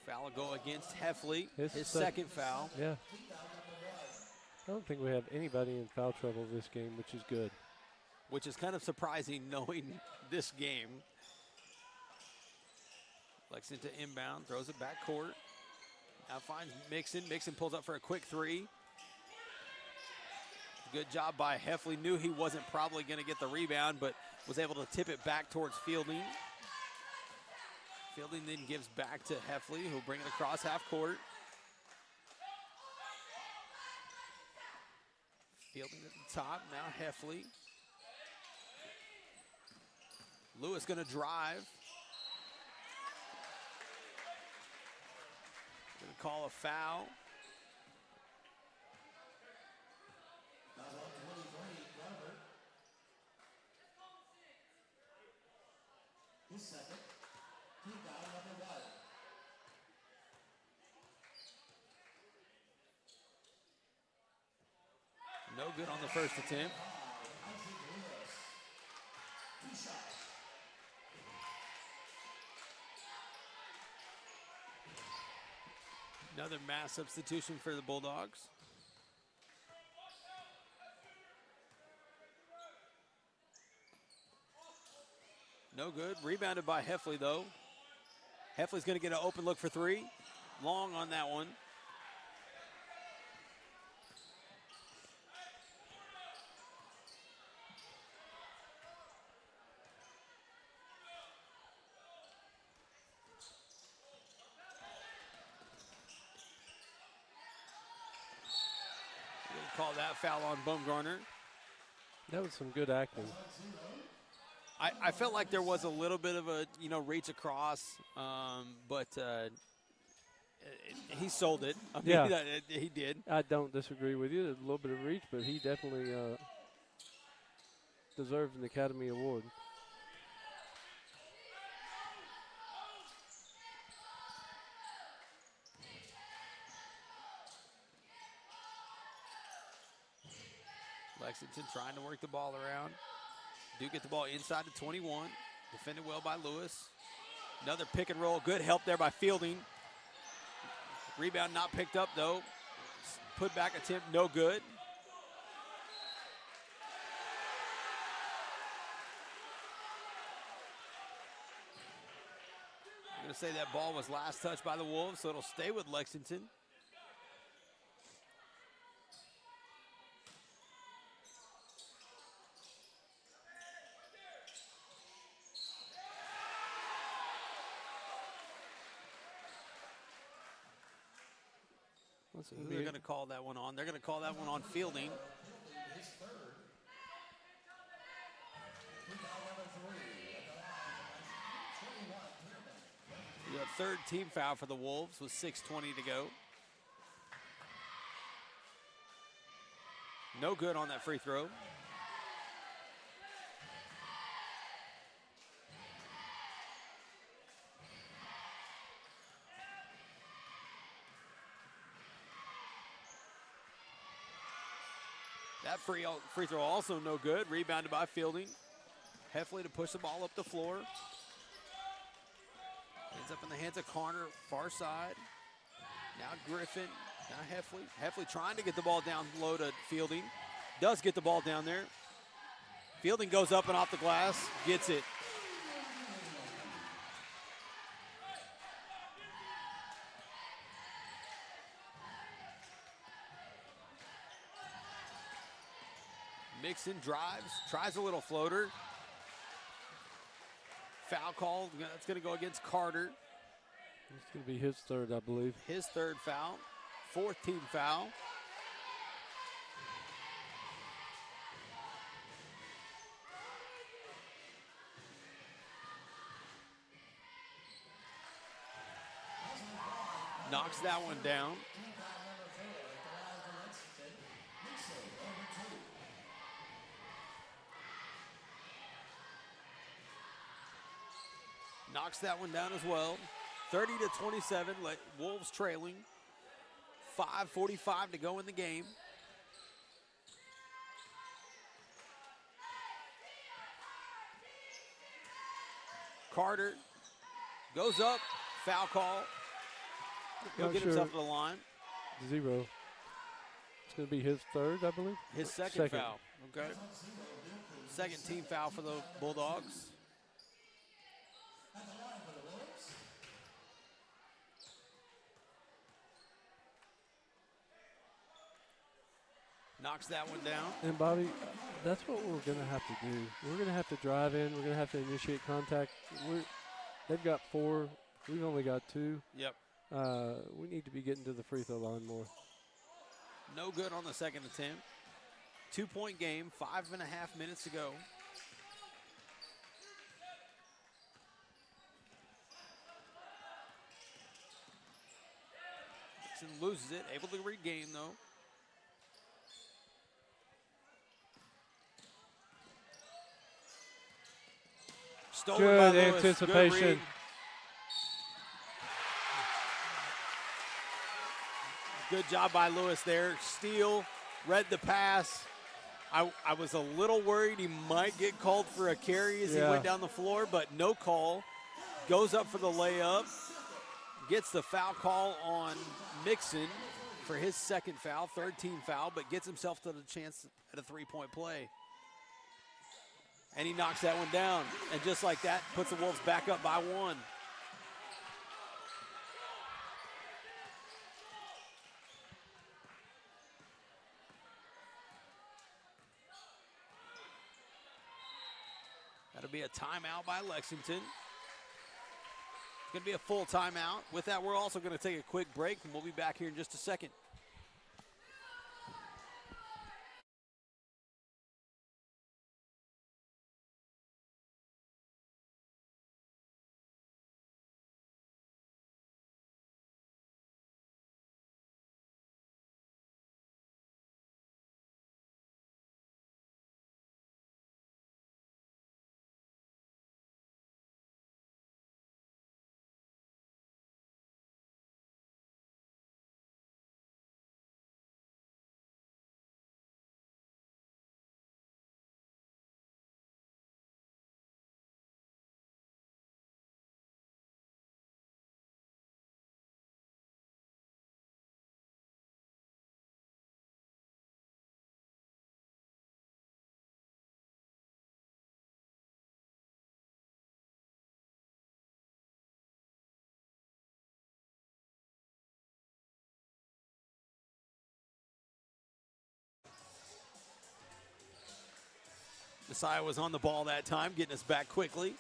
Foul will go against Heffley. His second foul. Yeah. I don't think we have anybody in foul trouble this game, which is good. Which is kind of surprising knowing this game. Lexington inbound, throws it back court. Now finds Mixon. Mixon pulls up for a quick 3. Good job by Heffley. Knew he wasn't probably going to get the rebound, but was able to tip it back towards Fielding. Fielding then gives back to Heffley, who'll bring it across half court. Fielding at the top, now Heffley. Lewis going to drive. Going to call a foul. His second. Team foul number 1. No good on the first attempt. Another mass substitution for the Bulldogs. No good. Rebounded by Heffley, though. Heffley's going to get an open look for 3. Long on that one. Call that foul on Baumgartner. That was some good acting. I felt like there was a little bit of a reach across, but he sold it. I mean, he did. I don't disagree with you. There's a little bit of reach, but he definitely deserves an Academy Award. Lexington trying to work the ball around. Do get the ball inside the 21. Defended well by Lewis. Another pick and roll. Good help there by Fielding. Rebound not picked up, though. Put back attempt, no good. going to say that ball was last touched by the Wolves, so it'll stay with Lexington. They're going to call that one on. They're going to call that one on Fielding. The third team foul for the Wolves with 6:20 to go. No good on that free throw. That free throw also no good. Rebounded by Fielding. Heffley to push the ball up the floor. Ends up in the hands of Carter, far side. Now Griffin, now Heffley. Heffley trying to get the ball down low to Fielding. Does get the ball down there. Fielding goes up and off the glass, gets it. Mixon drives, tries a little floater. Foul call, that's going to go against Carter. It's going to be his third, I believe. His third foul, fourth team foul. Knocks that one down. Knocks that one down as well. 30-27, Wolves trailing. 5:45 to go in the game. Carter goes up, foul call. He'll get himself to the line. 0. It's going to be his third, I believe. His second foul. Okay. Second team foul for the Bulldogs. Knocks that one down. And Bobby, that's what we're going to have to do. We're going to have to drive in. We're going to have to initiate contact. They've got 4. We've only got 2. Yep. We need to be getting to the free throw line more. No good on the second attempt. 2-point game, 5.5 minutes to go. Dixon loses it, able to regain though. Stolen Good by Lewis. anticipation. Good read. Good job by Lewis there. Steal, read the pass. I was a little worried he might get called for a carry as he went down the floor, but no call. Goes up for the layup. Gets the foul call on Mixon for his second foul, third team foul, but gets himself to the chance at a three-point play. And he knocks that one down. And just like that, puts the Wolves back up by 1. That'll be a timeout by Lexington. It's going to be a full timeout. With that, we're also going to take a quick break, and we'll be back here in just a second. Messiah was on the ball that time, getting us back quickly.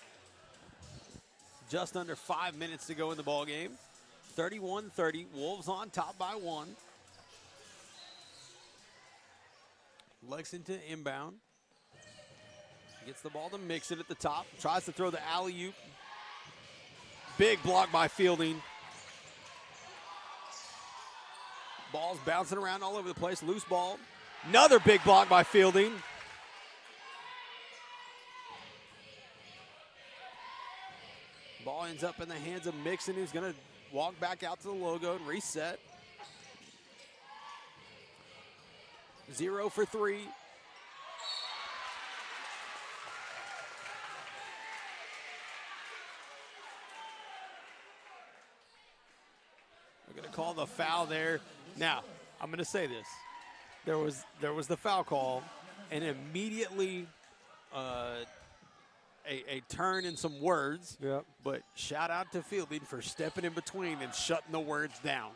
Just under 5 minutes to go in the ball game. 31-30, Wolves on top by 1. Lexington inbound. Gets the ball to Mixon at the top. Tries to throw the alley-oop. Big block by Fielding. Ball's bouncing around all over the place. Loose ball. Another big block by Fielding. Ball ends up in the hands of Mixon, who's going to walk back out to the logo and reset. 0 for 3. We're going to call the foul there. Now, I'm going to say this. There was the foul call, and immediately a turn and some words. Yep. But shout out to Fielding for stepping in between and shutting the words down.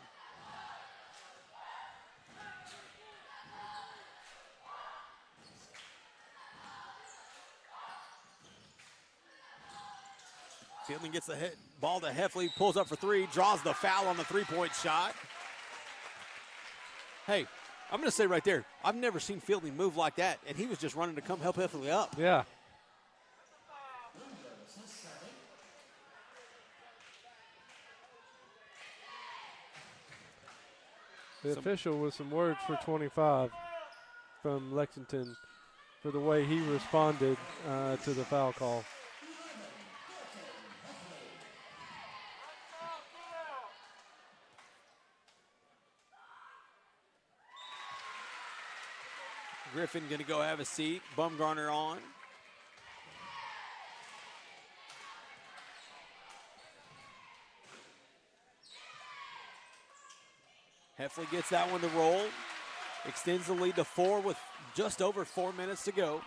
Fielding gets the ball to Heffley, pulls up for 3, draws the foul on the 3-point shot. Hey, I'm going to say right there, I've never seen Fielding move like that, and he was just running to come help Heffley up. Yeah. The official with some words for 25 from Lexington for the way he responded to the foul call. Griffin going to go have a seat. Bumgarner on. Heffley gets that one to roll. Extends the lead to 4 with just over 4 minutes to go.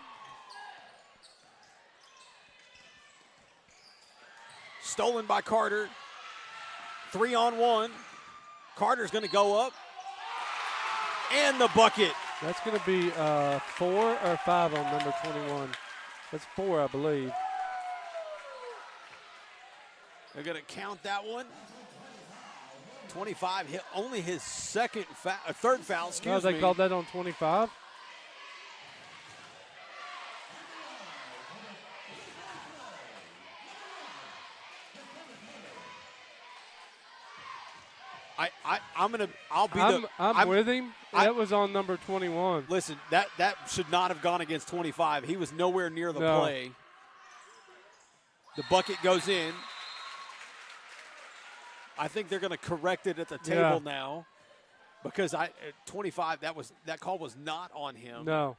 Stolen by Carter. 3-on-1. Carter's going to go up. And the bucket. That's going to be 4 or 5 on number 21. That's 4, I believe. They're going to count that one. 25 hit only his third foul, excuse me. They called that on 25? I'm with him. That was on number 21. Listen, that should not have gone against 25. He was nowhere near the play. The bucket goes in. I think they're going to correct it at the table now, because 25 that call was not on him. No.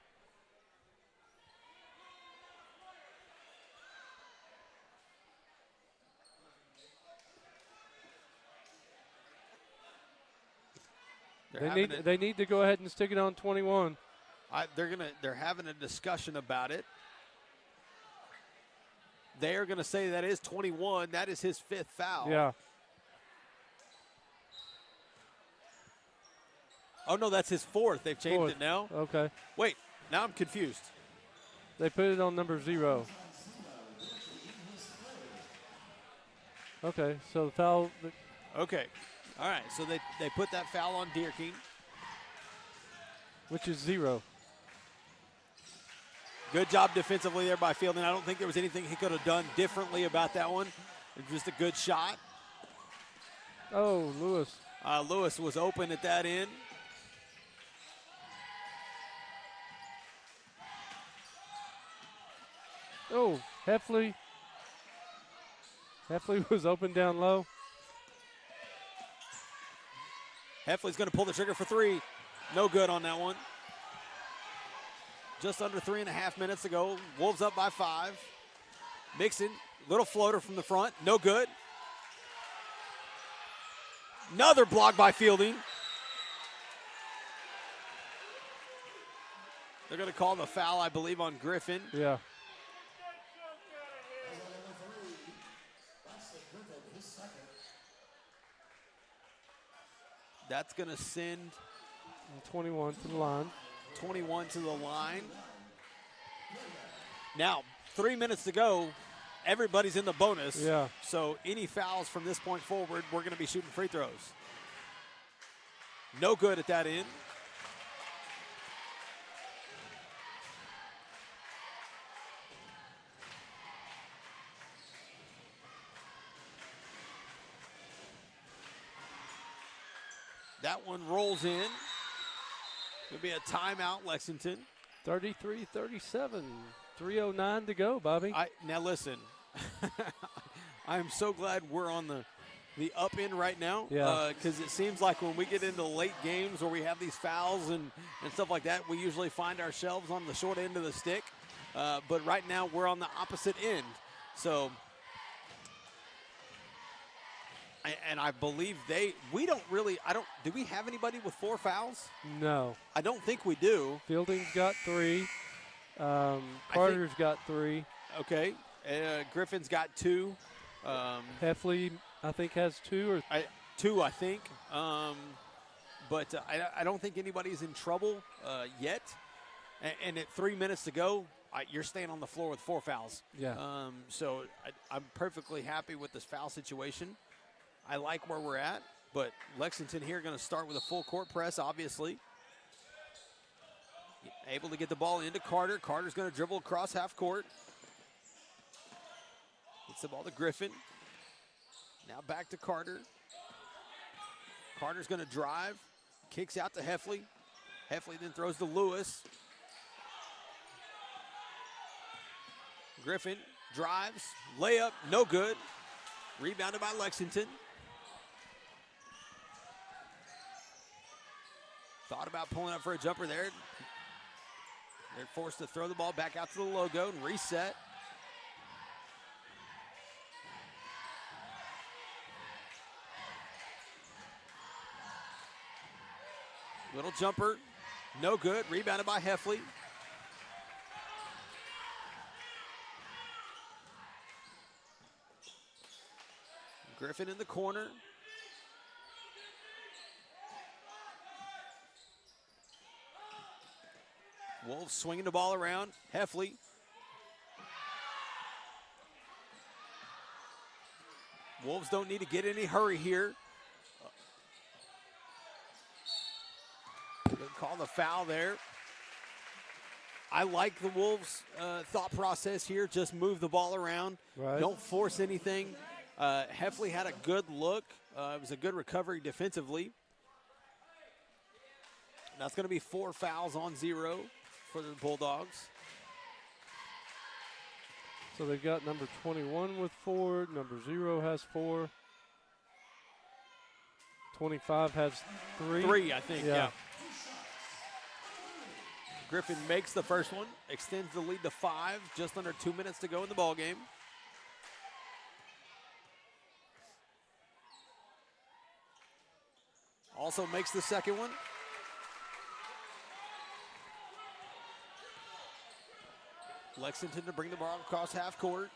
They need to go ahead and stick it on 21. They're having a discussion about it. They are going to say that is 21. That is his 5th foul. Yeah. Oh, no, that's his 4th. They've changed it now. Okay. Wait, now I'm confused. They put it on number 0. Okay, so the foul. Okay. All right, so they put that foul on Deerking. Which is 0. Good job defensively there by Fielding. I don't think there was anything he could have done differently about that one. It was just a good shot. Oh, Lewis. Lewis was open at that end. Oh, Heffley. Heffley was open down low. Heffley's going to pull the trigger for 3. No good on that one. Just under 3.5 minutes to go. Wolves up by 5. Mixon, little floater from the front. No good. Another block by Fielding. They're going to call the foul, I believe, on Griffin. Yeah. That's going to send 21 to the line. 21 to the line. Now, 3 minutes to go. Everybody's in the bonus. Yeah. So any fouls from this point forward, we're going to be shooting free throws. No good at that end. That one rolls in. It'll be a timeout, Lexington. 33-37. 3:09 to go, Bobby. Now listen, I am so glad we're on the up end right now. Yeah. Because it seems like when we get into late games where we have these fouls and stuff like that, we usually find ourselves on the short end of the stick. But right now we're on the opposite end. So, and I believe do we have anybody with 4 fouls? No. I don't think we do. Fielding's got 3. Carter's got 3. Okay. Griffin's got 2. Heffley, I think, has 2 or 2, I think. But I don't think anybody's in trouble yet. And at 3 minutes to go, you're staying on the floor with 4 fouls. Yeah. So I'm perfectly happy with this foul situation. I like where we're at. But Lexington here going to start with a full court press, obviously. Able to get the ball into Carter. Carter's going to dribble across half court. Gets the ball to Griffin. Now back to Carter. Carter's going to drive. Kicks out to Heffley. Heffley then throws to Lewis. Griffin drives. Layup, no good. Rebounded by Lexington. Thought about pulling up for a jumper there. They're forced to throw the ball back out to the logo and reset. Little jumper, no good. Rebounded by Heffley. Griffin in the corner. Wolves swinging the ball around. Heffley. Wolves don't need to get any hurry here. They'll call the foul there. I like the Wolves' thought process here. Just move the ball around. Right. Don't force anything. Heffley had a good look. It was a good recovery defensively. That's going to be 4 fouls on 0 for the Bulldogs. So they've got number 21 with 4. Number 0 has 4. 25 has 3. 3, I think, yeah. Griffin makes the first one, extends the lead to 5, just under 2 minutes to go in the ballgame. Also makes the second one. Lexington to bring the ball across half court.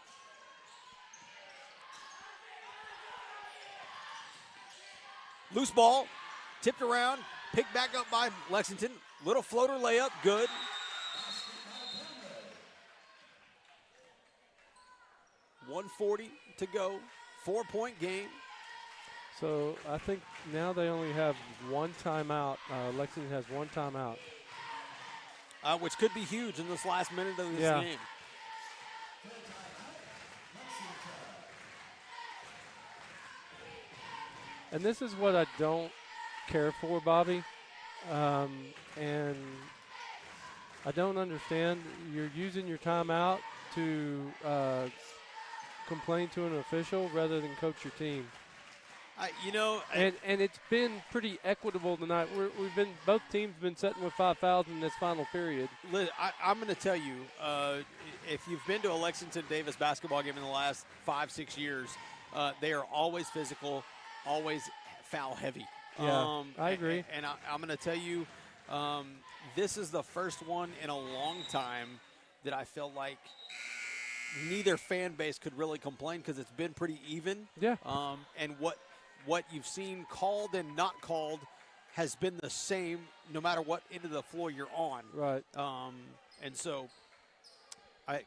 Loose ball, tipped around, picked back up by Lexington. Little floater layup, good. .140 to go, 4-point game. So I think now they only have 1 timeout. Lexington has 1 timeout. Which could be huge in this last minute of this game. And this is what I don't care for, Bobby. And I don't understand. You're using your timeout to complain to an official rather than coach your team. And it's been pretty equitable tonight. Both teams been sitting with 5 fouls in this final period. I'm going to tell you, if you've been to a Lexington Davis basketball game in the last 5-6 years, they are always physical, always foul heavy. Yeah, I agree. And I'm going to tell you, this is the first one in a long time that I feel like neither fan base could really complain because it's been pretty even. Yeah. And what you've seen called and not called has been the same no matter what end of the floor you're on. Right. And so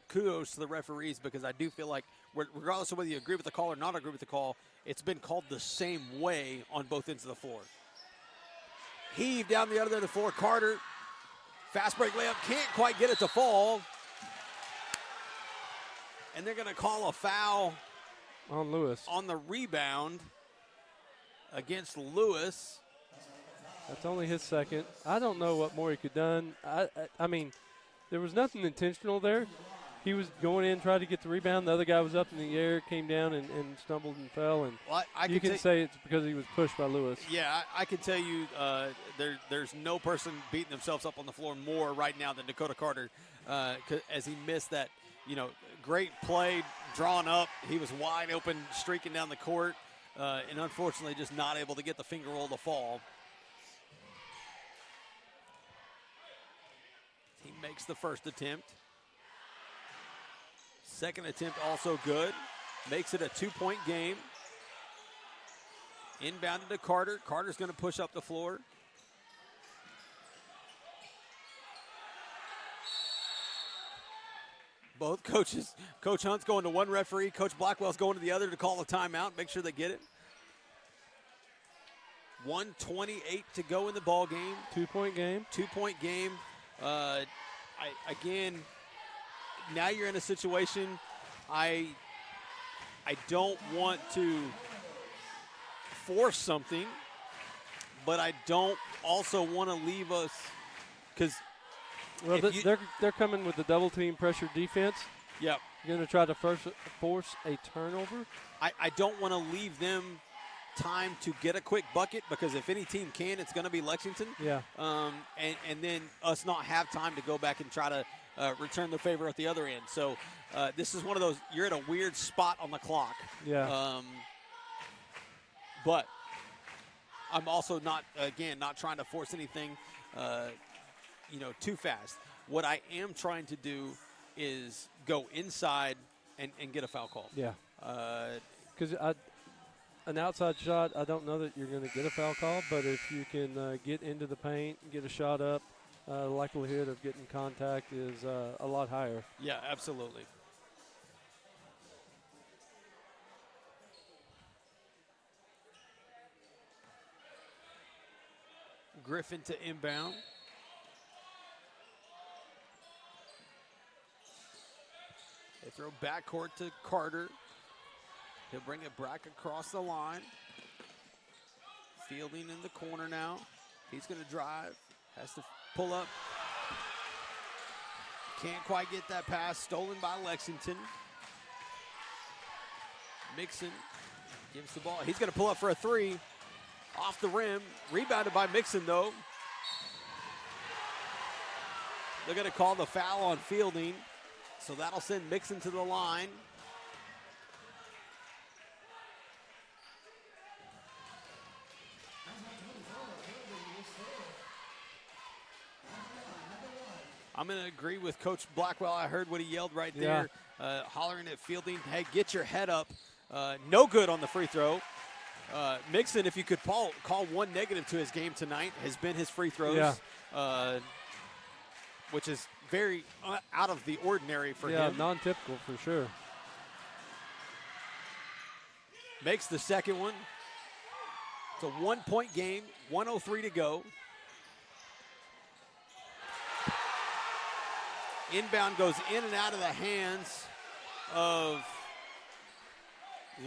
kudos to the referees, because I do feel like, regardless of whether you agree with the call or not agree with the call, it's been called the same way on both ends of the floor. Heave down the other end of the floor. Carter, fast break layup, can't quite get it to fall. And they're going to call a foul on Lewis on the rebound against Lewis. That's only his second. I don't know what more he could have done. I mean, there was nothing intentional there. He was going in, trying to get the rebound. The other guy was up in the air, came down and stumbled and fell. And well, you can say it's because he was pushed by Lewis. Yeah, I can tell you there's no person beating themselves up on the floor more right now than Dakota Carter, as he missed that, great play, drawn up. He was wide open, streaking down the court, and unfortunately just not able to get the finger roll to fall. He makes the first attempt. Second attempt also good. Makes it a 2-point game. Inbounded to Carter. Carter's going to push up the floor. Both coaches, Coach Hunt's going to one referee, Coach Blackwell's going to the other to call the timeout, make sure they get it. 1:28 to go in the ball game. 2-point game. 2-point game. Again, now you're in a situation I don't want to force something, but I don't also want to leave us, because well, they're coming with the double team pressure defense. Yep. You're going to try to force a turnover. I don't want to leave them time to get a quick bucket, because if any team can, it's going to be Lexington. Yeah. And then us not have time to go back and try to return the favor at the other end. So this is one of those, you're at a weird spot on the clock. Yeah. But I'm also not trying to force anything, too fast. What I am trying to do is go inside and get a foul call. Yeah. Because an outside shot, I don't know that you're going to get a foul call, but if you can get into the paint, get a shot up, the likelihood of getting contact is a lot higher. Yeah, absolutely. Griffin to inbound. They throw backcourt to Carter. He'll bring it back across the line. Fielding in the corner now. He's going to drive. Has to pull up. Can't quite get that pass. Stolen by Lexington. Mixon gives the ball. He's going to pull up for a three. Off the rim. Rebounded by Mixon, though. They're going to call the foul on Fielding. So that'll send Mixon to the line. I'm going to agree with Coach Blackwell. I heard what he yelled right there, hollering at Fielding, hey, get your head up. No good on the free throw. Mixon, if you could call one negative to his game tonight, has been his free throws, which is very out of the ordinary for him. Yeah, non-typical for sure. Makes the second one. It's a 1-point game, 1:03 to go. Inbound goes in and out of the hands of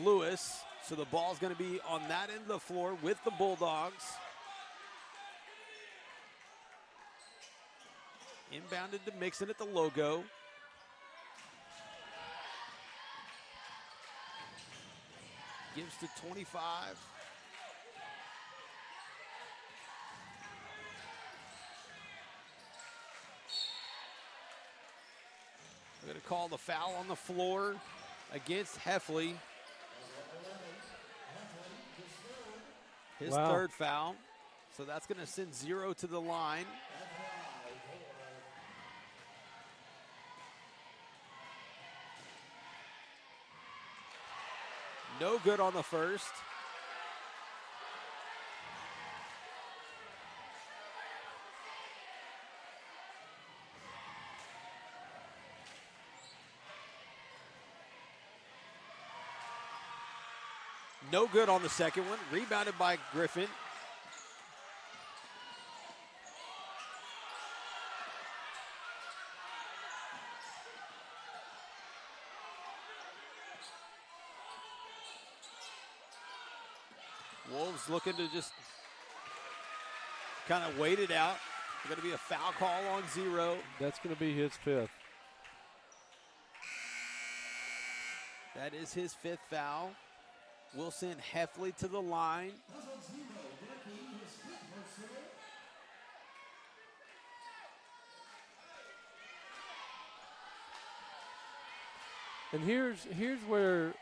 Lewis. So the ball's going to be on that end of the floor with the Bulldogs. Inbounded to Mixon at the logo. Gives to 25. We're going to call the foul on the floor against Heffley. His third foul. So that's going to send 0 to the line. No good on the first. No good on the second one. Rebounded by Griffin. Wolves looking to just kind of wait it out. There's going to be a foul call on 0. That's going to be his 5th. That is his 5th foul. We'll send Heffley to the line. And here's where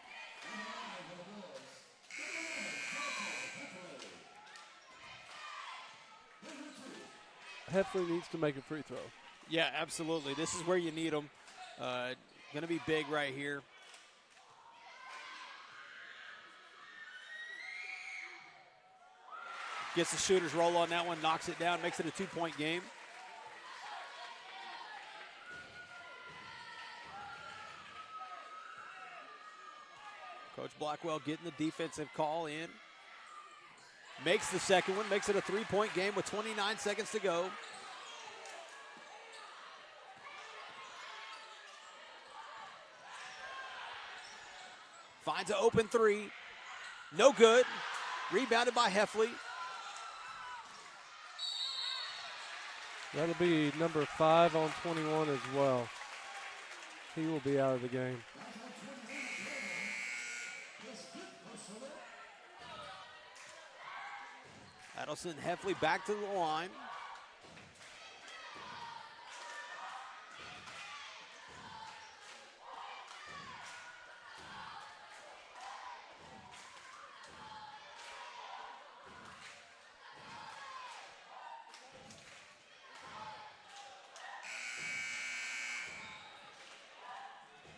Heffley needs to make a free throw. Yeah, absolutely. This is where you need them. Going to be big right here. Gets the shooter's roll on that one, knocks it down, makes it a 2-point game. Coach Blackwell getting the defensive call in. Makes the second one, makes it a 3-point game with 29 seconds to go. Finds an open 3. No good. Rebounded by Heffley. That'll be number 5 on 21 as well. He will be out of the game. That'll send Heffley back to the line.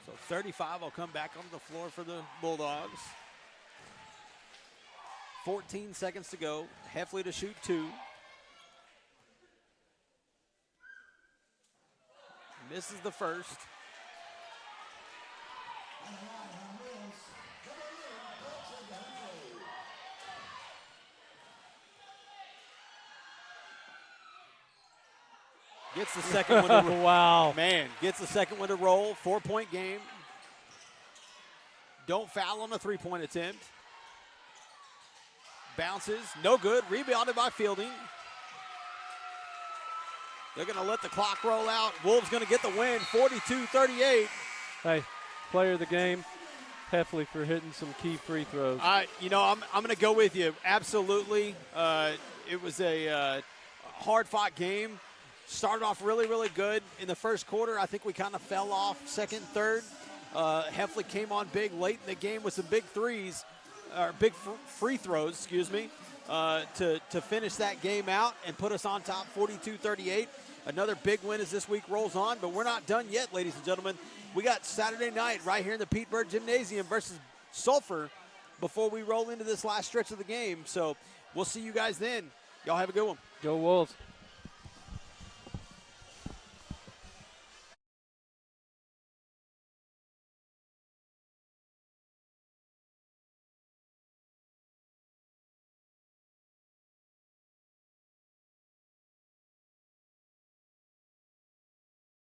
So 35 will come back on the floor for the Bulldogs. 14 seconds to go. Heffley to shoot 2. Misses the first. Gets the second one to roll. Wow. Man, gets the second one to roll. 4-point game. Don't foul on the 3-point attempt. Bounces, no good. Rebounded by Fielding. They're going to let the clock roll out. Wolves going to get the win, 42-38. Hey, player of the game, Heffley for hitting some key free throws. I'm going to go with you. Absolutely. It was a hard-fought game. Started off really, really good in the first quarter. I think we kind of fell off second, third. Heffley came on big late in the game with some big threes. Or big free throws, excuse me, to finish that game out and put us on top 42-38. Another big win as this week rolls on, but we're not done yet, ladies and gentlemen. We got Saturday night right here in the Pete Bird Gymnasium versus Sulphur before we roll into this last stretch of the game. So we'll see you guys then. Y'all have a good one. Go Wolves.